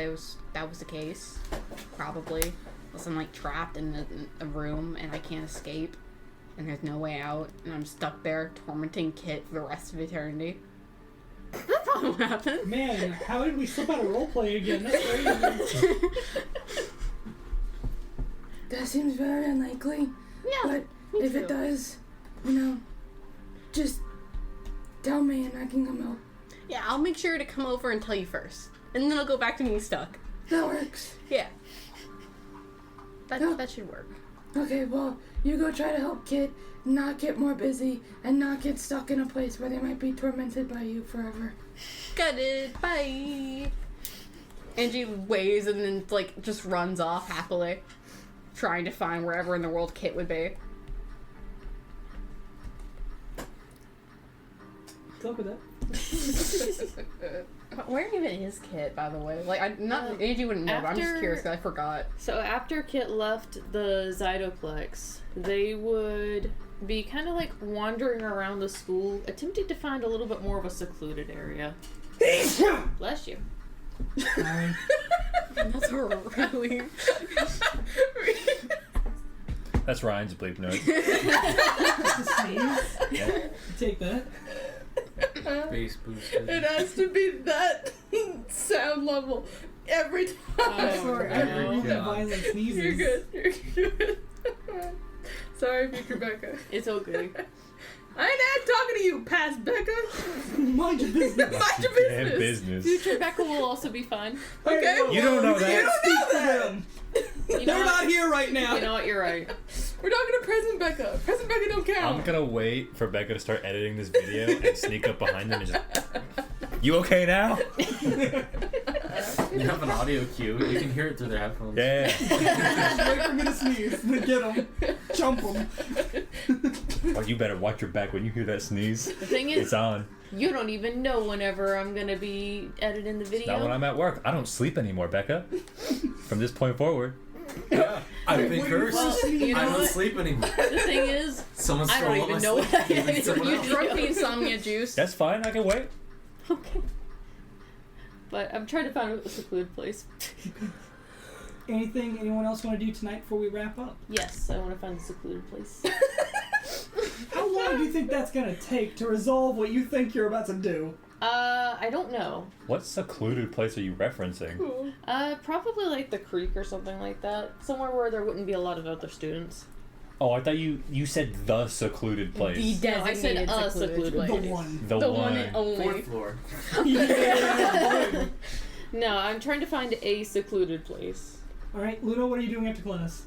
that was the case. Probably. Unless I'm, like, trapped in a room and I can't escape. And there's no way out. And I'm stuck there tormenting Kit for the rest of eternity. That probably won't happen. Man, how did we slip out of roleplay again? That's crazy. That seems very unlikely. Yeah, But me if it too. does, just tell me and I can come help. Yeah, I'll make sure to come over and tell you first. And then I'll go back to being stuck. That works. Yeah. Yeah. That should work. Okay, well, you go try to help Kit not get more busy and not get stuck in a place where they might be tormented by you forever. Got it. Bye. Angie waves and then, like, just runs off happily. Trying to find wherever in the world Kit would be. Good luck with that. Where even is Kit, by the way? Like, Angie wouldn't know, but I'm just after- curious because I forgot. So after Kit left the Zydoplex, they would be kind of like wandering around the school, attempting to find a little bit more of a secluded area. Bless you. Sorry. That's a really... That's Ryan's bleep note. Sneeze. Yeah. Take that. Base boosted. It has to be that sound level every time. I'm sorry. I no. don't God. violent sneezes. You're good. You're good. Sorry, future Becca. It's okay. I ain't talking to you, past Becca. Mind your business. Mind your Damn business. business. Future Becca will also be fine. Okay. You don't know You that. don't speak for them. You know They're what? not here right now. You know what? You're right. We're talking to present Becca. Present Becca don't count. I'm gonna wait for Becca to start editing this video and sneak up behind them and just. You okay now? You have an audio cue. You can hear it through their headphones. Yeah. Just wait for me to sneeze. Then get them. Jump them. Oh, you better watch your back when you hear that sneeze. The thing It's is, on. you don't even know whenever I'm gonna be editing the It's not video. when I'm at work. I don't sleep anymore, Becca. From this point forward. I've been What are you cursed. fucking You know I don't what? sleep anymore. The thing is, Someone I stole don't all my even know what sleep. I Gave it to someone You else. drunk the insomnia juice. That's fine. I can wait. okay. But I'm trying to find a secluded place. Anything anyone else want to do tonight before we wrap up? Yes, I want to find a secluded place. How long do you think that's gonna take to resolve what you think you're about to do? I don't know. What secluded place are you referencing? Probably like the creek or something like that. Somewhere where there wouldn't be a lot of other students. Oh, I thought you said the secluded place. The No, I said designated a secluded place. The one. The The one. one and only. 4th floor. Yeah. No, I'm trying to find a secluded place. All right, Luno, what are you doing after class?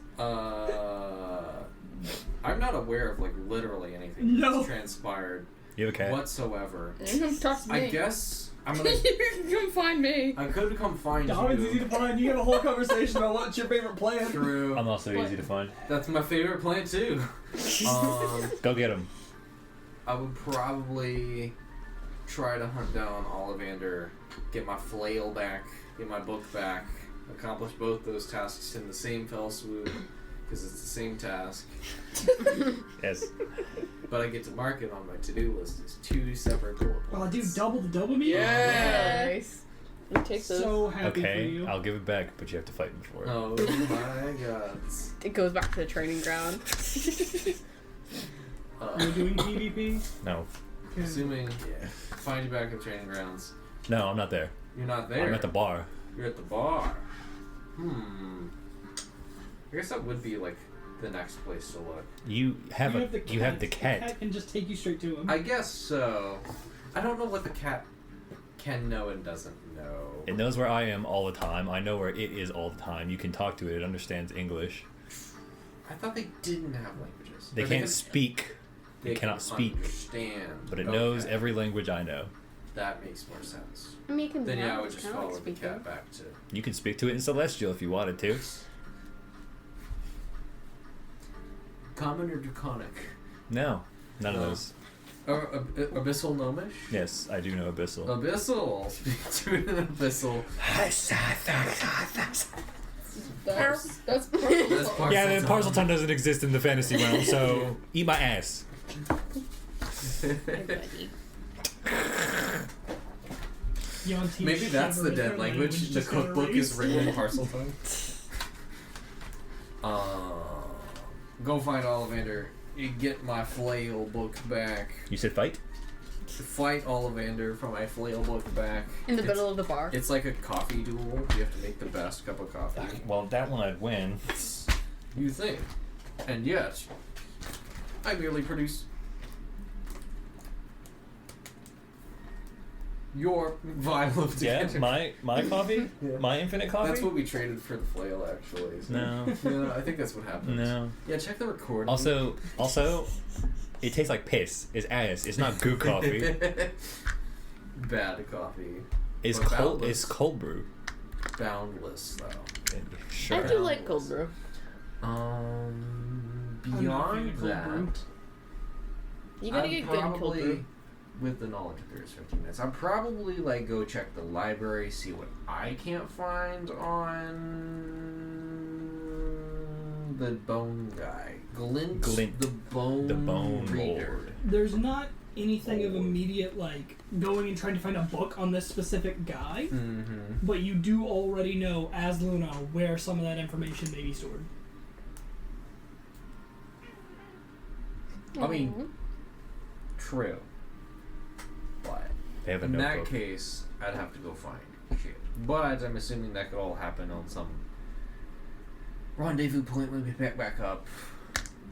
I'm not aware of like literally anything No. that's transpired You have a cat? whatsoever. Trust me. I guess I'm gonna. You can come find me. I could come find Daimhin's easy you. to find. You have a whole conversation about what's your favorite plant. True. I'm also What? easy to find. That's my favorite plant too. Go get him. I would probably try to hunt down Ollivander, get my flail back, get my book back, accomplish both those tasks in the same fell swoop, because it's the same task. Yes. But I get to mark it on my to-do list as 2 separate bullet Oh, points. dude, double the dopamine. Yeah. Nice. You take those. So happy for Okay, you. I'll give it back, but you have to fight me for it. Oh my god. It goes back to the training ground. You're doing PvP. No. Okay. Assuming, yeah, find you back at the training grounds. No, I'm not there. You're not there. I'm at the bar. You're at the bar. I guess that would be like the next place to look. You have you a have the cat. you have the The cat. cat can just take you straight to him. I guess so. I don't know what the cat can know and doesn't know. It knows where I am all the time. I know where it is all the time. You can talk to it. It understands English. I thought they didn't have languages. They Or can't can- speak, They cannot can speak, Understand. but it knows Okay. every language I know. That makes more sense. I mean, you can Then yeah, I learn, would it's just kinda follow like the speaking. cat back to. You can speak to it in Celestial if you wanted to. Common or draconic? No, none of No. those. Or abyssal gnomish? Yes, I do know Abyssal. Abyssal. Speak to it in abyssal. That's That's Yeah, then parcel Parselton doesn't exist in the fantasy realm, so eat my ass. Buddy. Yonti Maybe that's the shiver dead with language. The just got cookbook is erased. written in parcel tongue. Go find Ollivander. You get my flail book back. You said fight? Fight Ollivander for my flail book back. In the middle of the bar. It's like a coffee duel. You have to make the best cup of coffee. Well, that one I'd win. You think. And yet, I merely produce your vial of Yeah, decanter. my coffee? Yeah. My infinite coffee? That's what we traded for the flail, actually. So. No. Yeah, I think that's what happened. No. Yeah, check the recording. Also, it tastes like piss. It's ass. It's not good coffee. Bad coffee. It's But cold. boundless. It's cold brew. Boundless, though. Sure. I do like cold brew. I'm not a fan Beyond of cold that, brew. You gotta I'd get good cold probably, brew. with the knowledge that there's 15 minutes, I'd probably like go check the library, see what I can't find on the bone guy. Glint, Glint, the bone reader. Lord. There's not anything of immediate like going and trying to find a book on this specific guy, Mm-hmm. but you do already know as Luna where some of that information may be stored. I mean, true. But They have a in that notebook. case, I'd have to go find shit. But I'm assuming that could all happen on some rendezvous point when we pick back up.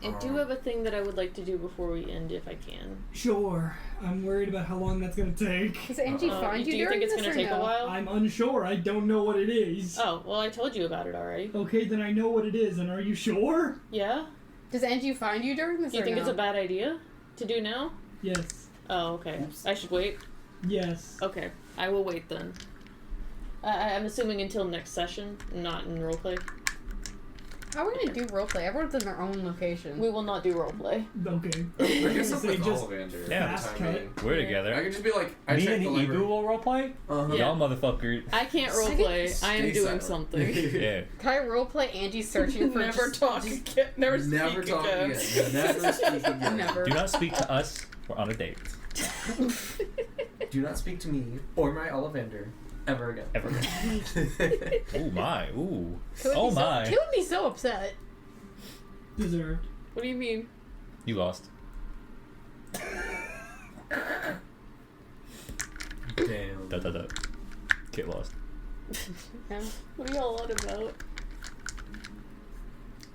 I do have a thing that I would like to do before we end, if I can. Sure, I'm worried about how long that's gonna take. Does Angie find do you you during think it's this gonna or take no? a while? I'm unsure. I don't know what it is. Oh, well, I told you about it already. Okay, then I know what it is, and are you sure? Yeah? Does Angie find you during this Do you or think no? it's a bad idea to do now? Yes. Oh, okay. I should wait? Yes. Okay. I will wait then. I'm assuming until next session, not in roleplay. How are we gonna do roleplay? Everyone's in their own location. We will not do roleplay. Okay. I guess I'm Say with just Ollivander. Yeah. fast for the cut. time being. We're Yeah. together. I could just be like, I Me checked and the Ibu library. will roleplay? Uh-huh. Yeah. Y'all motherfucker. I can't roleplay. I am Stay doing silent. something. Yeah. Can I roleplay Angie searching for Never talk again. Never speak Never talk again. Never speak again. Never. Do not speak to us. We're on a date. Do not speak to me or my Ollivander ever again. Ever. Ooh, my. Ooh. He would Oh, be my. He would be so upset. Deserved. What do you mean? You lost. Damn. Da da da. Get lost. Yeah. What are y'all on about?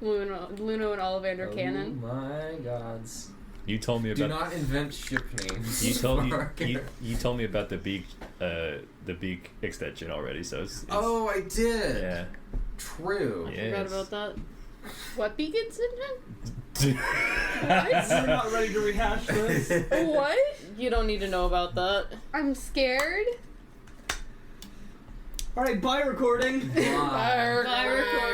Lunno and Ollivander canon. Oh my gods. You told me Do about. not invent ship names. You told for our you told me about the beak extension already. So it's Oh, I did. yeah. True. I Yes. forgot about that. What beacons in We're not ready to rehash this. What? You don't need to know about that. I'm scared. Alright, bye recording. Bye. Bye, recording.